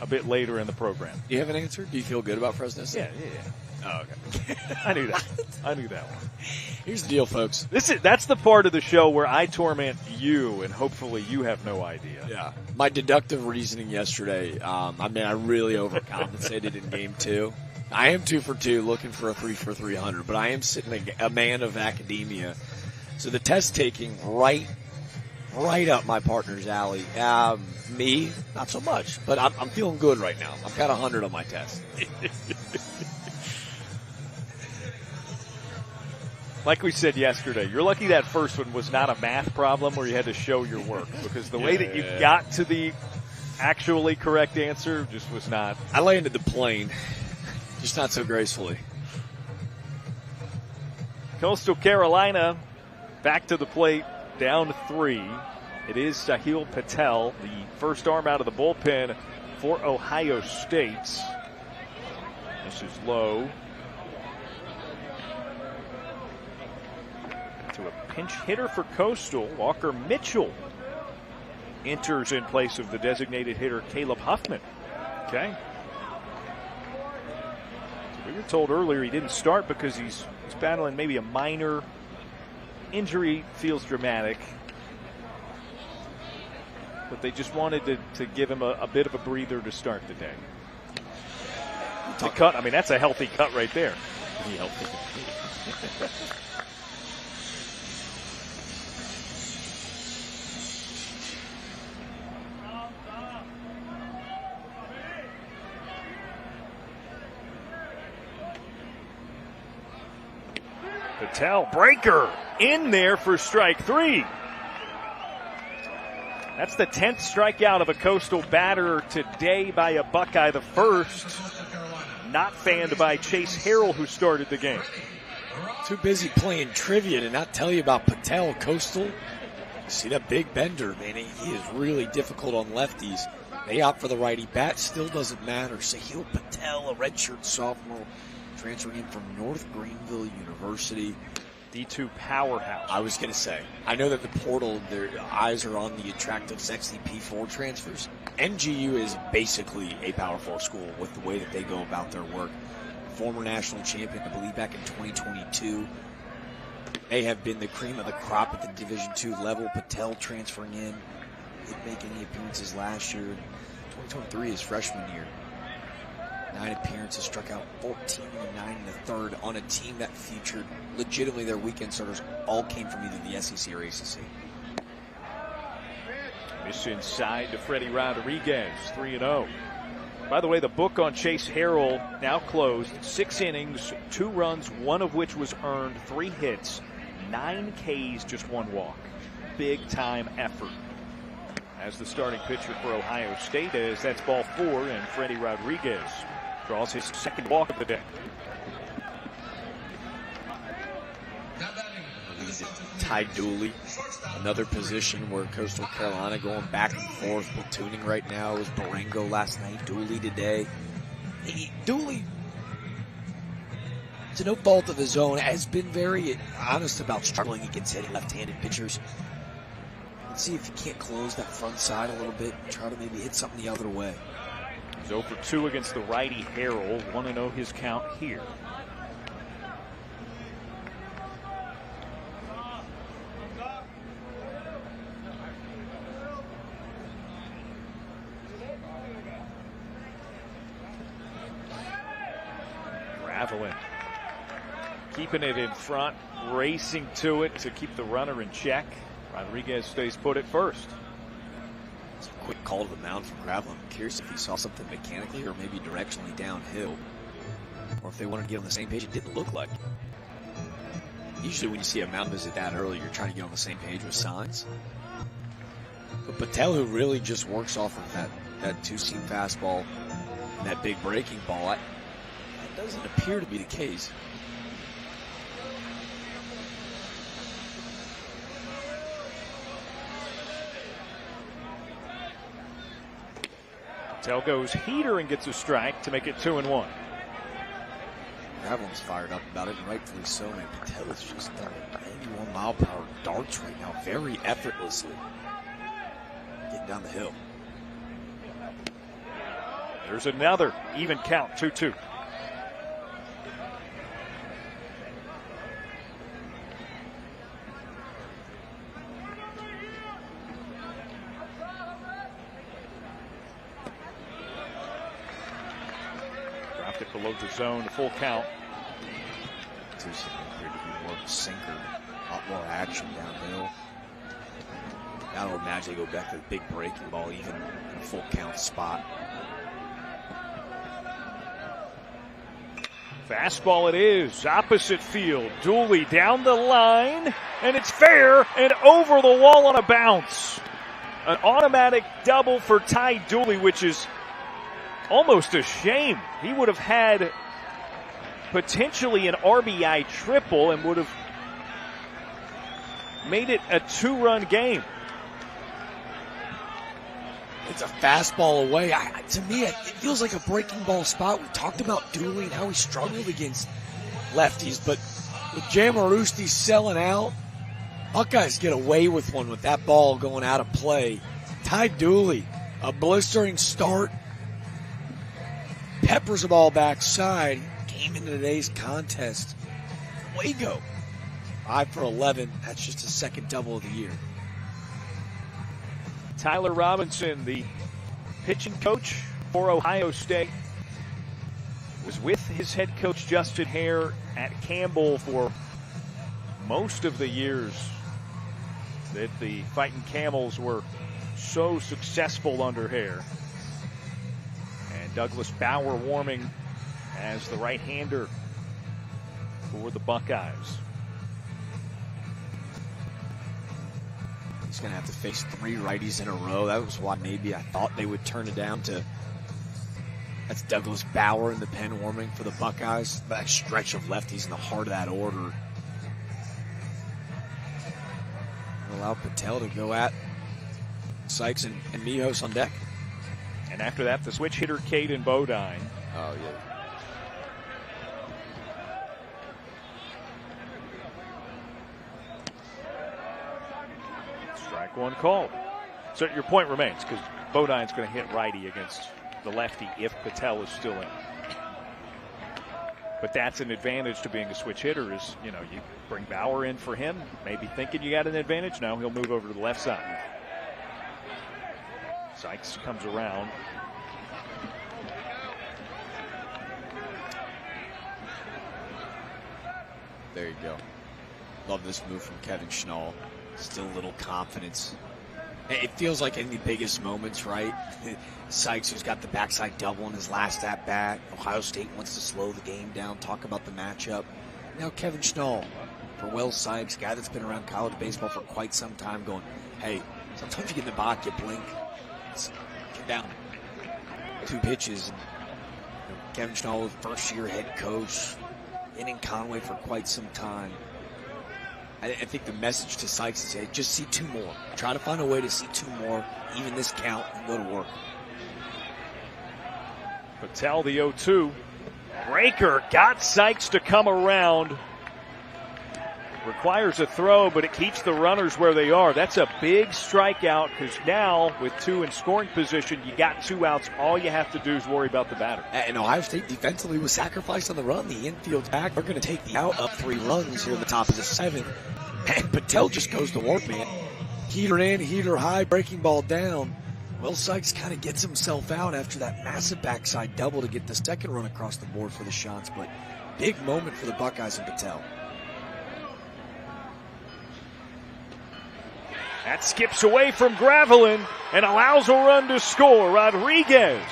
a bit later in the program. Do you have an answer? Do you feel good about Fresno State? Yeah. Oh, okay. I knew that. I knew that one. Here's the deal, folks. That's the part of the show where I torment you, and hopefully you have no idea. Yeah. My deductive reasoning yesterday, I really overcompensated in game 2. I am 2 for 2, looking for a 3 for 300, but I am sitting a man of academia. So the test taking right up my partner's alley. Me, not so much, but I'm feeling good right now. I've got 100 on my test. Like we said yesterday, you're lucky that first one was not a math problem where you had to show your work, because the way that you got to the actually correct answer just was not. I landed the plane, just not so gracefully. Coastal Carolina back to the plate, down 3. It is Sahil Patel, the first arm out of the bullpen for Ohio State. This is low. to a pinch hitter for Coastal. Walker Mitchell enters in place of the designated hitter Caleb Huffman. Okay. So we were told earlier he didn't start because he's battling maybe a minor injury. Feels dramatic. But they just wanted to give him a bit of a breather to start the day. The cut, I mean, that's a healthy cut right there. Patel, breaker, in there for strike 3. That's the 10th strikeout of a Coastal batter today by a Buckeye. The first not fanned by Chase Harrell, who started the game. Too busy playing trivia to not tell you about Patel. Coastal, see that big bender, man. He is really difficult on lefties. They opt for the righty. Bat still doesn't matter. Sahil Patel, a redshirt sophomore, transferring in from North Greenville University. D2 powerhouse. I was going to say, I know that the portal, their eyes are on the attractive, sexy P4 transfers. NGU is basically a Power 4 school with the way that they go about their work. Former national champion, I believe, back in 2022. They have been the cream of the crop at the Division II level. Patel transferring in. Didn't make any appearances last year. 2023 is freshman year. 9 appearances, struck out 14 and 9 in the third on a team that featured legitimately their weekend starters all came from either the SEC or ACC. Miss inside to Freddie Rodriguez, 3-0. By the way, the book on Chase Harrell now closed. 6 innings, 2 runs, 1 of which was earned, 3 hits, 9 Ks, just 1 walk. Big time effort. As the starting pitcher for Ohio State is, that's ball 4, and Freddie Rodriguez draws his second walk of the day. Ty Dooley, another position where Coastal Carolina going back and forth, platooning right now. It was Barango last night, Dooley today. Dooley, to no fault of his own, has been very honest about struggling against hitting left-handed pitchers. Let's see if he can't close that front side a little bit and try to maybe hit something the other way. He's 0 for 2 against the righty Harrell. 1-0 his count here. Graveline keeping it in front, racing to it to keep the runner in check. Rodriguez stays put at first. It's a quick call to the mound from Graveline. I'm curious if he saw something mechanically or maybe directionally downhill. Or if they wanted to get on the same page. It didn't look like. Usually when you see a mound visit that early, you're trying to get on the same page with signs. But Patel, who really just works off of that two-seam fastball and that big breaking ball, that doesn't appear to be the case. Patel goes heater and gets a strike to make it 2-1. Graveline's fired up about it, and rightfully so. Man, Patel is just 91 mile per hour darts right now, very effortlessly. Getting down the hill. There's another even count, 2-2. Dropped it below the zone, full count. Tucson appeared to be more of a sinker, a lot more action downhill. Now I would imagine they go back to the big breaking ball, even in a full count spot. Fastball it is, opposite field. Dooley down the line, and it's fair and over the wall on a bounce. An automatic double for Ty Dooley, which is almost a shame. He would have had potentially an RBI triple and would have made it a 2-run game. It's a fastball away. To me, it feels like a breaking ball spot. We talked about Dooley and how he struggled against lefties, but with Jamarusti selling out, Buckeyes get away with one with that ball going out of play. Ty Dooley, a blistering start. Peppers the ball backside. Came into today's contest. Way go. 5 for 11. That's just his second double of the year. Tyler Robinson, the pitching coach for Ohio State, was with his head coach Justin Hare at Campbell for most of the years that the Fighting Camels were so successful under Hare. And Douglas Bauer warming as the right-hander for the Buckeyes. He's going to have to face 3 righties in a row. That was why maybe I thought they would turn it down to. That's Douglas Bauer in the pen warming for the Buckeyes. That stretch of lefties in the heart of that order. Allow Patel to go at Sykes and Mijos on deck. And after that, the switch hitter, Caden Bodine. Oh, yeah. Strike one called. So your point remains, because Bodine's going to hit righty against the lefty if Patel is still in. But that's an advantage to being a switch hitter is, you know, you bring Bauer in for him, maybe thinking you got an advantage. No, he'll move over to the left side. Sykes comes around. There you go. Love this move from Kevin Schnall. Still a little confidence. It feels like in the biggest moments, right? Sykes, who's got the backside double in his last at-bat. Ohio State wants to slow the game down, talk about the matchup. Now Kevin Schnall, for Will Sykes, guy that's been around college baseball for quite some time, going, hey, sometimes you get in the box, you blink, get down. 2 pitches. Kevin Schnall, first-year head coach, been in Conway for quite some time. I think the message to Sykes is, hey, just see 2 more. Try to find a way to see 2 more, even this count, and go to work. Patel, the 0-2. Breaker got Sykes to come around. Requires a throw, but it keeps the runners where they are. That's a big strikeout, because now, with 2 in scoring position, you got 2 outs. All you have to do is worry about the batter. And Ohio State defensively was sacrificed on the run. The infield's back. They're going to take the out up 3 runs here at the top of the 7th. And Patel just goes to work, man. Heater in, heater high, breaking ball down. Will Sykes kind of gets himself out after that massive backside double to get the second run across the board for the shots. But big moment for the Buckeyes and Patel. That skips away from Gravelin and allows a run to score. Rodriguez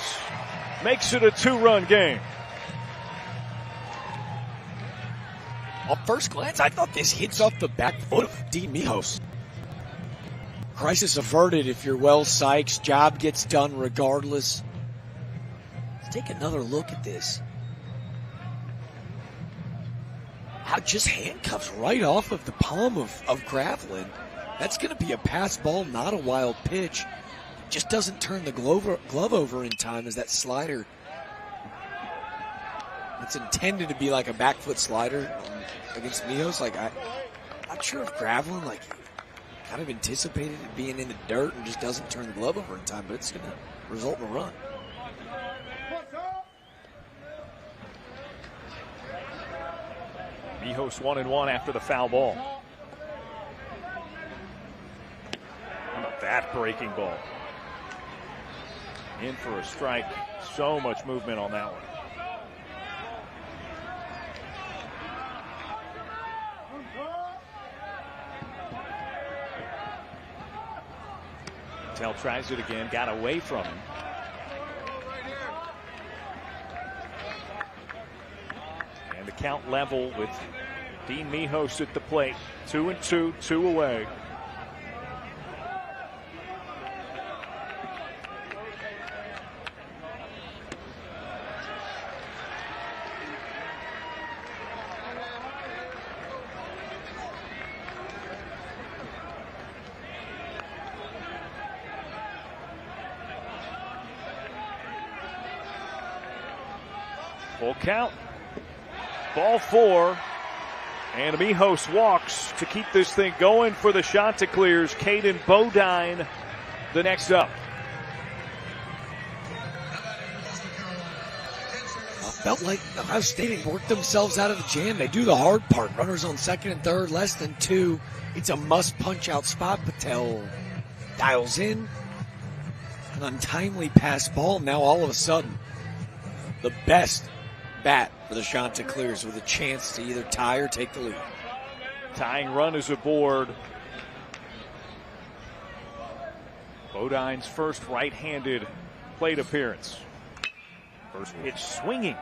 makes it a 2-run game. On first glance, I thought this hits off the back foot of Dean Mijos. Crisis averted if you're Wells Sykes. Job gets done regardless. Let's take another look at this. How just handcuffs right off of the palm of Gravelin. That's going to be a pass ball, not a wild pitch. Just doesn't turn the glove over in time as that slider. It's intended to be like a back foot slider against Mijos. Like, I'm not sure if Gravelin, like, kind of anticipated it being in the dirt and just doesn't turn the glove over in time, but it's going to result in a run. Mijos 1-1 after the foul ball. How about that breaking ball? In for a strike. So much movement on that one. Patel tries it again, got away from him. And the count level with Dean Mijos at the plate. 2-2, 2 away. Full count. Ball 4. And Mijos walks to keep this thing going for the Chanticleers. Caden Bodine, the next up. Felt like Ohio State had worked themselves out of the jam. They do the hard part. Runners on second and third, less than 2. It's a must punch out spot. Patel dials in. An untimely pass ball. Now all of a sudden, the best bat for the Chanticleers with a chance to either tie or take the lead. Tying run is aboard. Bodine's first right-handed plate appearance. First pitch swinging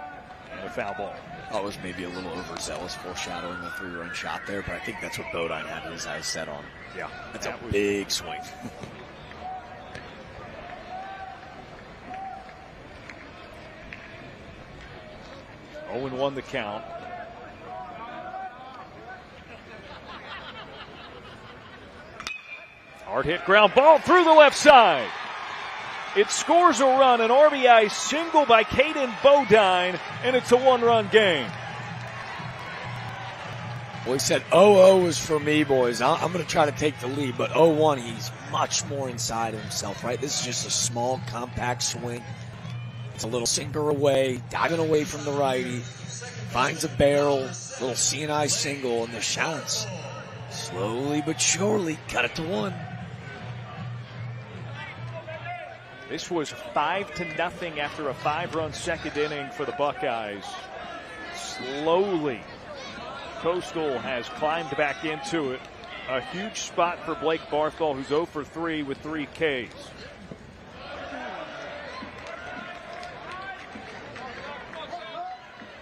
and a foul ball. Oh, it was maybe a little overzealous foreshadowing the 3-run shot there, but I think that's what Bodine had his eyes set on. Yeah. That's a big swing. 0-1 the count. Hard hit ground ball through the left side. It scores a run, an RBI single by Caden Bodine, and it's a 1-run game. We said 0-0 was for me, boys. I'm going to try to take the lead, but 0-1, he's much more inside of himself, right? This is just a small, compact swing. It's a little sinker away, diving away from the righty. Finds a barrel, little CNI single, and the Shots slowly but surely cut it to 1. This was 5-0 after a 5-run second inning for the Buckeyes. Slowly, Coastal has climbed back into it. A huge spot for Blake Barthol, who's 0 for 3 with 3 Ks.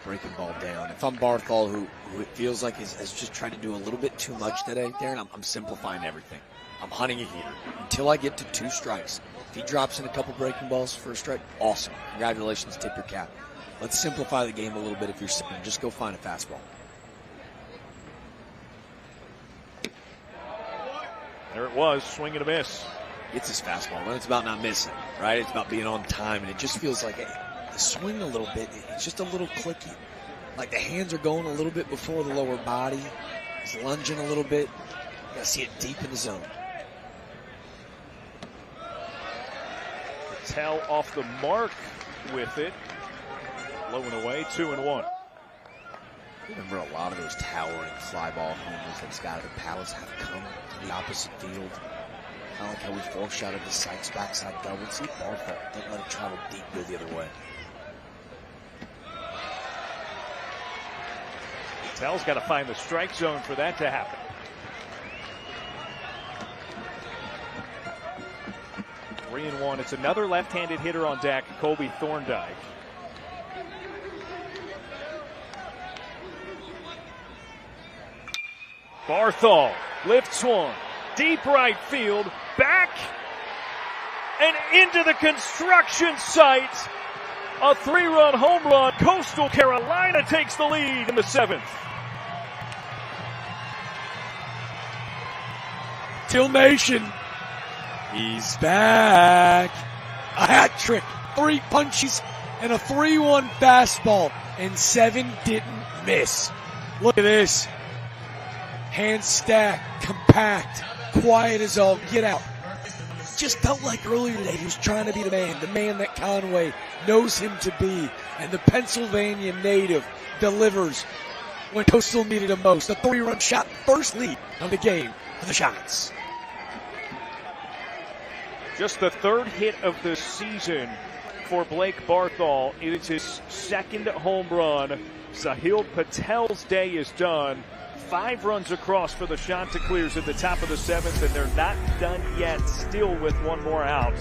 Breaking ball down. If I'm Barthol, who it feels like has just tried to do a little bit too much today, Darren, I'm simplifying everything. I'm hunting a heater until I get to 2 strikes. If he drops in a couple breaking balls for a strike, awesome. Congratulations, tip your cap. Let's simplify the game a little bit if you're sipping. Just go find a fastball. There it was, swing and a miss. It's his fastball. When it's about not missing, right? It's about being on time, and it just feels like the swing a little bit. It's just a little clicky. Like the hands are going a little bit before the lower body. He's lunging a little bit. You gotta see it deep in the zone. Patel off the mark with it. Low and away, 2-1. Remember a lot of those towering fly ball homers that Scott and Palace have come to the opposite field. I like how we foreshadowed the Sykes backside double. See Barthol, don't let it travel deep, go the other way. Patel's got to find the strike zone for that to happen. Three and 1. It's another left-handed hitter on deck, Colby Thorndike. Barthol lifts one, deep right field, back and into the construction site. A 3-run home run. Coastal Carolina takes the lead in the 7th. Tilmation. He's back. A hat trick. 3 punches and a 3-1 fastball. And 7 didn't miss. Look at this. Hands stacked, compact, quiet as all get out. Just felt like earlier today he was trying to be the man that Conway knows him to be. And the Pennsylvania native delivers when Coastal needed him most. A 3-run shot, first lead of the game for the Shots. Just the 3rd hit of the season for Blake Barthol. It is his 2nd home run. Sahil Patel's day is done. 5 runs across for the Chanticleers at the top of the 7th, and they're not done yet, still with 1 more out.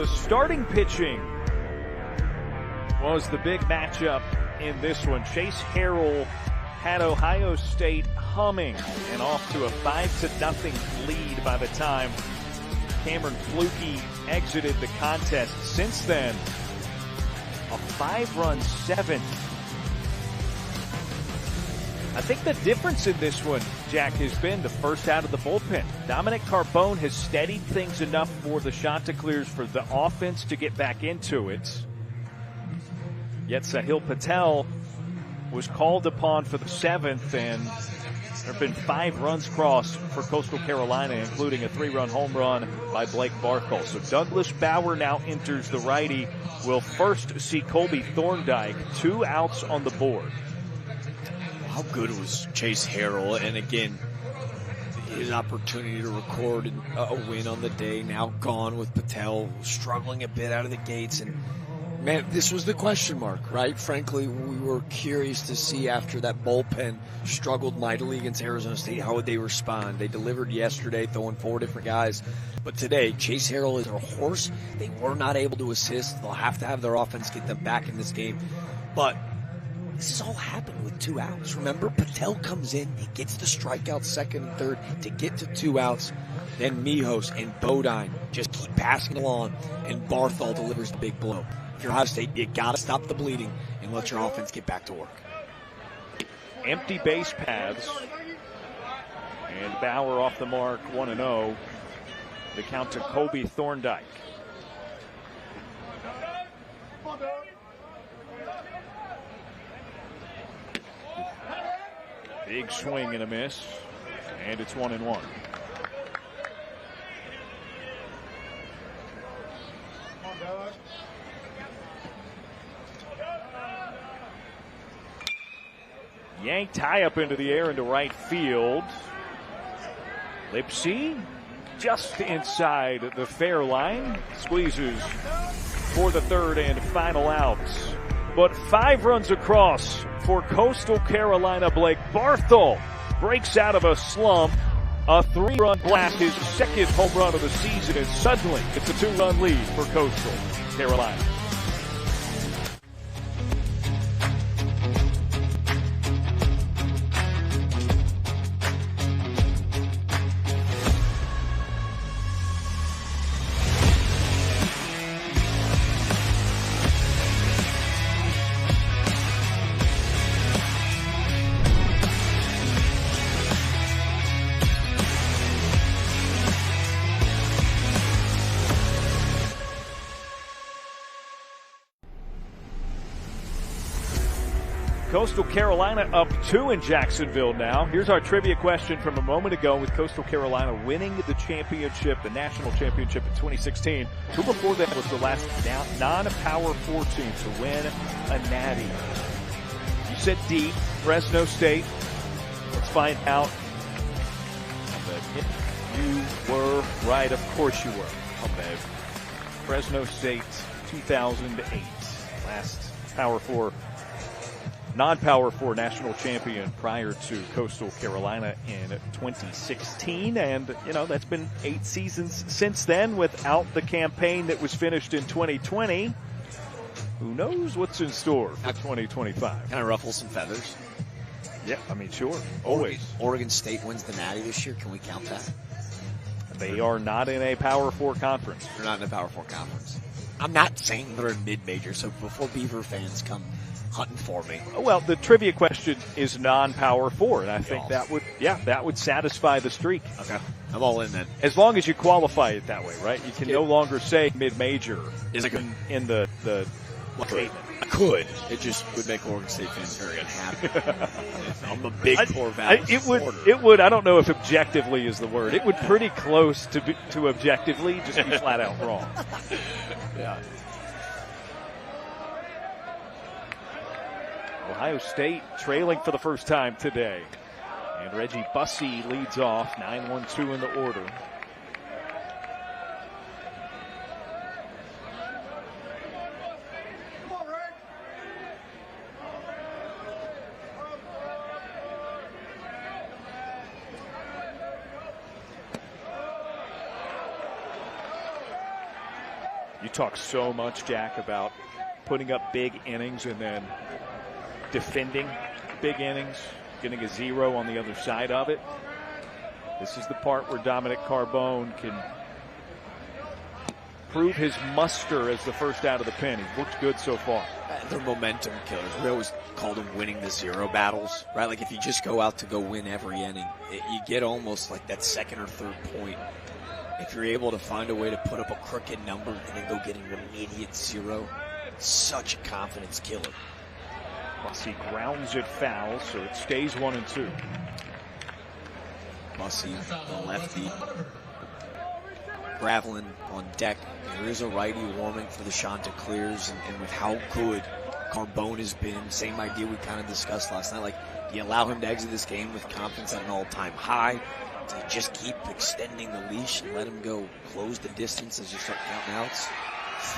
the starting pitching was the big matchup in this one. Chase Harrell had Ohio State humming and off to a 5-0 lead by the time Cameron Fluke exited the contest. Since then, a 5-run seventh. I think the difference in this one, Jack, has been the first out of the bullpen. Dominic Carbone has steadied things enough for the Chanticleers for the offense to get back into it. Yet Sahil Patel was called upon for the seventh, and there have been 5 runs crossed for Coastal Carolina, including a 3-run home run by Blake Barkle. So Douglas Bauer now enters the righty. We'll first see Colby Thorndike, 2 outs on the board. How good was Chase Harrell? And again, his opportunity to record a win on the day now gone with Patel struggling a bit out of the gates. And man, this was the question mark, right? Frankly, we were curious to see after that bullpen struggled mightily against Arizona State, how would they respond? They delivered yesterday, throwing 4 different guys. But today, Chase Harrell is a horse. They were not able to assist. They'll have to have their offense get them back in this game. But this has all happened with 2 outs. Remember, Patel comes in, he gets the strikeout second and third to get to 2 outs. Then Mijos and Bodine just keep passing along, and Barthol delivers the big blow. If you're Ohio State, you got to stop the bleeding and let your offense get back to work. Empty base paths. And Bauer off the mark, 1-0. The count to Colby Thorndike. Big swing and a miss. And it's 1-1. Yanked high up into the air into right field. Lipsy just inside the fair line. Squeezes for the third and final out. But 5 runs across for Coastal Carolina. Blake Barthol breaks out of a slump. A 3-run blast, his second home run of the season, and suddenly it's a 2-run lead for Coastal Carolina. Coastal Carolina up 2 in Jacksonville now. Here's our trivia question from a moment ago with Coastal Carolina winning the championship, the national championship in 2016. Who before that was the last non-Power 4 team to win a natty? You said D, Fresno State. Let's find out. You were right. Of course you were. Okay. Fresno State 2008. Last Power 4. Non-Power 4 national champion prior to Coastal Carolina in 2016. And, you know, that's been 8 seasons since then without the campaign that was finished in 2020. Who knows what's in store for 2025? Kind of ruffles some feathers. Yeah, I mean, sure. Always. Oregon State wins the Natty this year. Can we count that? They are not in a Power 4 conference. They're not in a Power 4 conference. I'm not saying they're a mid-major, so before Beaver fans come hunting for me. Well, the trivia question is non-Power 4, and I think that would satisfy the streak. Okay. I'm all in then. As long as you qualify it that way, right? You can no longer say mid-major in the statement. I could. It just would make Oregon State fans very unhappy. I'm a big Poor Valley supporter. It would. I don't know if objectively is the word. It would pretty close to objectively just be flat out wrong. Yeah. Ohio State trailing for the first time today. And Reggie Bussey leads off, 9-1-2 in the order. You talk so much, Jack, about putting up big innings and then defending big innings, getting a 0 on the other side of it. This is the part where Dominic Carbone can prove his muster as the first out of the pen. He's looked good so far. They're momentum killers. We always call them winning the 0 battles, right? Like if you just go out to go win every inning, you get almost like that second or third point. If you're able to find a way to put up a crooked number and then go get an immediate 0, such a confidence killer. Bussey grounds it foul, so it stays 1-2. Bussey, the lefty. Gravelin on deck. There is a righty warming for the Chanticleers, and with how good Carbone has been, same idea we kind of discussed last night. Like, you allow him to exit this game with confidence at an all-time high, to just keep extending the leash and let him go close the distance as you start counting outs.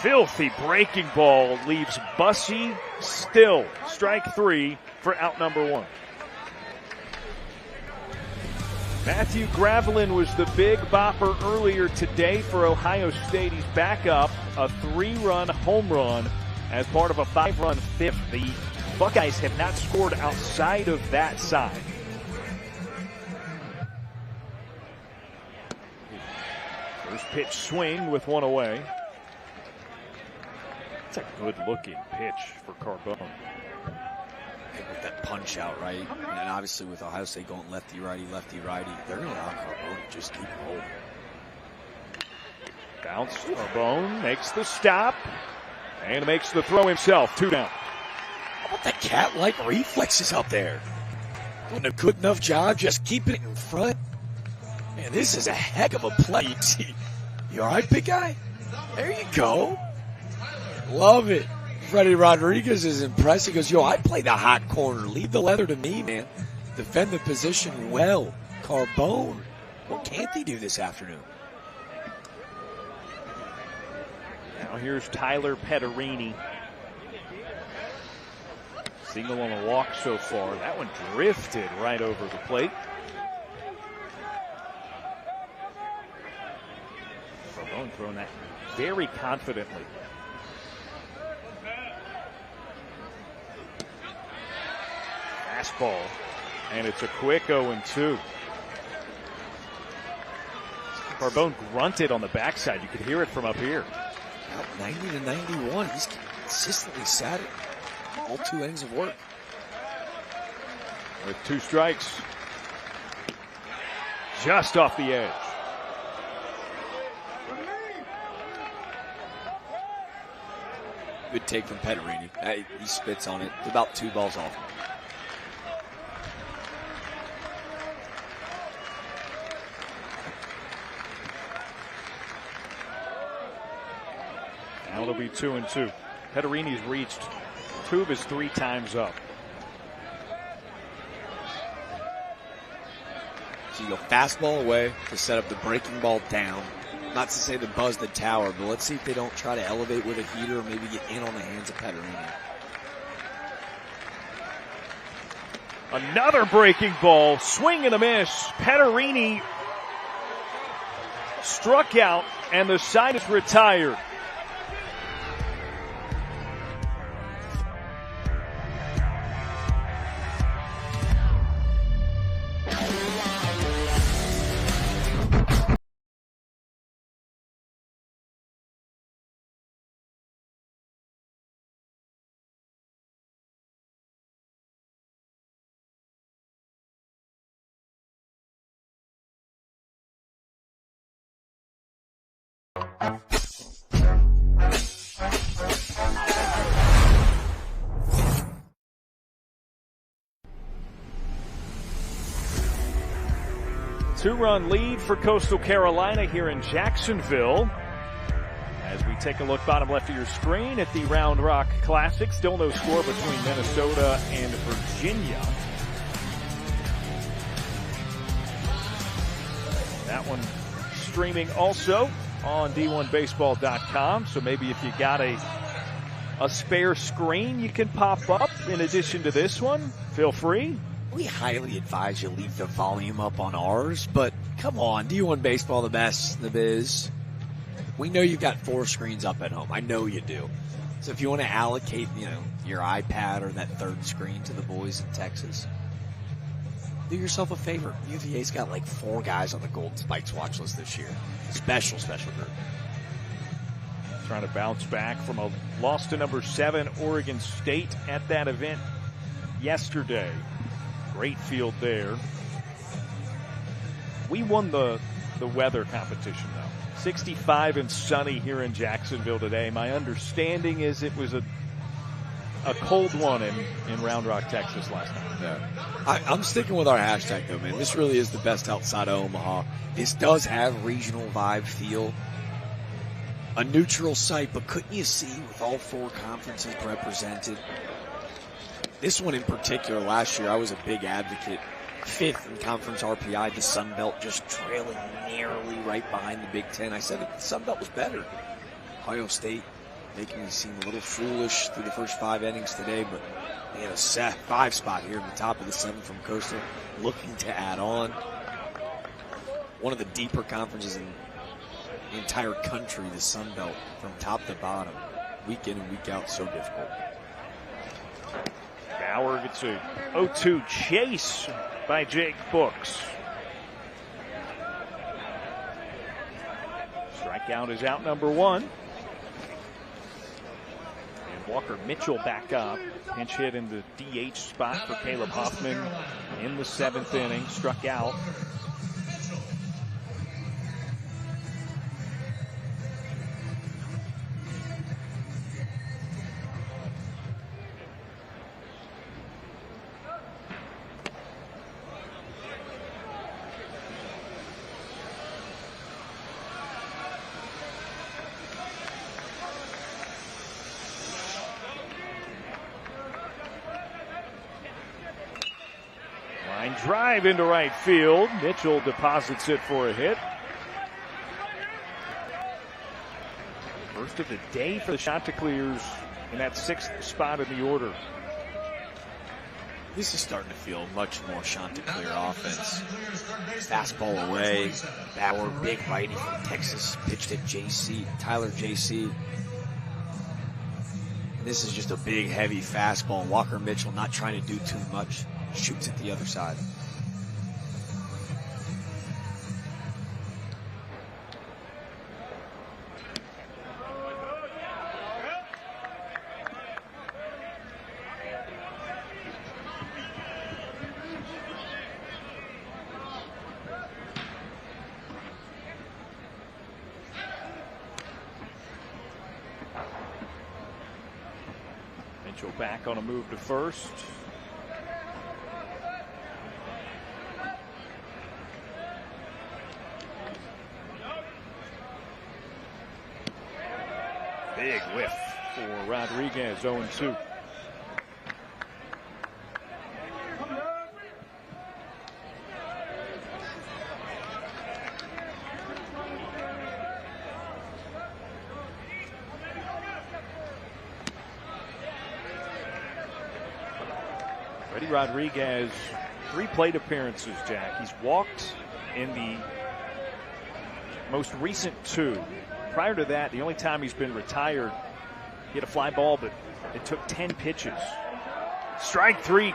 Filthy breaking ball leaves Bussey still. Strike 3 for out number 1. Matthew Gravelin was the big bopper earlier today for Ohio State. He's back up a 3-run home run as part of a 5-run fifth. The Buckeyes have not scored outside of that side. First pitch swing with 1 away. It's a good-looking pitch for Carbone. With that punch out, right? And obviously with Ohio State going lefty-righty, they're going to allow Carbone to just keep rolling. Bounce, Carbone makes the stop and makes the throw himself. 2 down. How about the cat-like reflexes out there? Doing a good enough job just keeping it in front. Man, this is a heck of a play. You all right, big guy? There you go. Love it. Freddie Rodriguez is impressed. He goes, yo, I play the hot corner. Leave the leather to me, man. Defend the position well. Carbone, what can't he do this afternoon? Now here's Tyler Petterini. Single on a walk so far. That one drifted right over the plate. Carbone throwing that very confidently. Fastball, and it's a quick 0-2. Carbone grunted on the backside. You could hear it from up here. 90-91. He's consistently sat it. All 2 innings of work. With 2 strikes. Just off the edge. Good take from Petterini. He spits on it. It's about 2 balls off. Now it'll be 2-2. Petterini's reached 2 of his 3 times up. So you go fastball away to set up the breaking ball down. Not to say to buzz the tower, but let's see if they don't try to elevate with a heater or maybe get in on the hands of Petterini. Another breaking ball, swing and a miss. Petterini struck out, and the side is retired. Two-run lead for Coastal Carolina here in Jacksonville. As we take a look bottom left of your screen at the Round Rock Classic. Still no score between Minnesota and Virginia. That one streaming also on D1Baseball.com. So maybe if you got a spare screen you can pop up in addition to this one, feel free. We highly advise you leave the volume up on ours, but come on, D1 Baseball, the best in the biz. We know you've got 4 screens up at home. I know you do. So if you want to allocate, your iPad or that 3rd screen to the boys in Texas, do yourself a favor. UVA's got like 4 guys on the Golden Spikes watch list this year. Special group. Trying to bounce back from a loss to number 7 Oregon State at that event yesterday. Great field there. We won the weather competition, though. 65 and sunny here in Jacksonville today. My understanding is it was a cold one in Round Rock, Texas last night. Yeah. I'm sticking with our hashtag, though, man. This really is the best outside of Omaha. This does have regional vibe feel. A neutral site, but couldn't you see with all 4 conferences represented? This one in particular, last year, I was a big advocate. 5th in conference RPI, the Sun Belt just trailing narrowly right behind the Big Ten. I said the Sun Belt was better. Ohio State making me seem a little foolish through the first 5 innings today, but they had a 5 spot here in the top of the 7 from Coastal, looking to add on. One of the deeper conferences in the entire country, the Sun Belt, from top to bottom, week in and week out, so difficult. Bauer gets a 0-2 chase by Jake Books. Strikeout is out number 1. And Walker Mitchell back up. Pinch hit in the DH spot for Caleb Huffman in the 7th inning. Struck out. Drive into right field. Mitchell deposits it for a hit. First of the day for the Chanticleers in that 6th spot in the order. This is starting to feel much more Chanticleer offense. Fastball away. Bauer, big righty from Texas, pitched at Tyler JC. This is just a big, heavy fastball. Walker Mitchell not trying to do too much. Shoots at the other side. Mitchell back on a move to first. Big whiff for Rodriguez, 0-2. Freddie Rodriguez, 3 plate appearances, Jack. He's walked in the most recent 2. Prior to that, the only time he's been retired, he had a fly ball, but it took 10 pitches. Strike 3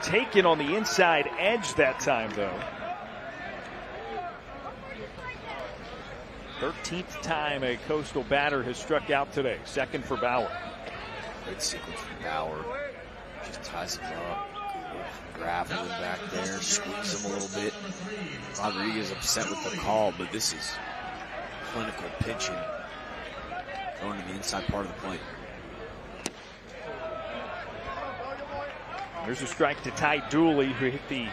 taken on the inside edge that time, though. 13th time a Coastal batter has struck out today. 2nd for Bauer. Great sequence from Bauer. Just ties him up. Gravel him back there. Squeeze him a little bit. Rodriguez upset with the call, but this is clinical pitching. Going to the inside part of the plate. There's a strike to Ty Dooley, who hit the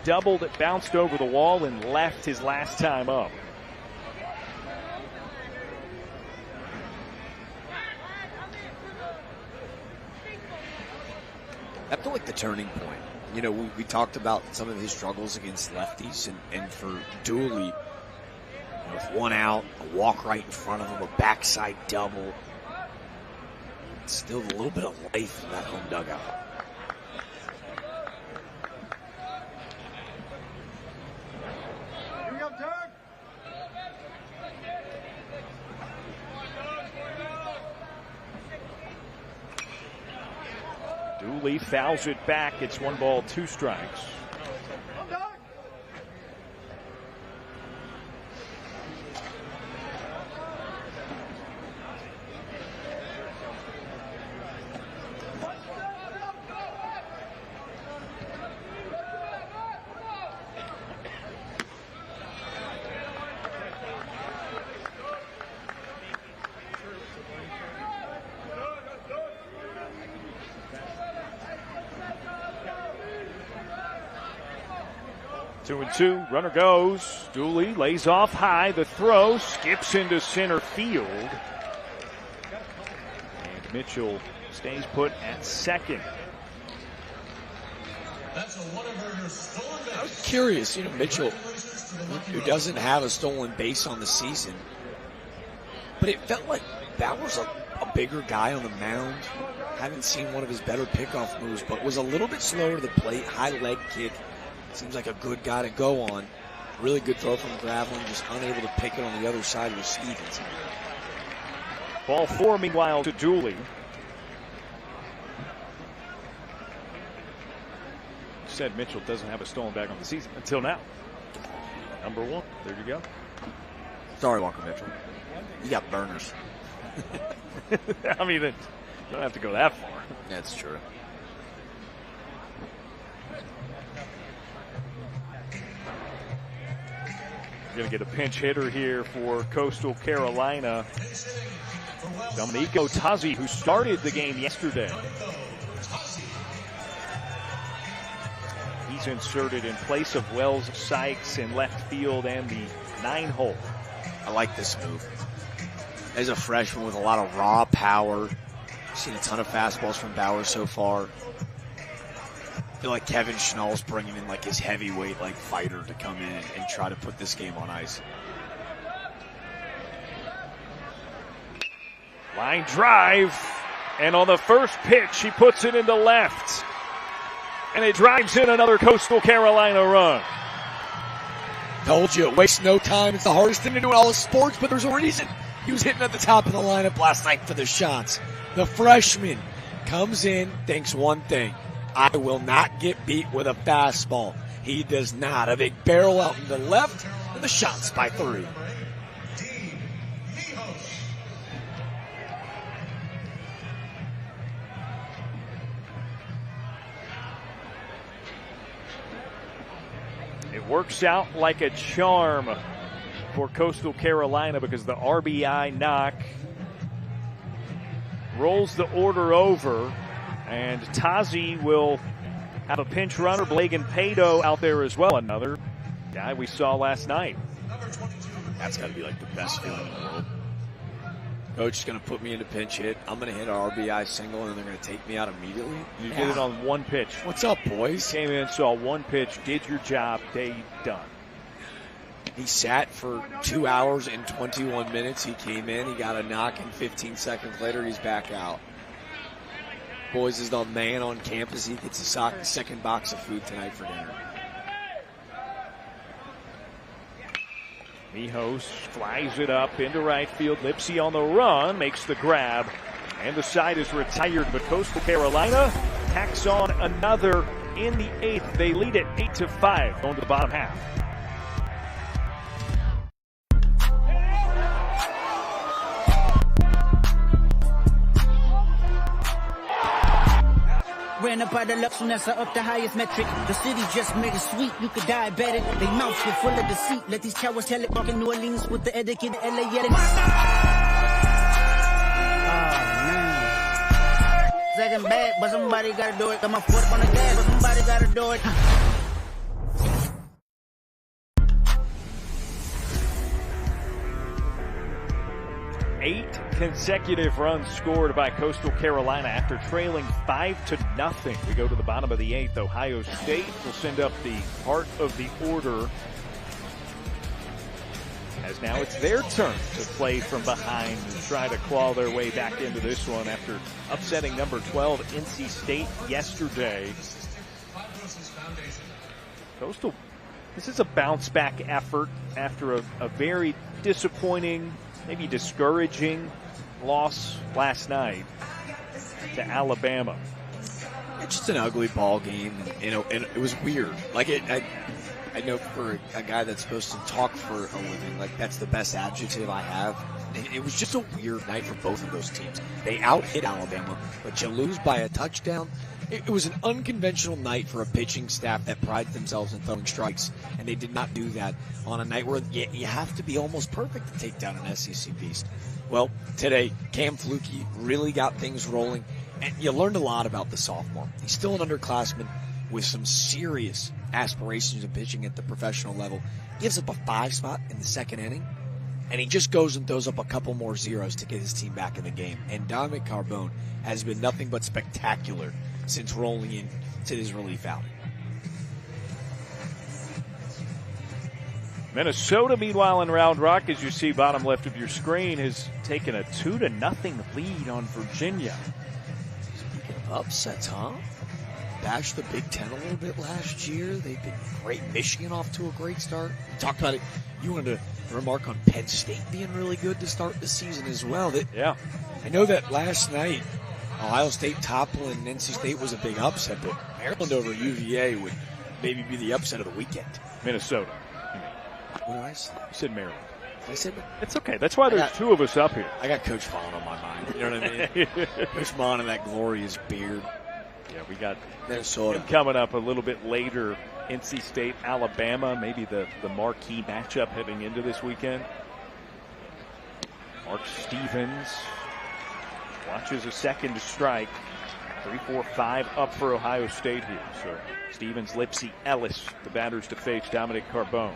double that bounced over the wall and left his last time up. I feel like the turning point. You know, we talked about some of his struggles against lefties, and for Dooley, with 1 out, a walk right in front of him, a backside double. Still a little bit of life in that home dugout. Dooley fouls it back. It's 1 ball, 2 strikes. Two and two, runner goes. Dooley lays off high. The throw skips into center field. And Mitchell stays put at second. That's a Whataburger stolen base. I was curious, Mitchell, who doesn't have a stolen base on the season, but it felt like Bauer's a bigger guy on the mound. Haven't seen one of his better pickoff moves, but was a little bit slower to the plate. High leg kick. Seems like a good guy to go on. Really good throw from Graveline, just unable to pick it on the other side with Stevens. Ball 4, meanwhile, to Dooley. Said Mitchell doesn't have a stolen bag on the season until now. Number 1. There you go. Sorry, Walker Mitchell. You got burners. I mean, you don't have to go that far. That's true. Going to get a pinch hitter here for Coastal Carolina. Domenico Tazzi, who started the game yesterday. He's inserted in place of Wells Sykes in left field and the 9-hole. I like this move. As a freshman with a lot of raw power. Seen a ton of fastballs from Bauer so far. I feel like Kevin Schnall's bringing in like his heavyweight fighter to come in and try to put this game on ice. Line drive, and on the first pitch, he puts it into left. And it drives in another Coastal Carolina run. Told you, waste no time. It's the hardest thing to do in all of sports, but there's a reason. He was hitting at the top of the lineup last night for the shots. The freshman comes in, thinks one thing. I will not get beat with a fastball. He does not. A big barrel out in the left, and the shots by 3. It works out like a charm for Coastal Carolina because the RBI knock rolls the order over. And Tazzi will have a pinch runner. Blagan Pato out there as well. Another guy we saw last night. That's got to be like the best feeling in the world. Coach is going to put me into pinch hit. I'm going to hit an RBI single, and they're going to take me out immediately. You did it on 1 pitch. What's up, boys? Came in, saw 1 pitch, did your job, day done. He sat for 2 hours and 21 minutes. He came in, he got a knock, and 15 seconds later, he's back out. Boys is the man on campus. He gets a second box of food tonight for dinner. Mijos flies it up into right field. Lipsy on the run, makes the grab, and the side is retired. But Coastal Carolina tacks on another in the 8th. They lead it 8-5 going to the bottom half. Ran up by the Lux and that's up the highest metric. The city just made it sweet, you could diabetic. They mouths were full of deceit. Let these cowards tell it. Walking New Orleans with the etiquette, LA yelling. Oh man. Second bad, but somebody gotta do it. Got my foot up on the gas, but somebody gotta do it. 8 consecutive runs scored by Coastal Carolina after trailing 5-0. We go to the bottom of the 8th. Ohio State will send up the heart of the order, as now it's their turn to play from behind and try to claw their way back into this one after upsetting number 12 NC State yesterday. Coastal, this is a bounce back effort after a very disappointing, maybe discouraging loss last night to Alabama. It's just an ugly ball game, and it was weird. Like I know for a guy that's supposed to talk for a living, like that's the best adjective I have. It was just a weird night for both of those teams. They out-hit Alabama, but you lose by a touchdown. It was an unconventional night for a pitching staff that prides themselves in throwing strikes, and they did not do that on a night where you have to be almost perfect to take down an SEC beast. Well, today, Cam Fluke really got things rolling, and you learned a lot about the sophomore. He's still an underclassman with some serious aspirations of pitching at the professional level. Gives up a 5 spot in the second inning, and he just goes and throws up a couple more zeros to get his team back in the game. And Dominic Carbone has been nothing but spectacular since rolling into his relief outing. Minnesota, meanwhile, in Round Rock, as you see bottom left of your screen, has taken a 2-0 lead on Virginia. Speaking of upsets, huh? Bashed the Big Ten a little bit last year. They've been great. Michigan off to a great start. We talked about it. You wanted to remark on Penn State being really good to start the season as well. Yeah. I know that last night Ohio State toppling NC State was a big upset, but Maryland over UVA would maybe be the upset of the weekend. Minnesota. What did I say? You said Maryland. Did I say that? It's okay. That's why there's two of us up here. I got Coach Vaughn on my mind. You know what I mean? Coach Vaughn and that glorious beard. Yeah, we got Minnesota coming up a little bit later. NC State, Alabama, maybe the marquee matchup heading into this weekend. Mark Stevens watches a second strike. 3-4-5 up for Ohio State here. So Stevens, Lipsy, Ellis, the batters to face Dominic Carbone.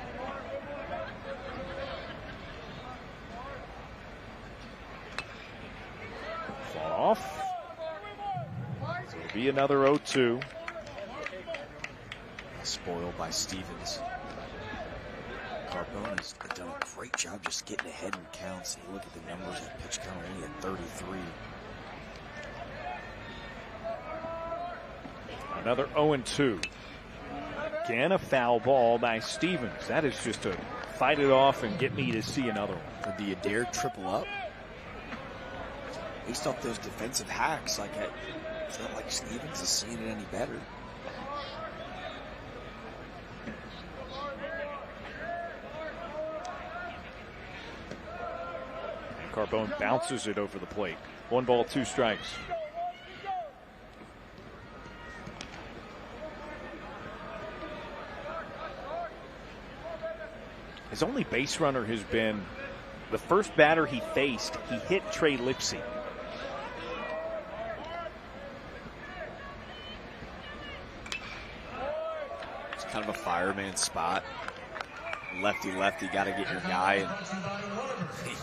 Far off. So it'll be another 0-2. Spoiled by Stevens. Carbone has done a great job just getting ahead in counts. You look at the numbers, his pitch count only at 33. Another 0-2. Again, a foul ball by Stevens. That is just to fight it off and get me to see another one. Or do you dare triple up? Based off those defensive hacks, like it's not like Stevens is seeing it any better. And Carbone bounces it over the plate. 1 ball, 2 strikes. His only base runner has been the first batter he faced. He hit Trey Lipsy. It's kind of a fireman spot. Lefty, got to get your guy. And he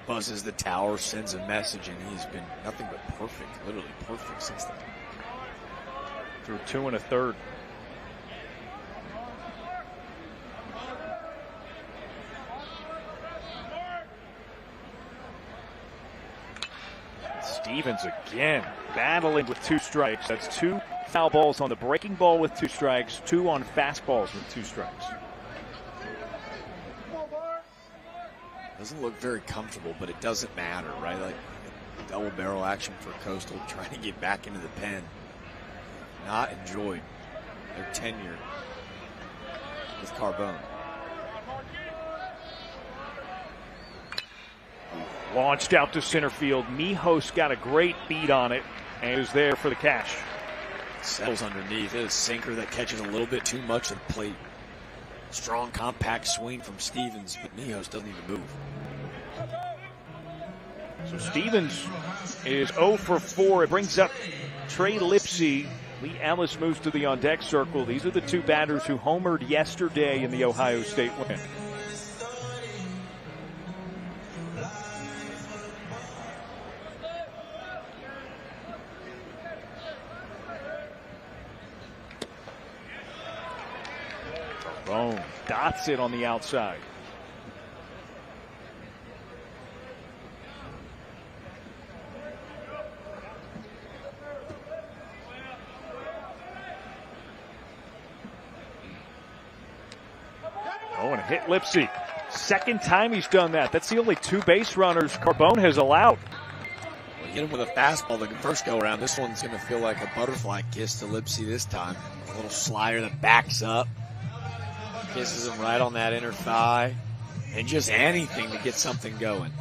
buzzes the tower, sends a message, and he's been nothing but perfect, literally perfect since then. Through 2 1/3. Stevens again battling with 2 strikes. That's 2 foul balls on the breaking ball with 2 strikes, 2 on fastballs with 2 strikes. Doesn't look very comfortable, but it doesn't matter, right? Like double barrel action for Coastal trying to get back into the pen. Not enjoyed their tenure with Carbone. Launched out to center field. Mijos got a great beat on it and is there for the catch. Settles underneath. It is a sinker that catches a little bit too much of the plate. Strong, compact swing from Stevens, but Mijos doesn't even move. So Stevens is 0 for 4. It brings up Trey Lipsy. Lee Ellis moves to the on-deck circle. These are the 2 batters who homered yesterday in the Ohio State win. Carbone dots it on the outside. Oh, and hit Lipsy. Second time he's done that. That's the only 2 base runners Carbone has allowed. Hit him with a fastball the first go around. This one's going to feel like a butterfly kiss to Lipsy this time. A little slider that backs up. Kisses him right on that inner thigh. And just anything to get something going.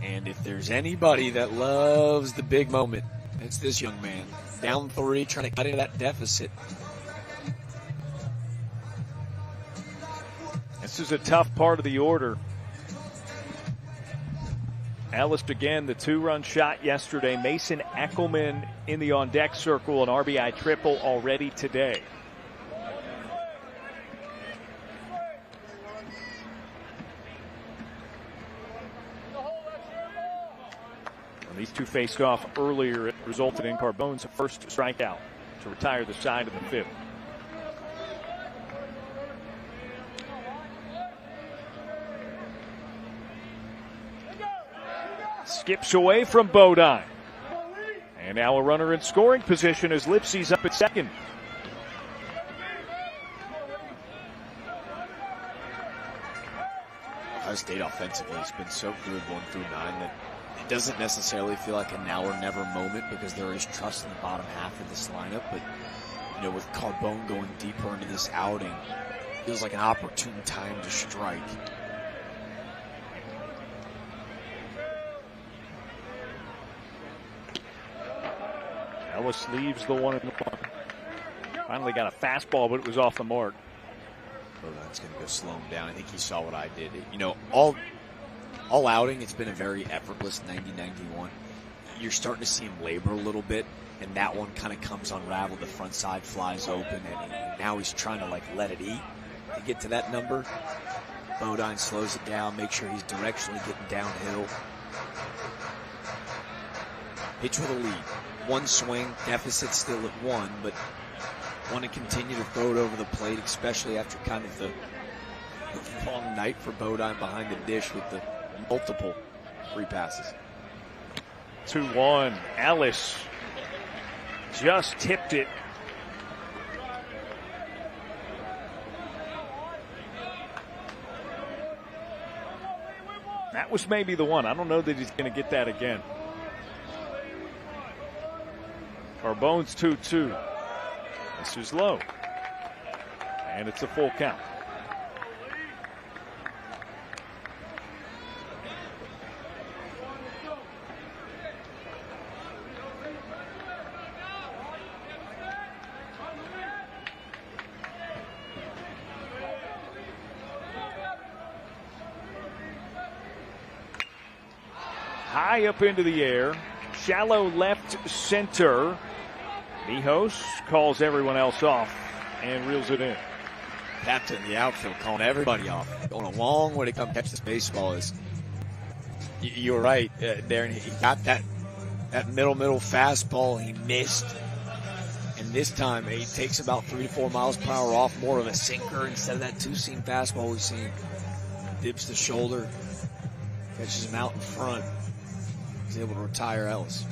And if there's anybody that loves the big moment, it's this young man. Down 3, trying to cut into that deficit. This is a tough part of the order. Ellis again, the 2-run shot yesterday. Mason Eckelman in the on-deck circle, an RBI triple already today. And these two faced off earlier. It resulted in Carbone's first strikeout to retire the side of the 5th. Skips away from Bodine. And now a runner in scoring position as Lipsy's up at second. Ohio State offensively has been so good 1 through 9 that it doesn't necessarily feel like a now or never moment because there is trust in the bottom half of this lineup. But, you know, with Carbone going deeper into this outing, it feels like an opportune time to strike. Ellis leaves the 1-1. Finally got a fastball, but it was off the mark. Bodine's going to go slow him down. I think he saw what I did. You know, all outing, it's been a very effortless 90-91. You're starting to see him labor a little bit, and that one kind of comes unraveled. The front side flies open, and now he's trying to, like, let it eat to get to that number. Bodine slows it down, make sure he's directionally getting downhill. Pitch with a lead. 1 swing, deficit still at 1, but want to continue to throw it over the plate, especially after kind of the long night for Bodine behind the dish with the multiple free passes. 2-1. Ellis just tipped it. That was maybe the one. I don't know that he's going to get that again. Carbone's 2-2. This is low. And it's a full count. High up into the air. Shallow left center. Mijos calls everyone else off and reels it in. Captain in the outfield calling everybody off. Going a long way to come catch this baseball. Is you're right, Darren. He got that middle fastball. He missed. And this time he takes about 3 to 4 miles per hour off, more of a sinker instead of that 2-seam fastball we've seen. Dips the shoulder, catches him out in front. He's able to retire Ellis.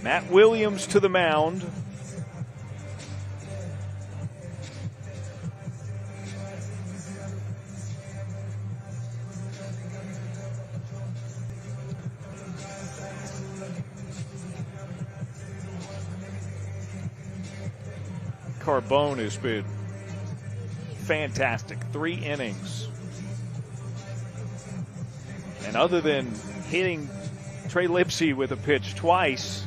Matt Williams to the mound. Carbone has been fantastic. 3 innings. And other than hitting Trey Lipsy with a pitch twice,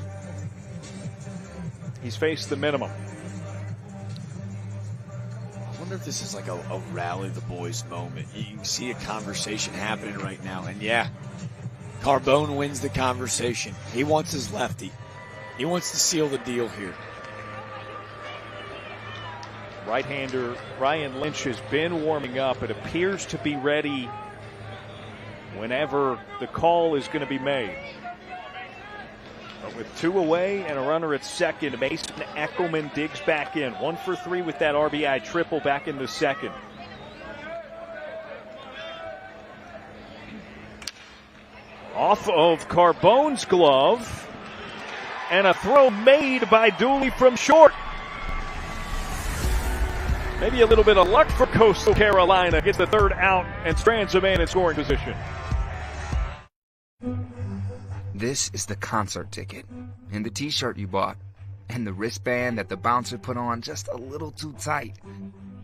he's faced the minimum. I wonder if this is like a rally the boys moment. You can see a conversation happening right now. And yeah, Carbone wins the conversation. He wants his lefty. He wants to seal the deal here. Right-hander Ryan Lynch has been warming up. It appears to be ready whenever the call is going to be made. But with 2 away and a runner at second, Mason Eckelman digs back in. 1 for 3 with that RBI triple back in the second. Off of Carbone's glove. And a throw made by Dooley from short. Maybe a little bit of luck for Coastal Carolina. Gets the third out and strands a man in scoring position. This is the concert ticket, and the t-shirt you bought, and the wristband that the bouncer put on just a little too tight.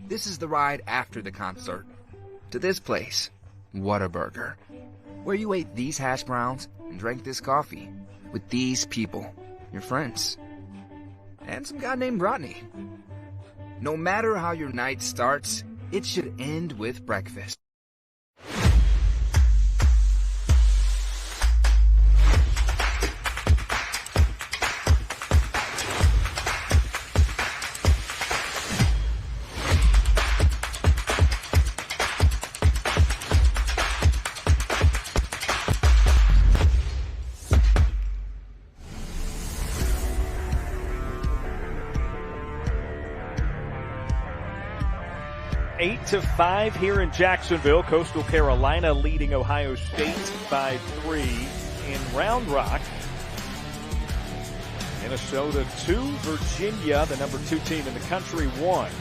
This is the ride after the concert. To this place, Whataburger, where you ate these hash browns and drank this coffee with these people, your friends, and some guy named Rodney. No matter how your night starts, it should end with breakfast. Eight 8-5 here in Jacksonville. Coastal Carolina leading Ohio State by 3 in Round Rock. Minnesota 2, Virginia, the number 2 team in the country, 1.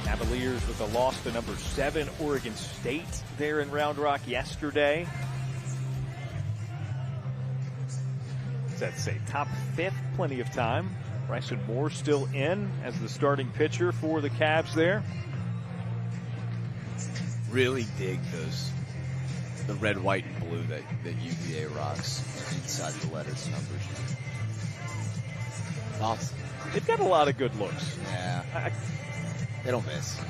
Cavaliers with a loss to number 7 Oregon State there in Round Rock yesterday. What's that say? Top 5th, plenty of time. Bryson Moore still in as the starting pitcher for the Cavs there. Really dig the red, white, and blue that UVA rocks inside the letters and numbers. Awesome. They've got a lot of good looks. Yeah. They don't miss.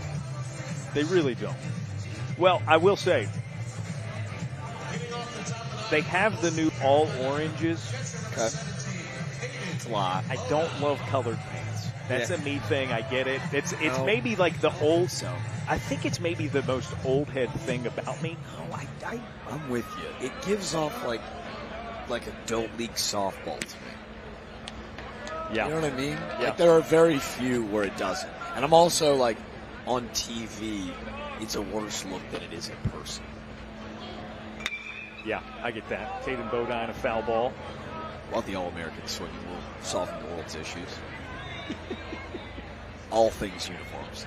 They really don't. Well, I will say, they have the new all oranges. Okay. It's a lot. I don't love colored pants. That's a me thing. I get it. It's No. maybe like the old. I think it's maybe the most old head thing about me. No, I'm with you. It gives off like adult league softball to me. Yeah. You know what I mean? Yeah. Like there are very few where it doesn't. And I'm also like, on TV, it's a worse look than it is in person. Yeah, I get that. Caden Bodine, a foul ball. Well, the All-American swing will solve the world's issues. All things uniforms.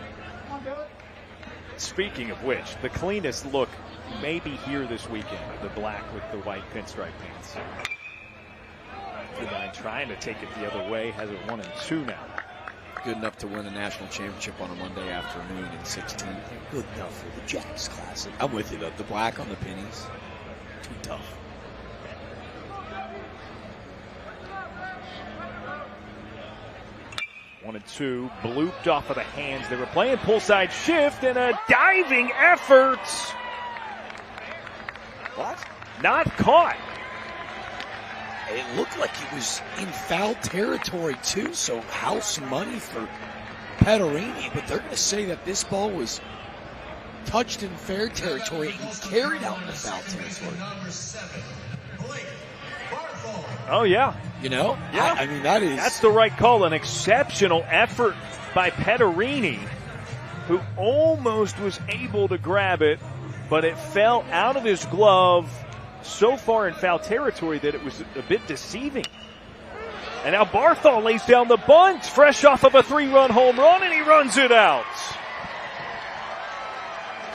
Speaking of which, the cleanest look may be here this weekend. The black with the white pinstripe pants. Bodine trying to take it the other way. Has it 1-2 now. Good enough to win a national championship on a Monday afternoon in 16. Good enough for the Jacks Classic. I'm with you, though. The black on the pennies, too tough. 1-2, blooped off of the hands. They were playing pull side shift and a diving effort. What? Not caught. It looked like he was in foul territory, too, so house money for Pederini. But they're going to say that this ball was touched in fair territory and carried out in the foul territory. Oh, yeah. You know? Yeah. I mean, that's the right call. An exceptional effort by Pederini, who almost was able to grab it, but it fell out of his glove so far in foul territory that it was a bit deceiving. And now Barthol lays down the bunt, fresh off of a 3-run home run, and he runs it out.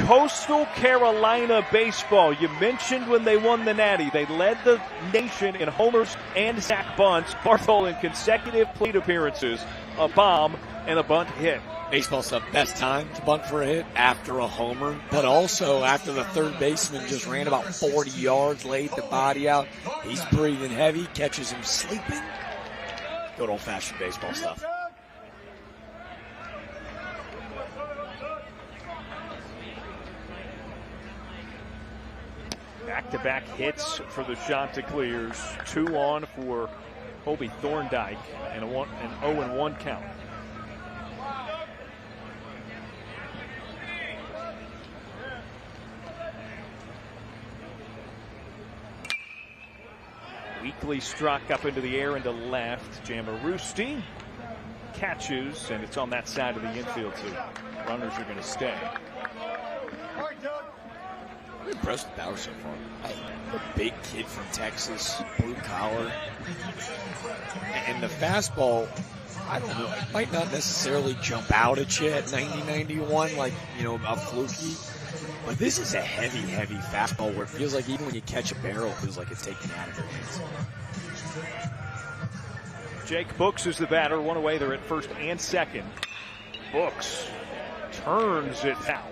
Coastal Carolina baseball. You mentioned when they won the Natty, they led the nation in homers and sac bunts. Barthol in consecutive plate appearances, a bomb and a bunt hit. baseball's the best time to bunt for a hit after a homer, but also after the third baseman just ran about 40 yards, laid the body out. He's breathing heavy, catches him sleeping. Good old-fashioned baseball stuff. Back-to-back hits for the Chanticleers. 2 on for Hobie Thorndike and an 0-1 count. Weekly struck up into the air into left. Jamarusti catches, and it's on that side of the infield, so runners are going to stay. I'm impressed with Bauer so far. A big kid from Texas, blue collar. And the fastball, I don't know. It might not necessarily jump out at you at 90-91 like, a fluky. But this is a heavy, heavy fastball where it feels like even when you catch a barrel, it feels like it's taken out of your hands. Jake Books is the batter. One away. They're at first and second. Books turns it foul.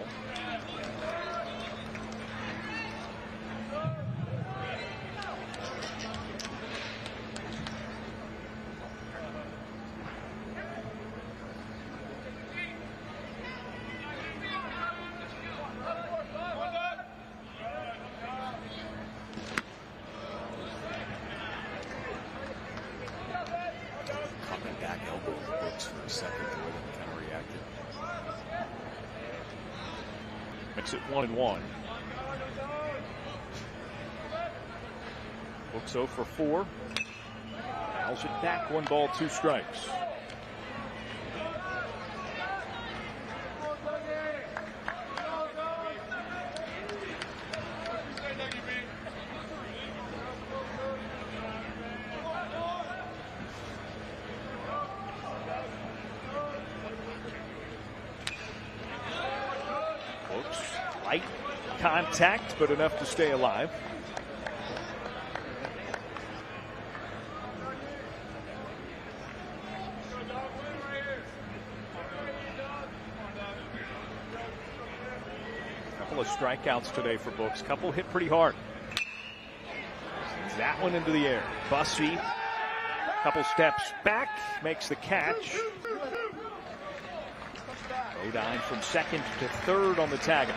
Makes it 1-1. Books 0 for 4. Fouls it back. 1 ball, 2 strikes. Light contact, but enough to stay alive. Couple of strikeouts today for Books. Couple hit pretty hard. Sends that one into the air. Bussey, couple steps back, makes the catch. Bodine from second to third on the tag.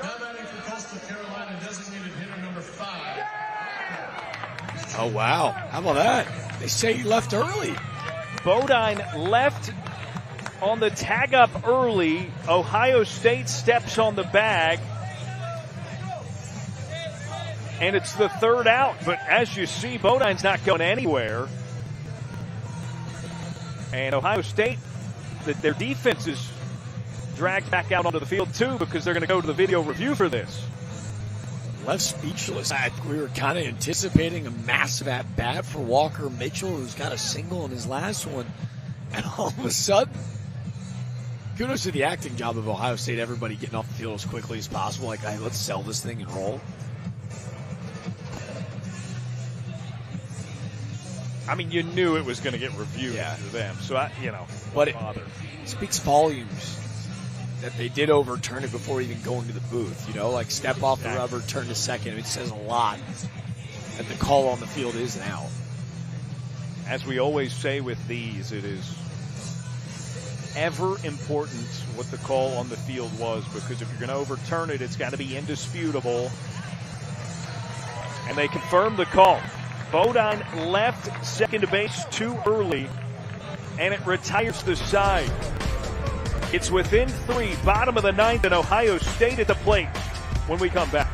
Now batting for Coastal Carolina, designated hitter number 5. Oh, wow. How about that? They say he left early. Bodine left on the tag up early. Ohio State steps on the bag. And it's the third out. But as you see, Bodine's not going anywhere. And Ohio State, their defense is dragged back out onto the field, too, because they're going to go to the video review for this. Left speechless. We were kind of anticipating a massive at-bat for Walker Mitchell, who's got a single in his last one. And all of a sudden, kudos to the acting job of Ohio State, everybody getting off the field as quickly as possible. Like, hey, let's sell this thing and roll. I mean, you knew it was going to get reviewed for them. So, but it speaks volumes that they did overturn it before even going to the booth. Like step off the rubber, turn to second. It says a lot that the call on the field is now. As we always say with these, it is ever important what the call on the field was, because if you're going to overturn it, it's got to be indisputable. And they confirmed the call. Bodine left second base too early, and it retires the side. It's within 3, bottom of the 9th, and Ohio State at the plate when we come back.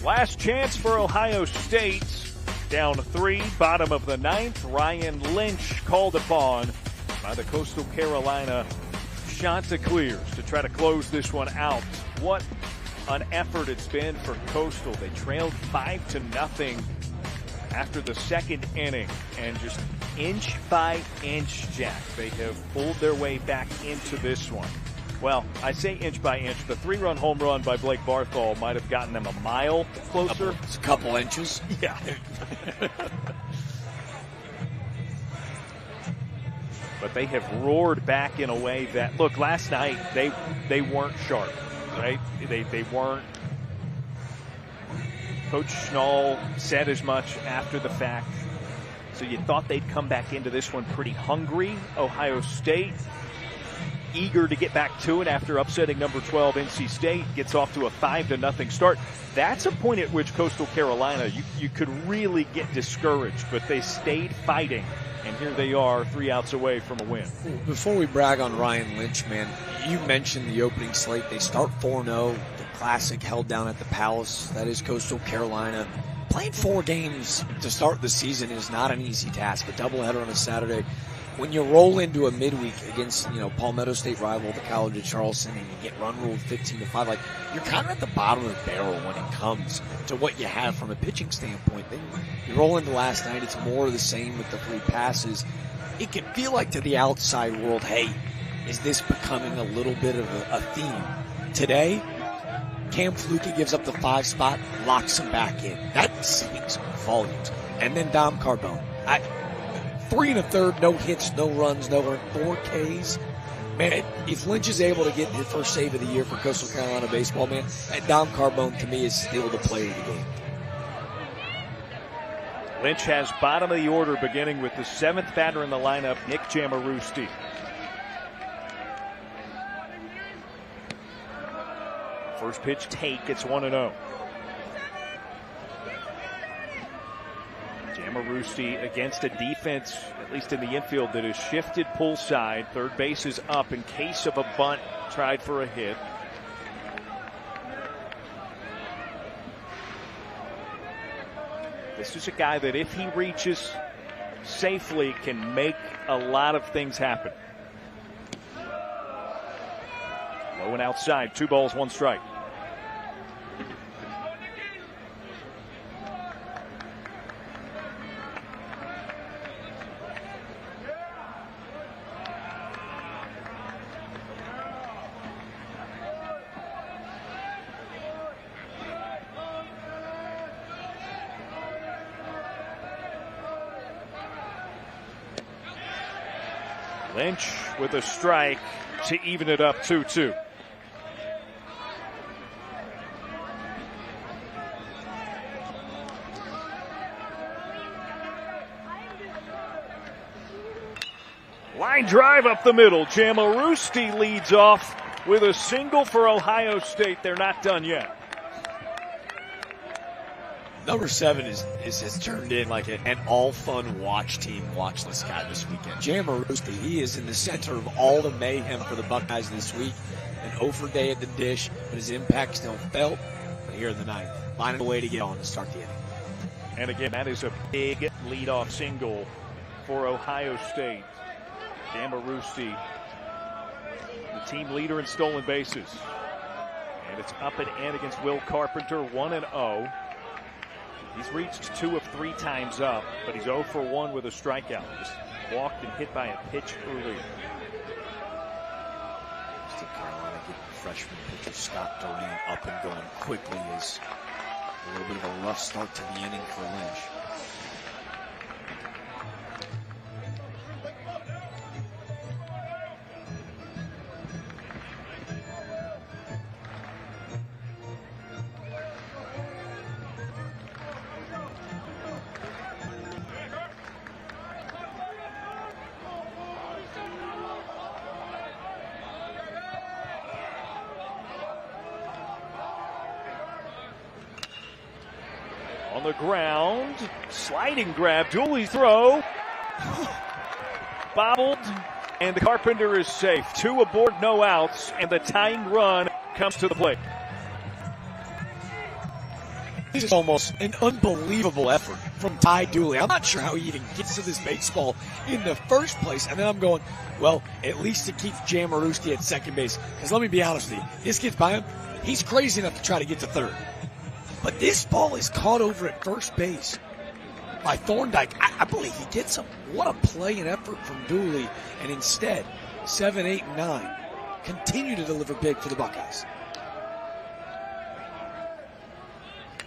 Last chance for Ohio State. Down 3, bottom of the 9th. Ryan Lynch called upon by the Coastal Carolina Chanticleers to try to close this one out. What an effort it's been for Coastal. They trailed 5-0 after the second inning, and just inch by inch, Jack, they have pulled their way back into this one. Well, I say inch by inch. The 3-run home run by Blake Barthol might have gotten them a mile closer. It's a couple inches. Yeah. But they have roared back in a way that, look, last night they weren't sharp, right? They weren't. Coach Schnall said as much after the fact. So you thought they'd come back into this one pretty hungry. Ohio State eager to get back to it after upsetting number 12 NC State, gets off to a 5-0 start. That's a point at which Coastal Carolina, you could really get discouraged, but they stayed fighting, and here they are 3 outs away from a win. Before we brag on Ryan Lynch, man, you mentioned the opening slate. They start 4-0, the classic held down at the Palace. That is Coastal Carolina. Playing 4 games to start the season is not an easy task. A doubleheader on a Saturday. When you roll into a midweek against, Palmetto State rival, the College of Charleston, and you get run ruled 15-5, like, you're kind of at the bottom of the barrel when it comes to what you have from a pitching standpoint. Then you roll into last night, it's more of the same with the 3 passes. It can feel like to the outside world, hey, is this becoming a little bit of a theme? Today, Cam Fluke gives up the 5 spot, locks him back in. That speaks volumes. And then Dom Carbone. 3 1/3, no hits, no runs, no earned, 4 Ks. Man, if Lynch is able to get his first save of the year for Coastal Carolina baseball, man, Dom Carbone to me is still the player of the game. Lynch has bottom of the order beginning with the 7th batter in the lineup, Nick Jamarusti. First pitch take, it's 1-0. Jamarusti against a defense, at least in the infield, that has shifted pull side. Third base is up in case of a bunt tried for a hit. This is a guy that if he reaches safely can make a lot of things happen. Low and outside, 2 balls, 1 strike. Lynch with a strike to even it up 2-2. Line drive up the middle. Jamarusti leads off with a single for Ohio State. They're not done yet. Number 7 has turned in like an all-fun watch team. Watch this guy this weekend. Jamarusti, he is in the center of all the mayhem for the Buckeyes this week. An 0 for day at the dish, but his impact still felt. But here in the 9th, finding a way to get on to start the inning. And again, that is a big leadoff single for Ohio State. Jamarusti, the team leader in stolen bases. And it's up and in against Will Carpenter, 1-0. He's reached 2 of 3 times up, but he's 0 for 1 with a strikeout. Just walked and hit by a pitch earlier. Still Carolina getting freshman pitcher Scott Durant up and going quickly is a little bit of a rough start to the inning for Lynch. On the ground, sliding grab, Dooley throw, bobbled, and the Carpenter is safe. 2 aboard, no outs, and the tying run comes to the plate. This is almost an unbelievable effort from Ty Dooley. I'm not sure how he even gets to this baseball in the first place. And then I'm going, well, at least it keeps Jamarusti at second base. Because let me be honest with you, this gets by him. He's crazy enough to try to get to third. But this ball is caught over at first base by Thorndike. I believe he gets him. What a play and effort from Dooley. And instead, 7, 8, and 9 continue to deliver big for the Buckeyes.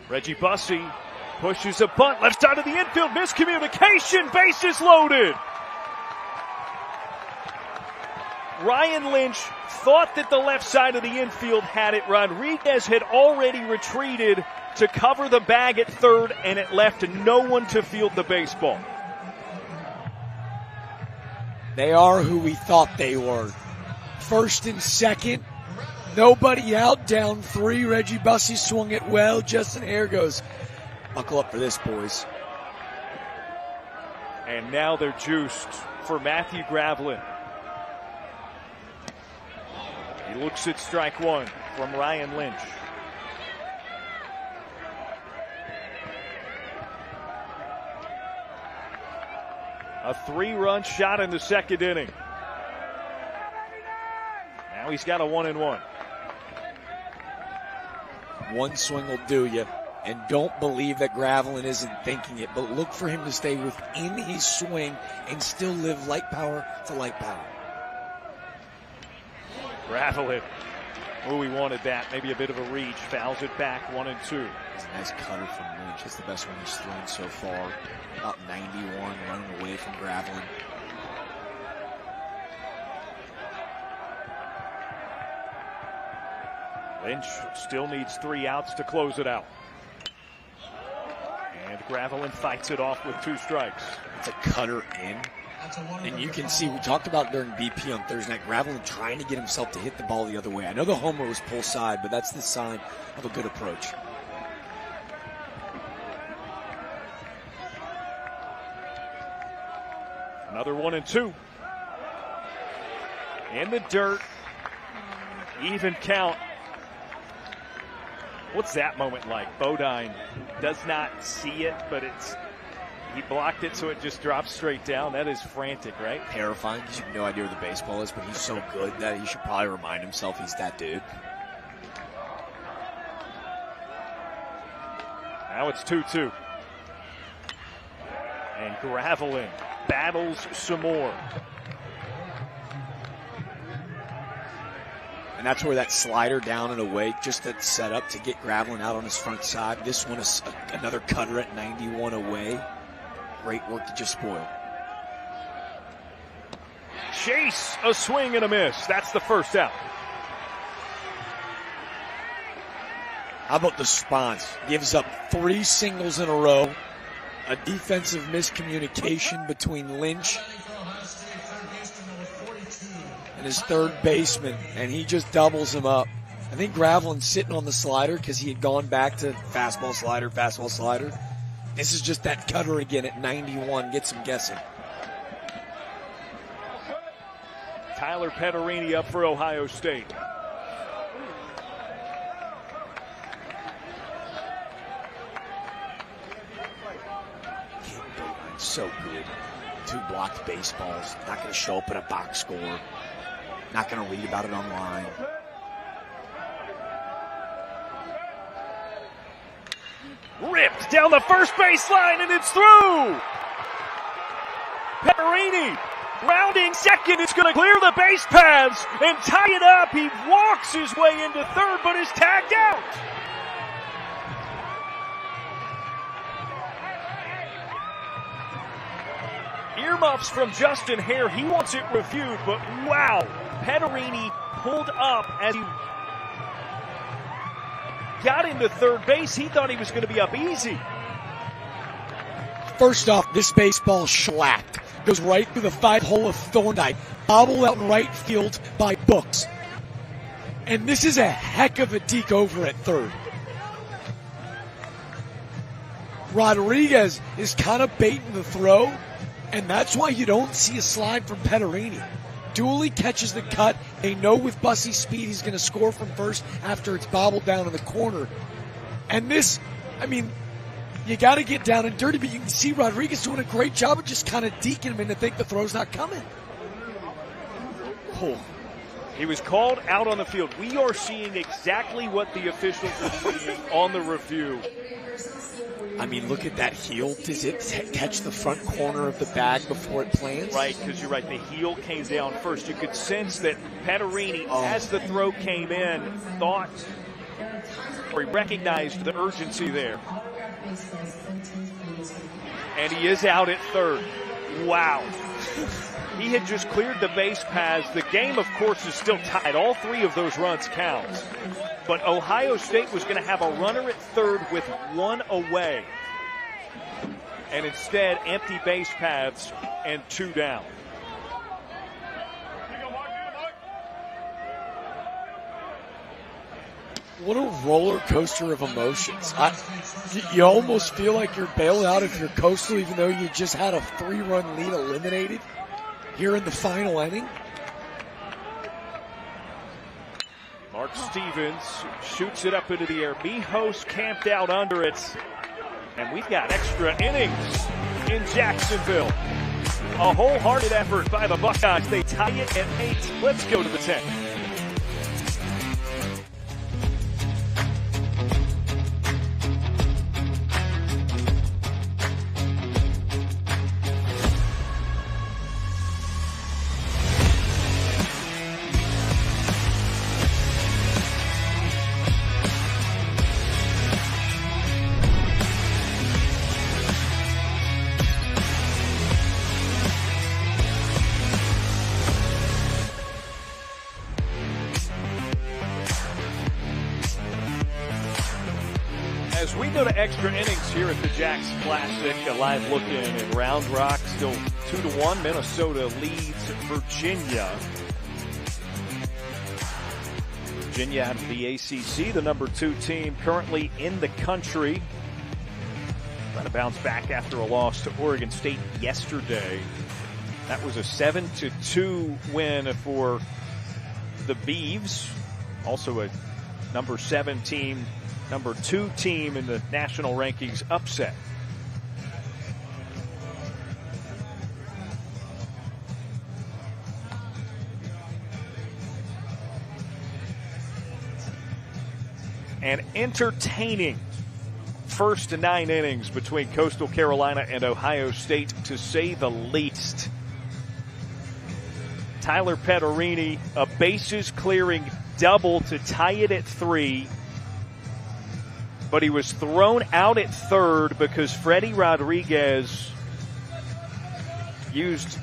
Reggie Bussey pushes a bunt left side of the infield. Miscommunication. Bases loaded. Ryan Lynch thought that the left side of the infield had it. Rodriguez had already retreated to cover the bag at third, and it left no one to field the baseball. They are who we thought they were. First and second. Nobody out, down 3. Reggie Bussey swung it well. Justin Hare goes, buckle up for this, boys. And now they're juiced for Matthew Gravelin. He looks at strike one from Ryan Lynch. A 3-run shot in the second inning. Now he's got a 1-1. One swing will do you. And don't believe that Gravelin isn't thinking it, but look for him to stay within his swing and still live light power to light power. Gravelin. Oh, he wanted that. Maybe a bit of a reach. Fouls it back, 1-2. It's a nice cutter from Lynch. It's the best one he's thrown so far. About 91, running away from Gravelin. Lynch still needs 3 outs to close it out. And Gravelin fights it off with 2 strikes. It's a cutter in. And you can see, we talked about during BP on Thursday night, Gravelin trying to get himself to hit the ball the other way. I know the homer was pull side, but that's the sign of a good approach. Another 1-2. In the dirt. Even count. What's that moment like? Bodine does not see it, but he blocked it, so it just drops straight down. That is frantic, right? Terrifying, because you have no idea where the baseball is, but he's so good that he should probably remind himself he's that dude. Now it's 2-2. And Gravelin battles some more. And that's where that slider down and away, just that set up to get Gravelin out on his front side. This one is another cutter at 91 away. Great work to just spoil. Chase, a swing and a miss. That's the first out. How about the response? Gives up 3 singles in a row. A defensive miscommunication between Lynch and his third baseman, and he just doubles him up. I think Gravelin's sitting on the slider because he had gone back to fastball, slider. This is just that cutter again at 91, gets him guessing. Tyler Petterini up for Ohio State. So good. 2 blocked baseballs. Not going to show up in a box score. Not going to read about it online. Ripped down the first baseline, and it's through! Petterini rounding second. It's going to clear the base paths and tie it up. He walks his way into third, but is tagged out. Earmuffs from Justin Hare. He wants it reviewed, but wow. Petterini pulled up as he got into third base. He thought he was going to be up easy. First off, this baseball shellacked. Goes right through the 5-hole of Thorndike. Bobbled out in right field by Books. And this is a heck of a deke over at third. Rodriguez is kind of baiting the throw, and that's why you don't see a slide from Petterini. Dooley catches the cut. They know with Bussey's speed he's going to score from first after it's bobbled down in the corner. And this, I mean, you got to get down and dirty, but you can see Rodriguez doing a great job of just kind of deking him in to think the throw's not coming. Oh. He was called out on the field. We are seeing exactly what the officials are seeing on the review. I mean, look at that heel. Does it catch the front corner of the bag before it plants? Right, because you're right. The heel came down first. You could sense that Petterini, as the throw came in, thought, or he recognized the urgency there. And he is out at third. Wow. He had just cleared the base paths. The game, of course, is still tied. All 3 of those runs count. But Ohio State was going to have a runner at third with 1 away. And instead, empty base paths and 2 down. What a roller coaster of emotions. You almost feel like you're bailed out if you're Coastal, even though you just had a 3-run lead eliminated here in the final inning. Mark Stevens shoots it up into the air. Mijos camped out under it. And we've got extra innings in Jacksonville. A wholehearted effort by the Buckeyes. They tie it at 8. Let's go to the 10th. As we go to extra innings here at the Jacks Classic, a live look in Round Rock, still 2-1. Minnesota leads Virginia. Virginia out of the ACC, the number 2 team currently in the country. Trying to bounce back after a loss to Oregon State yesterday. That was a 7-2 win for the Beavs. Also a number 7 team. Number 2 team in the national rankings upset. An entertaining first 9 innings between Coastal Carolina and Ohio State, to say the least. Tyler Petterini, a bases clearing double to tie it at 3. But he was thrown out at third because Freddie Rodriguez used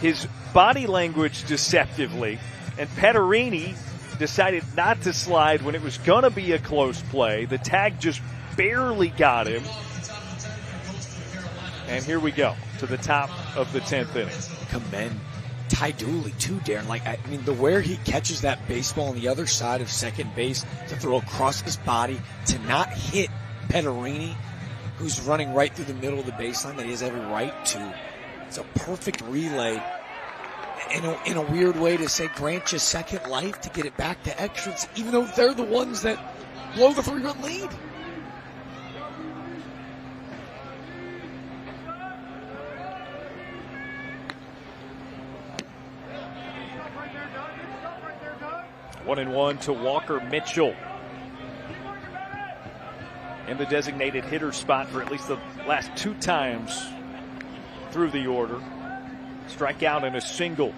his body language deceptively, and Petterini decided not to slide when it was going to be a close play. The tag just barely got him. And here we go to the top of the 10th inning. Commend Ty Dooley too, Darren. The where he catches that baseball on the other side of second base to throw across his body to not hit Petterini, who's running right through the middle of the baseline that he has every right to. It's a perfect relay. In a weird way to say, grant you second life to get it back to extras, even though they're the ones that blow the 3-run lead. One and one to Walker Mitchell in the designated hitter spot for at least the last 2 times through the order. Strikeout and a single.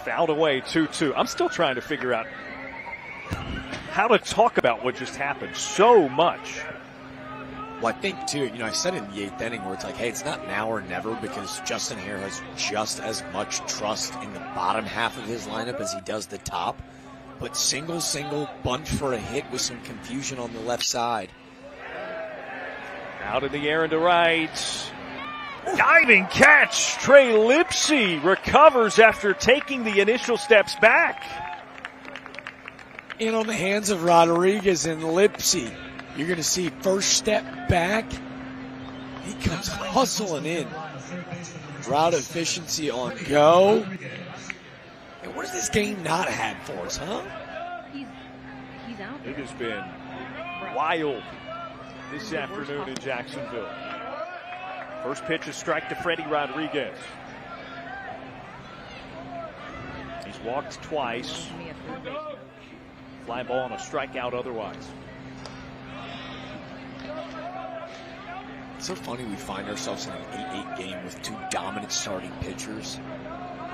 Fouled away, 2-2. I'm still trying to figure out how to talk about what just happened. So much. Well, I think, too, I said in the 8th inning where it's like, hey, it's not now or never, because Justin Hare has just as much trust in the bottom half of his lineup as he does the top. But single, bunt for a hit with some confusion on the left side. Out in the air into right. Diving catch. Trey Lipsy recovers after taking the initial steps back. In on the hands of Rodriguez and Lipsy. You're going to see first step back. He comes hustling in. Route efficiency on go. And what has this game not had for us, huh? He's out. It has been wild this afternoon in Jacksonville. First pitch is strike to Freddie Rodriguez. He's walked twice. Fly ball and a strikeout otherwise. It's so funny we find ourselves in an 8-8 game with 2 dominant starting pitchers.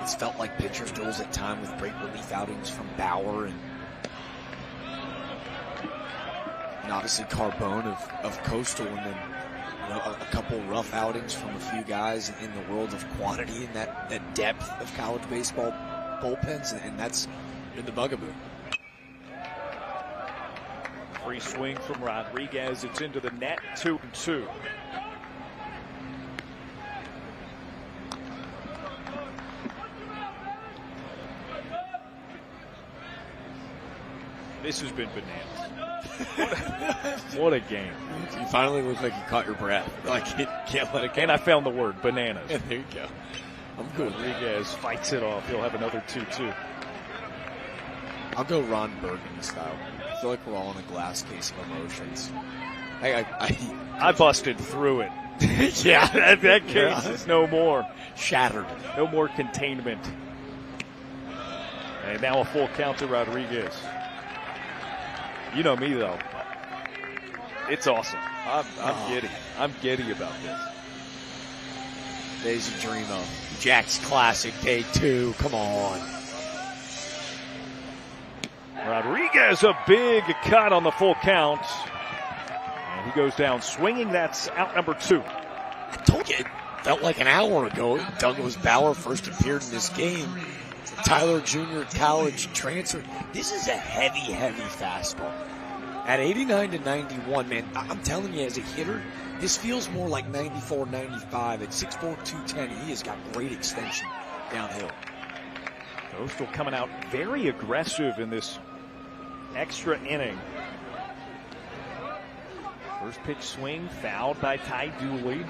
It's felt like pitchers duels at time with great relief outings from Bauer and obviously Carbone of Coastal, and then a couple rough outings from a few guys in the world of quantity and that depth of college baseball. bullpens, and that's been the bugaboo. Free swing from Rodriguez. It's into the net, 2-2. This has been bananas. What a game. You finally look like you caught your breath. Like, can't let it go. And I found the word, bananas. There you go. I'm good. Rodriguez fights it off. He'll have another 2-2. I'll go Ron Burgundy style. I feel like we're all in a glass case of emotions. I busted through it. Yeah. that case is no more. Shattered. No more containment. And now a full count to Rodriguez. You know me, though. It's awesome. I'm giddy. I'm giddy about this. Days of dream of. Jack's Classic, day 2. Come on. Rodriguez, a big cut on the full count. And he goes down swinging. That's out number 2. I told you, it felt like an hour ago. Douglas Bauer first appeared in this game. Tyler Jr. college transfer. This is a heavy, heavy fastball. At 89 to 91, man, I'm telling you, as a hitter, this feels more like 94, 95. At 6'4", 210, he has got great extension downhill. Coastal coming out very aggressive in this extra inning. First pitch swing fouled by Ty Dooley.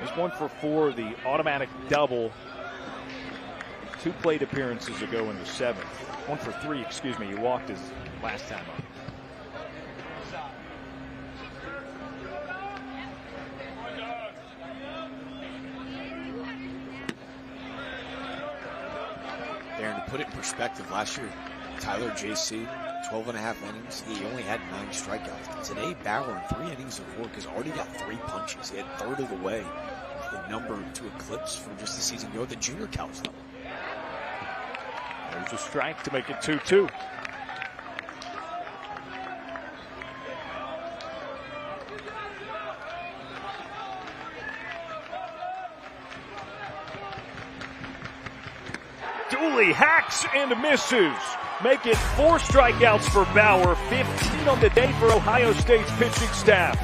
He's 1 for 4, the automatic double. 2 plate appearances ago in the 7th. 1 for 3, excuse me. He walked his last time up. Darren, to put it in perspective, last year, Tyler J.C., 12 and a half innings. He only had 9 strikeouts. Today, Bauer, in 3 innings of work, has already got 3 punches. He had third of the way. The number to eclipse from just the season ago at the junior college level. There's a strike to make it 2-2. Dooley hacks and misses. Make it 4 strikeouts for Bauer, 15 on the day for Ohio State's pitching staff.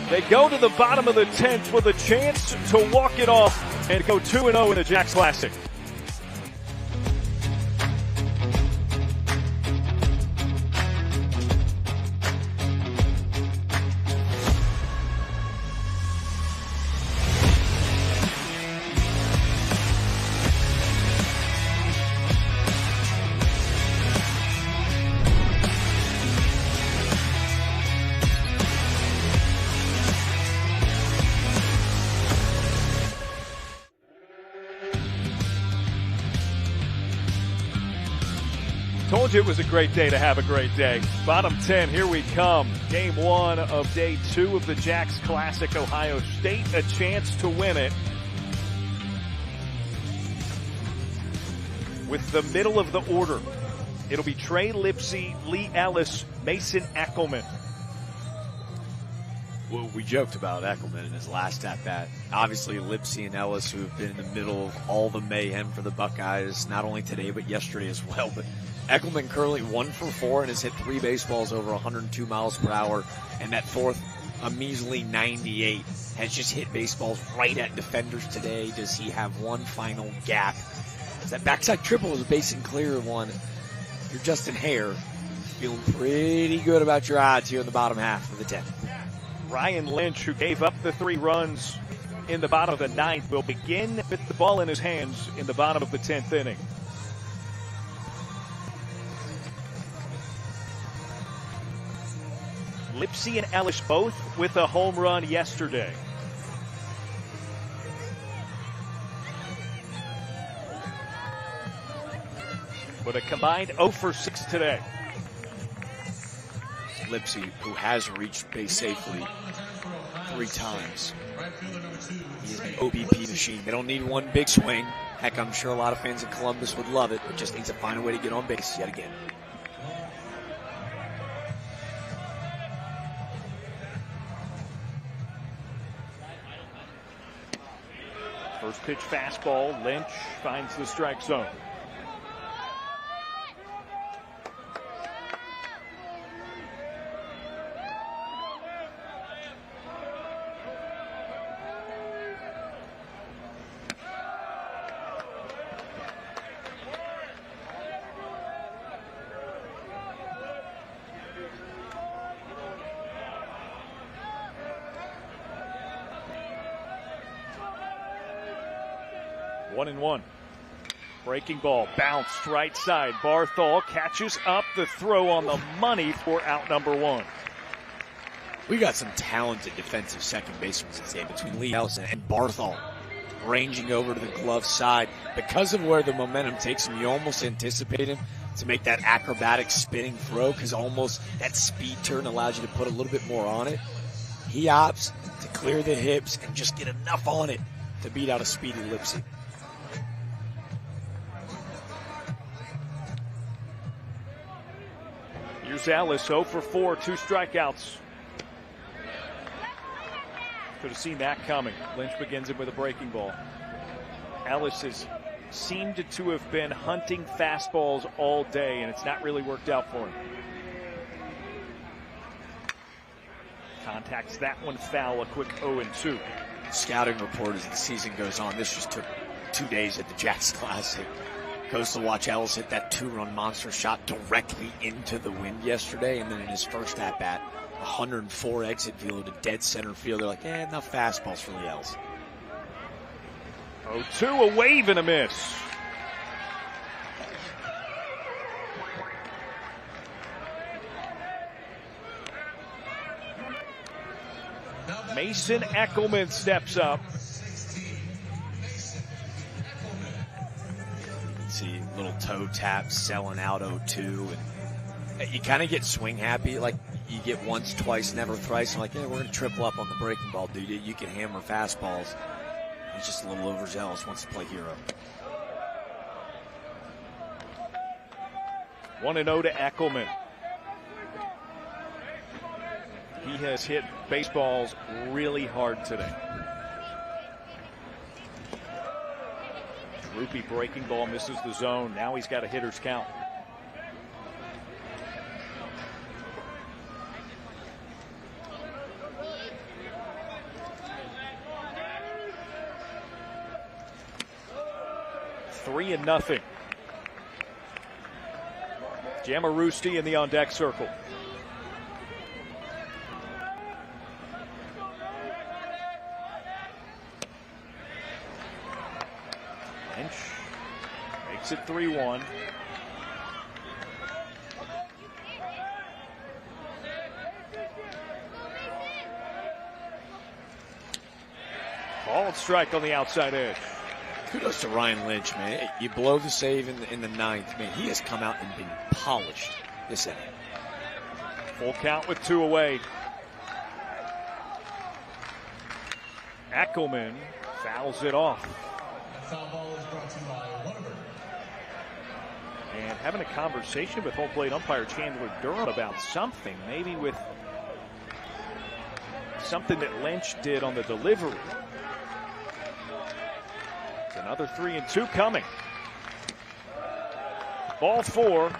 They go to the bottom of the 10th with a chance to walk it off and go 2-0 in the Jacks Classic. Told you it was a great day to have a great day. Bottom 10, here we come. Game 1 of day 2 of the Jacks Classic. Ohio State a chance to win it. With the middle of the order, it'll be Trey Lipsy, Lee Ellis, Mason Eckelman. Well, we joked about Eckelman in his last at-bat. Obviously, Lipsy and Ellis, who have been in the middle of all the mayhem for the Buckeyes, not only today but yesterday as well. But Eckelman currently 1 for 4 and has hit 3 baseballs over 102 miles per hour. And that fourth, a measly 98, has just hit baseballs right at defenders today. Does he have one final gap? That backside triple was a base and clear one. You're Justin Hare, feeling pretty good about your odds here in the bottom half of the 10th. Ryan Lynch, who gave up the 3 runs in the bottom of the 9th, will begin with the ball in his hands in the bottom of the 10th inning. Lipsy and Ellis both with a home run yesterday. But a combined 0 for 6 today. Lipsy, who has reached base safely 3 times. He's an OBP machine. They don't need one big swing. Heck, I'm sure a lot of fans in Columbus would love it, but just needs to find a way to get on base yet again. First pitch fastball. Lynch finds the strike zone. One and one. Breaking ball bounced right side. Barthol catches up the throw on the money for out number one. We got some talented defensive second basemen today between Lee Ellis and Barthol, ranging over to the glove side. Because of where the momentum takes him, you almost anticipate him to make that acrobatic spinning throw because almost that speed turn allows you to put a little bit more on it. He opts to clear the hips and just get enough on it to beat out a speedy Lipsy. Here's Ellis, 0 for 4, 2 strikeouts. Could have seen that coming. Lynch begins it with a breaking ball. Ellis has seemed to have been hunting fastballs all day, and it's not really worked out for him. Contacts that one foul, a quick 0-2. Scouting report as the season goes on. This just took 2 days at the Jacks Classic. Goes to watch Ellis hit that 2-run monster shot directly into the wind yesterday, and then in his first at-bat, 104 exit field to dead center field. They're like, enough fastballs for Lee Ellis. 0-2, a wave and a miss. Mason Eckelman steps up. See little toe taps selling out 0-2, and you kind of get swing happy, like you get once, twice, never thrice. I'm like, we're going to triple up on the breaking ball, dude. You can hammer fastballs. He's just a little overzealous, wants to play hero. 1-0 to Eckelman. He has hit baseballs really hard today. Rupee breaking ball misses the zone. Now he's got a hitter's count. Three and nothing. Jamarusti in the on-deck circle. Lynch makes it 3-1. Called strike on the outside edge. Kudos to Ryan Lynch, man. You blow the save in the ninth. Man, he has come out and been polished this inning. Full count with 2 away. Eckelman fouls it off. Foul ball is brought to you by Whataburger. And having a conversation with home plate umpire Chandler Durham about something, maybe with something that Lynch did on the delivery. It's another 3-2 coming. Ball 4.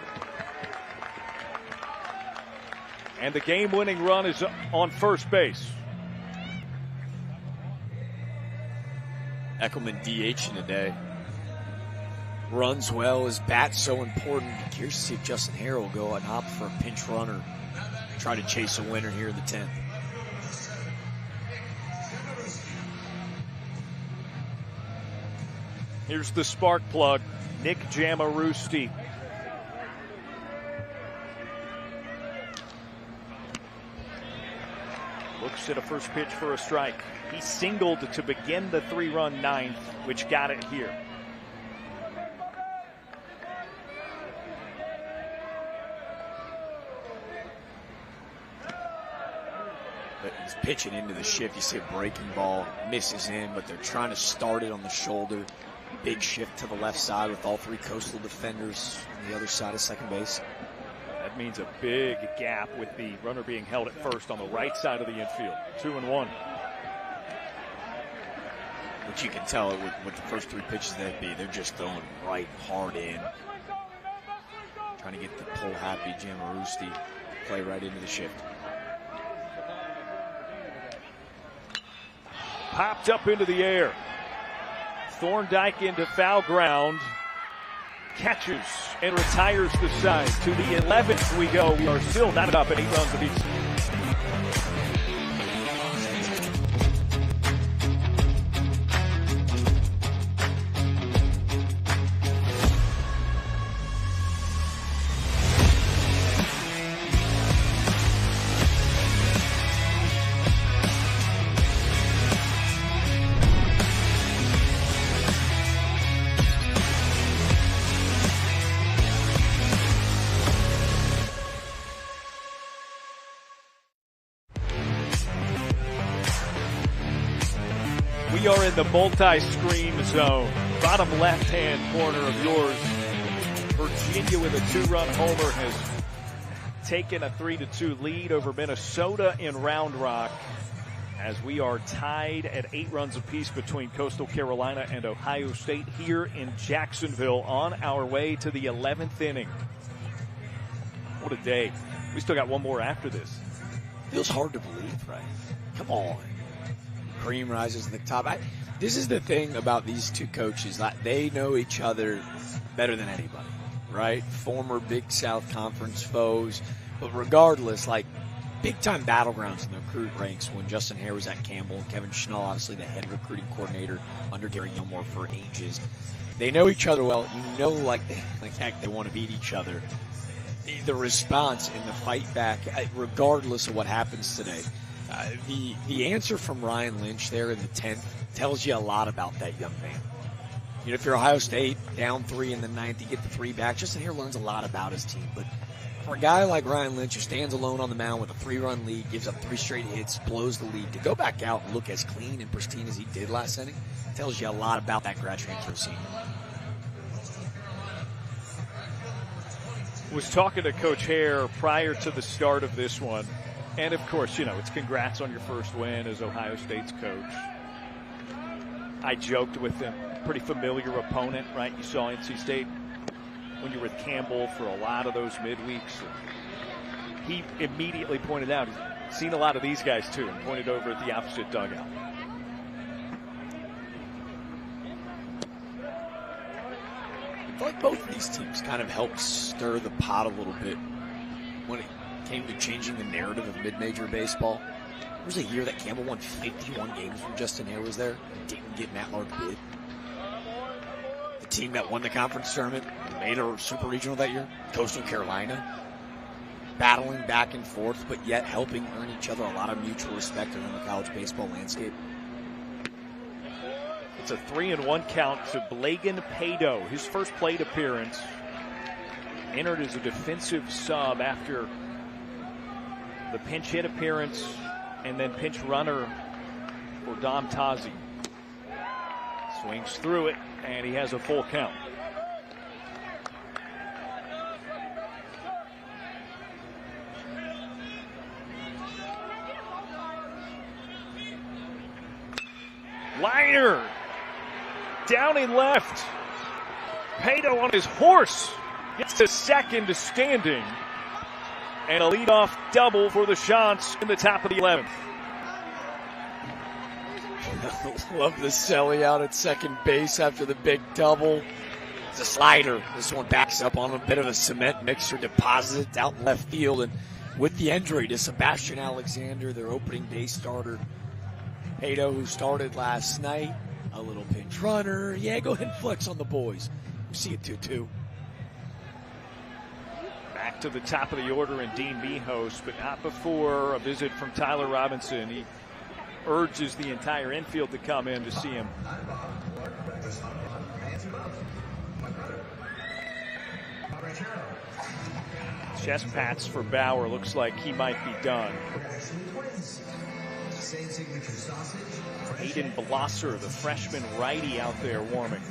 And the game-winning run is on first base. Eckelman DHing today. Runs well. His bat's so important. Curious to see if Justin Harrell will go and opt for a pinch runner. Try to chase a winner here in the 10th. Here's the spark plug, Nick Jamarusti. Looks at a first pitch for a strike. He singled to begin the 3-run ninth, which got it here. But he's pitching into the shift. You see a breaking ball, misses in, but they're trying to start it on the shoulder. Big shift to the left side with all 3 Coastal defenders on the other side of second base. That means a big gap with the runner being held at first on the right side of the infield. 2-1. But you can tell with the first 3 pitches they'd be, they're just throwing right hard in. Trying to get the pull-happy Jamarusti play right into the shift. Popped up into the air. Thorndike into foul ground. Catches and retires the side. To the 11th we go. We are still not up at 8 runs apiece. We are in the multi-screen zone. Bottom left-hand corner of yours. Virginia with a 2-run homer has taken a 3-2 lead over Minnesota in Round Rock as we are tied at 8 runs apiece between Coastal Carolina and Ohio State here in Jacksonville on our way to the 11th inning. What a day. We still got one more after this. Feels hard to believe, right? Come on. Cream rises to the top. This is the thing about these two coaches. They know each other better than anybody, right? Former Big South Conference foes. But regardless, big-time battlegrounds in the recruit ranks when Justin Hare was at Campbell and Kevin Schnall, obviously the head recruiting coordinator under Gary Gilmore for ages. They know each other well. You know, heck, they want to beat each other. The response and the fight back, regardless of what happens today, the answer from Ryan Lynch there in the 10th tells you a lot about that young man. You know, if you're Ohio State, down 3 in the 9th, you get the 3 back. Justin Hare learns a lot about his team. But for a guy like Ryan Lynch who stands alone on the mound with a 3-run lead, gives up 3 straight hits, blows the lead, to go back out and look as clean and pristine as he did last inning tells you a lot about that grad transfer senior. Was talking to Coach Hare prior to the start of this one. And, of course, you know, it's congrats on your first win as Ohio State's coach. I joked with him, pretty familiar opponent, right? You saw NC State when you were with Campbell for a lot of those midweeks. He immediately pointed out he's seen a lot of these guys, too, and pointed over at the opposite dugout. I feel like both of these teams kind of helped stir the pot a little bit when it came to changing the narrative of mid-major baseball. There was a year that Campbell won 51 games when Justin Hare was there and didn't get an at-large bid. The team that won the conference tournament made a super regional that year, Coastal Carolina, battling back and forth, but yet helping earn each other a lot of mutual respect around the college baseball landscape. It's a 3-1 count to Blagan Pado. His first plate appearance, entered as a defensive sub after the pinch hit appearance and then pinch runner for Dom Tazi. Swings through it, and he has a full count. Liner down and left. Pado on his horse gets to second to standing. And a leadoff double for the Chants in the top of the 11th. Love the Selly out at second base after the big double. It's a slider. This one backs up on a bit of a cement mixer, deposits out in left field. And with the injury to Sebastian Alexander, their opening day starter, Pado, who started last night, a little pinch runner. Yeah, go ahead and flex on the boys. We see it 2-2. Back to the top of the order in Dean Mihos, but not before a visit from Tyler Robinson. He urges the entire infield to come in to see him. Chest pats for Bauer. Looks like he might be done. Aiden Blosser, the freshman righty, out there warming.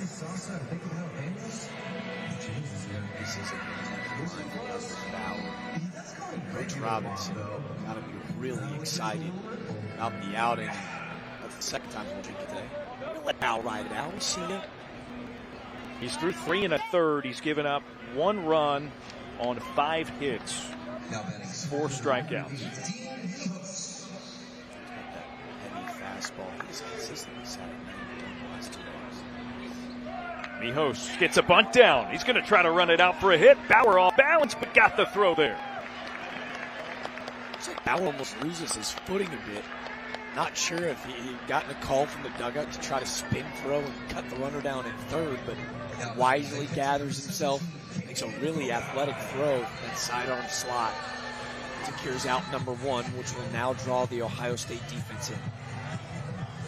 Coach Robinson got to be really excited about the outing. At the second time we'll drink it today. Don't let Al ride it out. We've seen it. He's through 3 1/3. He's given up 1 run on 5 hits, 4 strikeouts. Heavy fastball. He's consistently sat at 90 the last 2 days. Mijos gets a bunt down. He's going to try to run it out for a hit. Bauer off balance, but got the throw there. Looks like Bauer almost loses his footing a bit. Not sure if he'd gotten a call from the dugout to try to spin throw and cut the runner down in third, but wisely gathers himself, makes a really athletic throw from that sidearm slot. Secures out number 1, which will now draw the Ohio State defense in.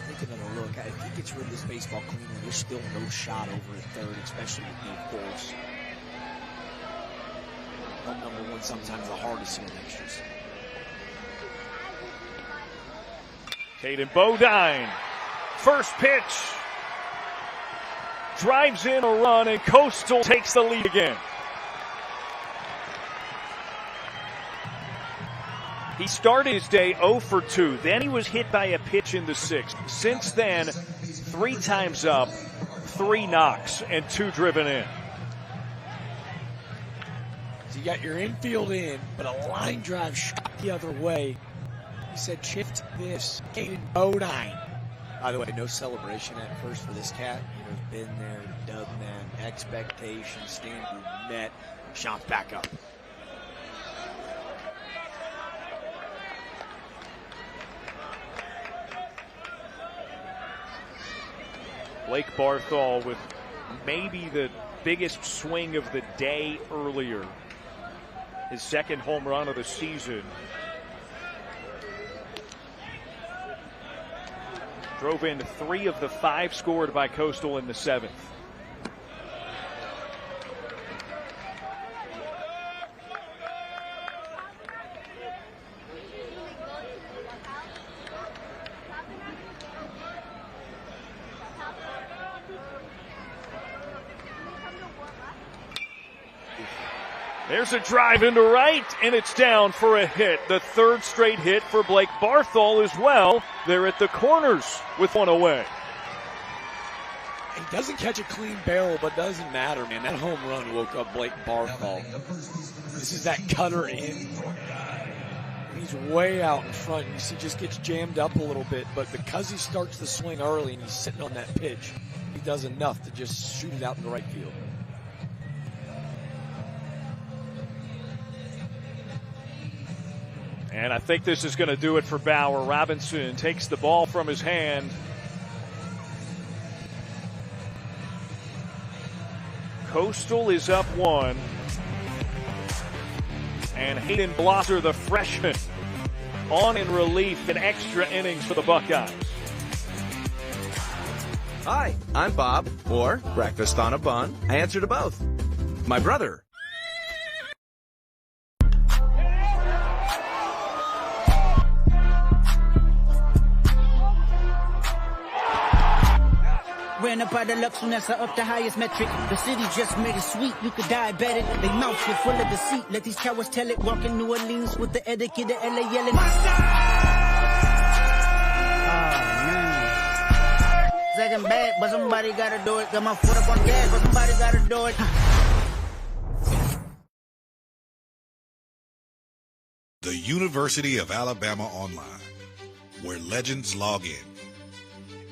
Take another look. I think it's rid of this baseball cleaner. There's still no shot over at third, especially with Dave Force. Number 1 sometimes the hardest in extras. Hayden Bodine, first pitch, drives in a run, and Coastal takes the lead again. He started his day 0 for 2. Then he was hit by a pitch in the 6th. Since then, 3 times up, 3 knocks, and 2 driven in. So you got your infield in, but a line drive shot the other way. He said, shift this. Hayden Bodine. By the way, no celebration at first for this cat. Been there, done that. Expectations, standard met. Shot back up. Blake Barthol with maybe the biggest swing of the day earlier. His 2nd home run of the season. Drove in 3 of the 5 scored by Coastal in the 7th. There's a drive into right, and it's down for a hit. The 3rd straight hit for Blake Barthol as well. They're at the corners with 1 away. He doesn't catch a clean barrel, but doesn't matter, man. That home run woke up Blake Barthol. This is that cutter in. He's way out in front. You see, just gets jammed up a little bit, but because he starts the swing early and he's sitting on that pitch, he does enough to just shoot it out in the right field. And I think this is going to do it for Bauer. Robinson takes the ball from his hand. Coastal is up 1. And Hayden Blosser, the freshman, on in relief in extra innings for the Buckeyes. Hi, I'm Bob, or Breakfast on a Bun. I answer to both. My brother. Ran up out of Lux when that's up the highest metric. The city just made it sweet, you could diabetic. They mouths were full of deceit. Let these cowards tell it. Walking New Orleans with the etiquette of LA yelling. Oh, man. Second bad, but somebody gotta do it. Got my foot up on gas, but somebody gotta do it. The University of Alabama Online, where legends log in.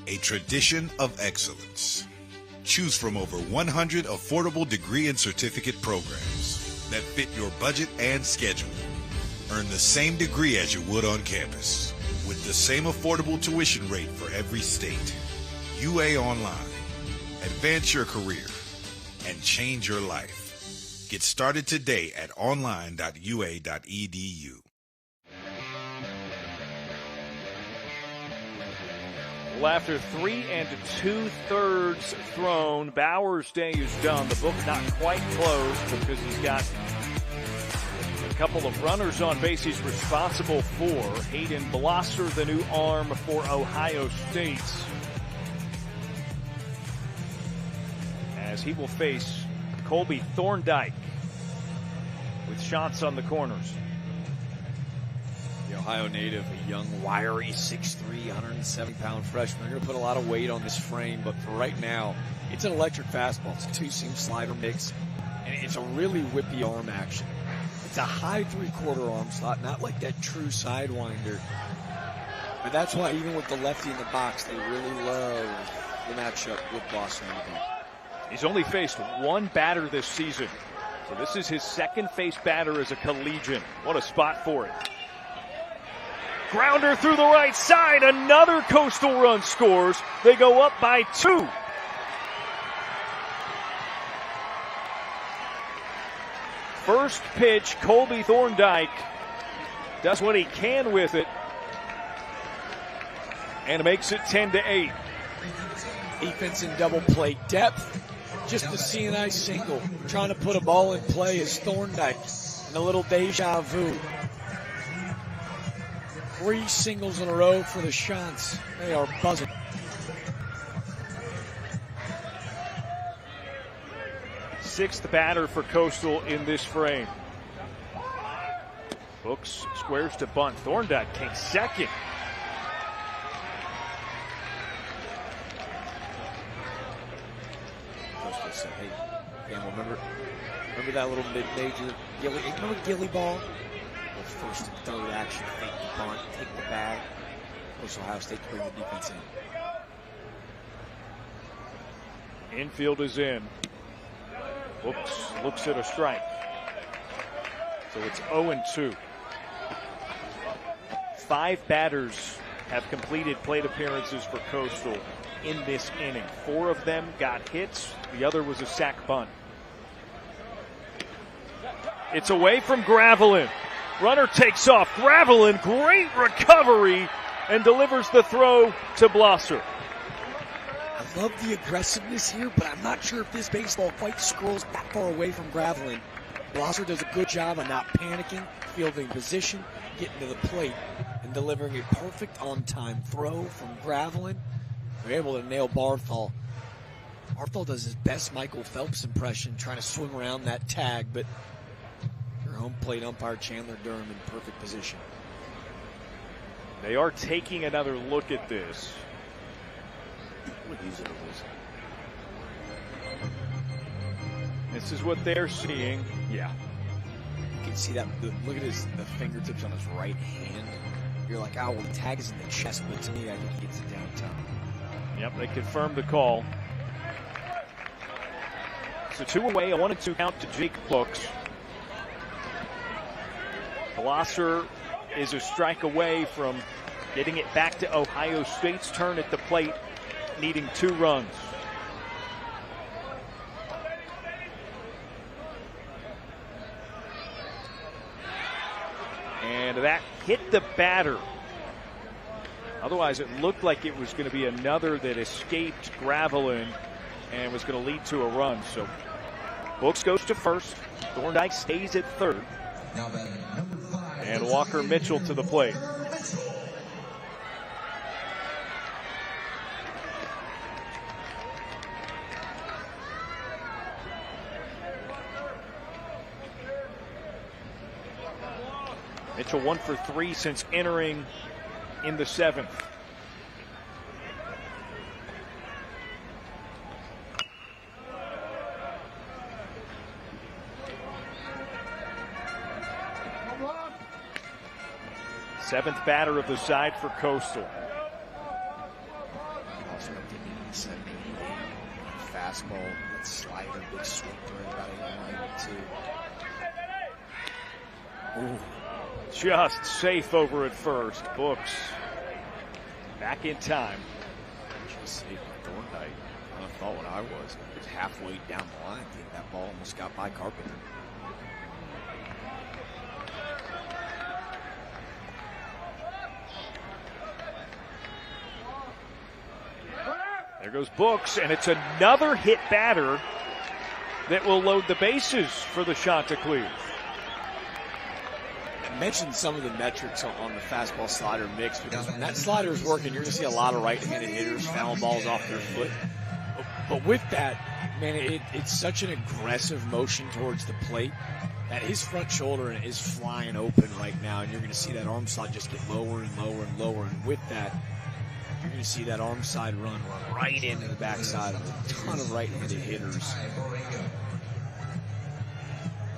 A tradition of excellence. Choose from over 100 affordable degree and certificate programs that fit your budget and schedule. Earn the same degree as you would on campus, with the same affordable tuition rate for every state. UA Online. Advance your career and change your life. Get started today at online.ua.edu. Well, after 3 2/3 thrown, Bauer's day is done. The book not quite closed because he's got a couple of runners on base he's responsible for. Hayden Blosser, the new arm for Ohio State, as he will face Colby Thorndike with shots on the corners. The The Ohio native, a young, wiry, 6'3", 170-pound freshman. They're going to put a lot of weight on this frame, but for right now, it's an electric fastball. It's a two-seam slider mix, and it's a really whippy arm action. It's a high three-quarter arm slot, not like that true sidewinder. But that's why even with the lefty in the box, they really love the matchup with Boston. He's only faced one batter this season. So this is his second face batter as a collegiate. What a spot for it. Grounder through the right side. Another Coastal run scores. They go up by 2. First pitch, Colby Thorndike does what he can with it and makes it 10-8. Defense in double play depth. Just a CNI single. Trying to put a ball in play is Thorndike. And a little deja vu. 3 singles in a row for the Shants. They are buzzing. Sixth batter for Coastal in this frame. Books squares to bunt. Thorndike takes second. Coastal said, hey, Gamble, remember that little mid-major Gilly, remember Gilly ball? Well, first and third action, fake the bunt, take the bag. Coastal Ohio State to bring the defense in. Infield is in. Books looks at a strike. So it's 0-2. 5 batters have completed plate appearances for Coastal in this inning. 4 of them got hits. The other was a sac bunt. It's away from Gravelin. Runner takes off. Gravelin, great recovery, and delivers the throw to Blosser. I love the aggressiveness here, but I'm not sure if this baseball quite scrolls that far away from Gravelin. Blosser does a good job of not panicking, fielding position, getting to the plate, and delivering a perfect on-time throw from Gravelin. They're able to nail Barthol. Barthol does his best Michael Phelps impression, trying to swing around that tag, but your home plate umpire Chandler Durham in perfect position. They are taking another look at this. This is what they're seeing. Yeah. You can see that. Look at the fingertips on his right hand. You're like, oh, well, the tag is in the chest, but to me, I think he gets it downtown. Yep, they confirmed the call. So 2 away, a 1-2 count to Jake Books. Blosser is a strike away from getting it back to Ohio State's turn at the plate, needing 2 runs. And that hit the batter. Otherwise, it looked like it was going to be another that escaped Gravelin and was going to lead to a run. So Books goes to first. Thorndike stays at third. And Walker Mitchell to the plate. Mitchell 1 for 3 since entering in the 7th. Seventh batter of the side for Coastal. Fastball, that slider, big sweep through about 8-2. Ooh. Just safe over at first. Books back in time. Just safe by Thorndike. I thought what I was. It was halfway down the line. I think that ball almost got by Carpenter. There goes Books, and it's another hit batter that will load the bases for the Chanticleer. I mentioned some of the metrics on the fastball slider mix, because when that slider is working, you're going to see a lot of right-handed hitters foul balls off their foot. But with that, Man, it's such an aggressive motion towards the plate that his front shoulder is flying open right now, and you're going to see that arm slot just get lower and lower and lower. And with that, you're going to see that arm side run right into the backside of a ton of right-handed hitters.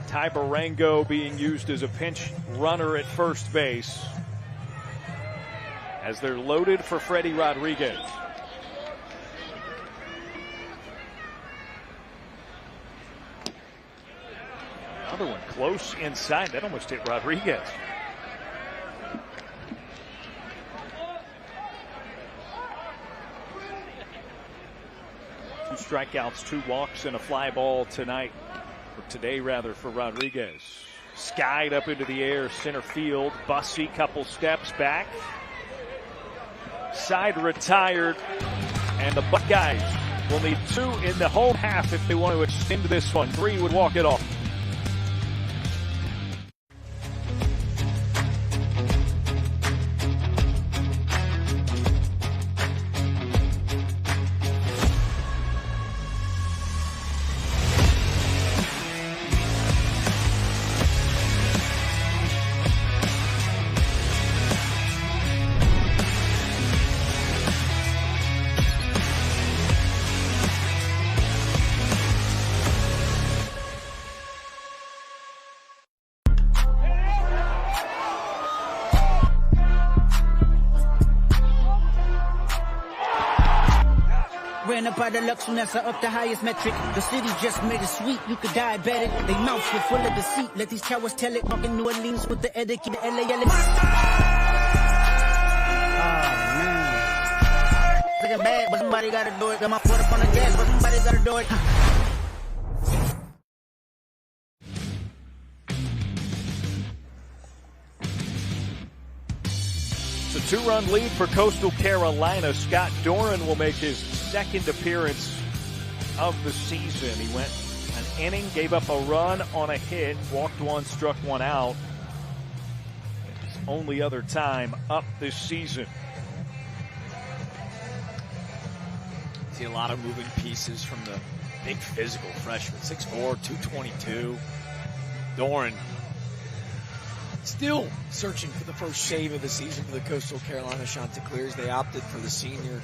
Ty Barango being used as a pinch runner at first base as they're loaded for Freddie Rodriguez. Another one close inside. That almost hit Rodriguez. Two strikeouts, 2 walks, and a fly ball tonight. Or today, rather, for Rodriguez. Skied up into the air, center field. Bussey, couple steps back. Side retired. And the Buckeyes will need 2 in the home half if they want to extend this one. 3 would walk it off. Ran up by the Lux when that's up the highest metric. The city just made it sweet, you could diabetic. They mouths were full of deceit. Let these cowards tell it. Walking New Orleans with the etiquette, the LA. Oh man. Looking bad, but somebody gotta do it. Got my foot up on the gas, but somebody gotta do it. It's a 2-run lead for Coastal Carolina. Scott Doran will make his second appearance of the season. He went an inning, gave up a run on a hit, walked 1, struck 1 out. His only other time up this season. See a lot of moving pieces from the big physical freshman. 6'4", 222. Doran still searching for the first save of the season for the Coastal Carolina Chanticleers. They opted for the senior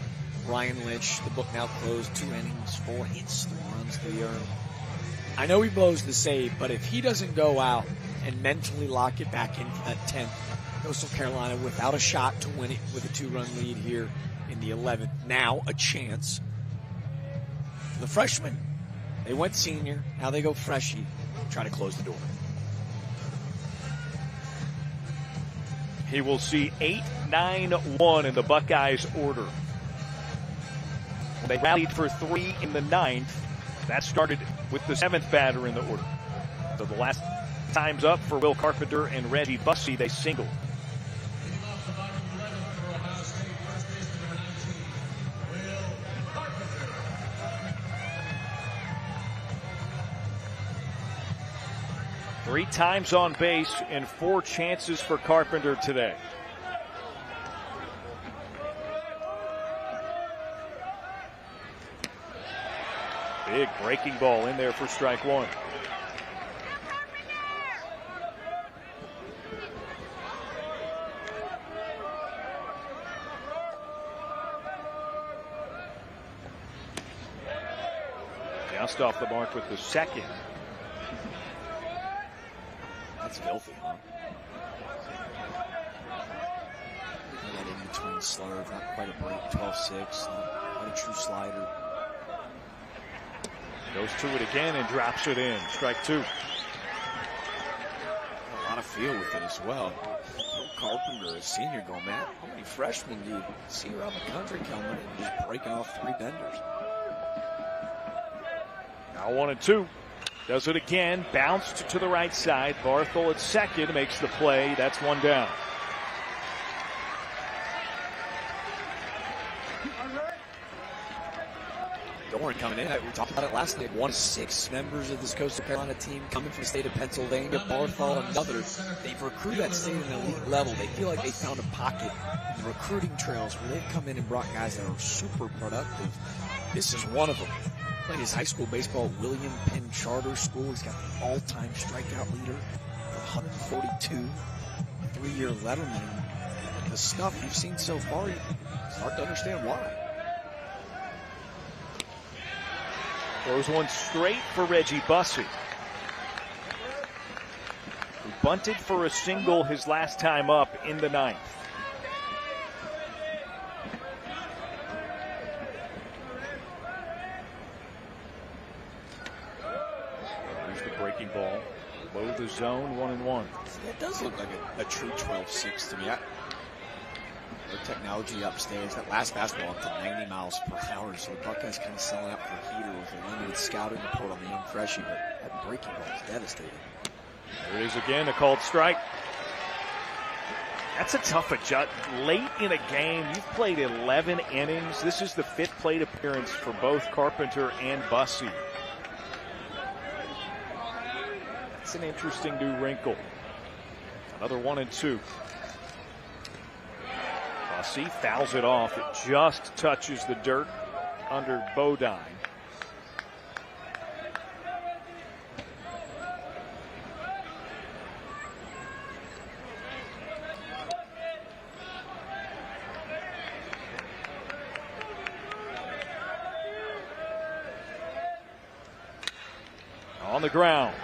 Ryan Lynch. The book now closed. 2 innings, 4 hits, 3 runs, 3 earned. I know he blows the save, but if he doesn't go out and mentally lock it back in for that 10th, Coastal Carolina without a shot to win it with a 2-run lead here in the 11th. Now a chance. The freshmen, they went senior. Now they go freshie. Try to close the door. He will see 8-9-1 in the Buckeyes order. They rallied for 3 in the 9th. That started with the 7th batter in the order. So the last time's up for Will Carpenter and Reggie Bussey. They singled. Three times on base and 4 chances for Carpenter today. Big breaking ball in there for strike 1. Just off the mark with the second. That's filthy, huh? That in-between slurve, not quite a break, 12-6, not a true slider. Goes to it again and drops it in. Strike 2. A lot of feel with it as well. Will Carpenter, a senior, going, man, how many freshmen do you see around the country coming in and just breaking off 3 benders? Now 1-2. Does it again. Bounced to the right side. Barthel at second makes the play. That's 1 down. Doran coming in. We talked about it last night. 1 of 6 members of this Coastal Carolina team coming from the state of Pennsylvania. Barthel, another. They've recruited that state at an elite level. They feel like they found a pocket in the recruiting trails where they've come in and brought guys that are super productive. This is one of them. Played his high school baseball at William Penn Charter School. He's got the all-time strikeout leader with 142, 3-year letterman. The stuff you've seen so far, you start to understand why. Throws one straight for Reggie Bussey, who bunted for a single his last time up in the 9th. Here's the breaking ball. Low the zone, 1-1. It does look like a true 12-6 to me. The technology upstairs, that last fastball up to 90 miles per hour, so the Buckeyes kind of selling out for a heater with a limited scouting report on the young freshie, but that breaking ball is devastating. There it is again, a called strike. That's a tough adjust. Late in a game, you've played 11 innings. This is the 5th plate appearance for both Carpenter and Bussey. That's an interesting new wrinkle. Another 1-2. Bussey fouls it off. It just touches the dirt under Bodine. On the ground.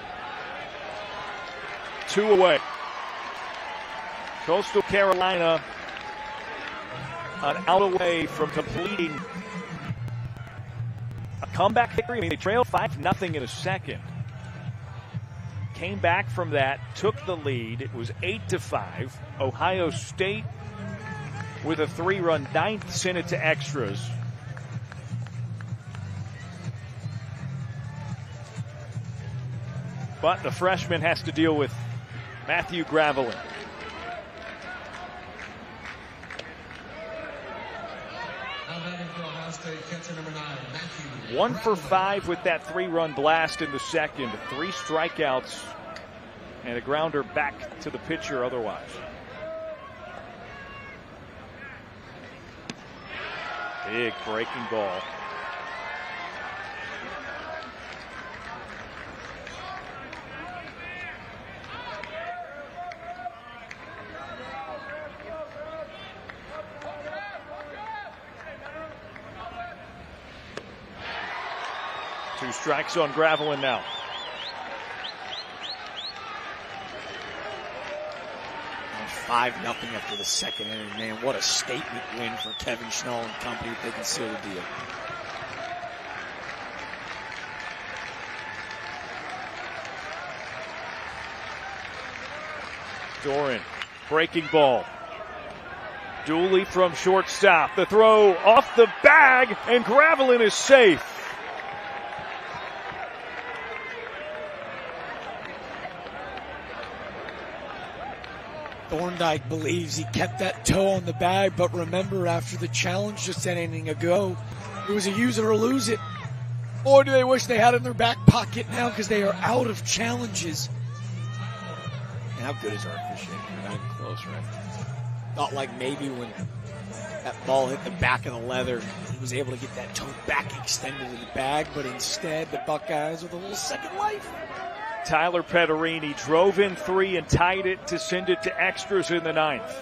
2 away. Coastal Carolina an out away from completing a comeback victory. I mean, they trailed 5-0 in a second. Came back from that, took the lead. It was 8-5. Ohio State with a 3-run 9th sent it to extras. But the freshman has to deal with Matthew Gravelin. Catcher number 9, Matthew. 1 for 5 with that 3-run blast in the second. 3 strikeouts and a grounder back to the pitcher otherwise. Big breaking ball. Two strikes on Gravelin now. And 5-0 after the second inning. Man, what a statement win for Kevin Schnall and company if they can seal the deal. Doran, breaking ball. Dooley from shortstop. The throw off the bag, and Gravelin is safe. Thorndike believes he kept that toe on the bag, but remember, after the challenge just an inning ago, it was a use it or lose it. Boy, do they wish they had it in their back pocket now because they are out of challenges. And how good is our officiating? Not even close, right? Thought like maybe when that ball hit the back of the leather, he was able to get that toe back extended to the bag, but instead the Buckeyes with a little second life. Tyler Petterini drove in 3 and tied it to send it to extras in the 9th.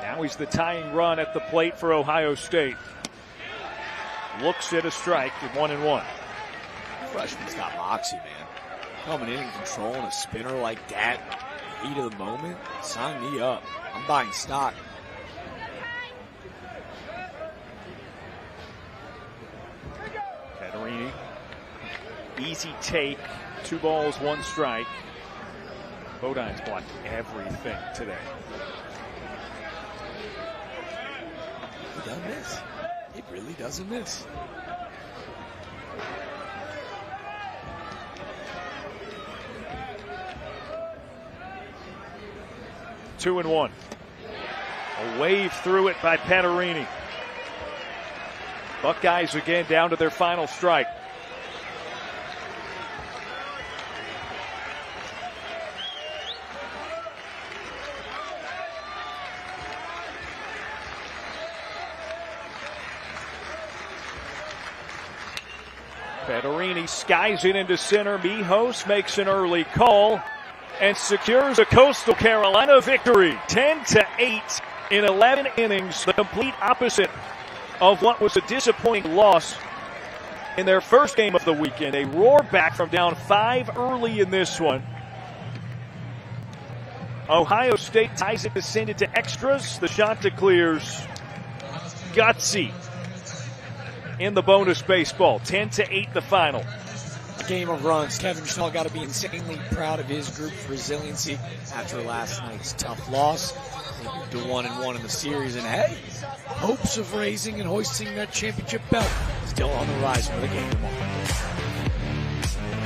Now he's the tying run at the plate for Ohio State. Looks at a strike at 1-1. Freshman's got moxie, man. Coming in and controlling a spinner like that, heat of the moment, sign me up. I'm buying stock. Petterini, easy take, 2 balls, 1 strike. Bodine's blocked everything today. He doesn't miss. He really doesn't miss. Two and 1. A wave through it by Petterini. Buckeyes again down to their final strike. Federini skies it into center. Mijos makes an early call and secures a Coastal Carolina victory. 10-8 in 11 innings. The complete opposite of what was a disappointing loss in their first game of the weekend. A roar back from down 5 early in this one. Ohio State ties it to send it to extras. The shot clears. Gutsy in the bonus baseball. 10-8 the final. A game of runs. Kevin Schnell got to be insanely proud of his group's resiliency after last night's tough loss. They moved to 1-1 in the series, and hey, hopes of raising and hoisting that championship belt still on the rise for the game tomorrow.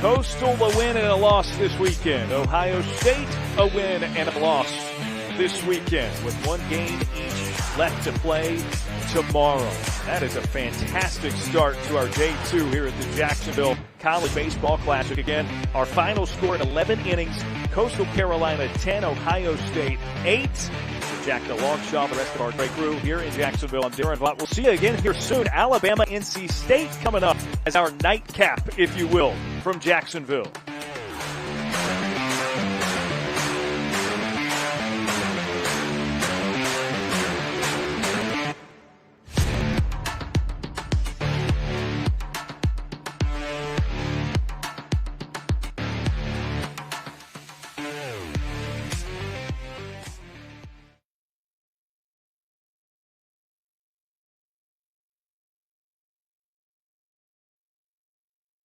Coastal a win and a loss this weekend. Ohio State a win and a loss this weekend with one game each left to play tomorrow. That is a fantastic start to our day 2 here at the Jacksonville College Baseball Classic. Again, our final score in 11 innings, Coastal Carolina 10, Ohio State 8. Jack DeLongchamp, the rest of our great crew here in Jacksonville. I'm Darren Vaught. We'll see you again here soon. Alabama, NC State coming up as our nightcap, if you will, from Jacksonville.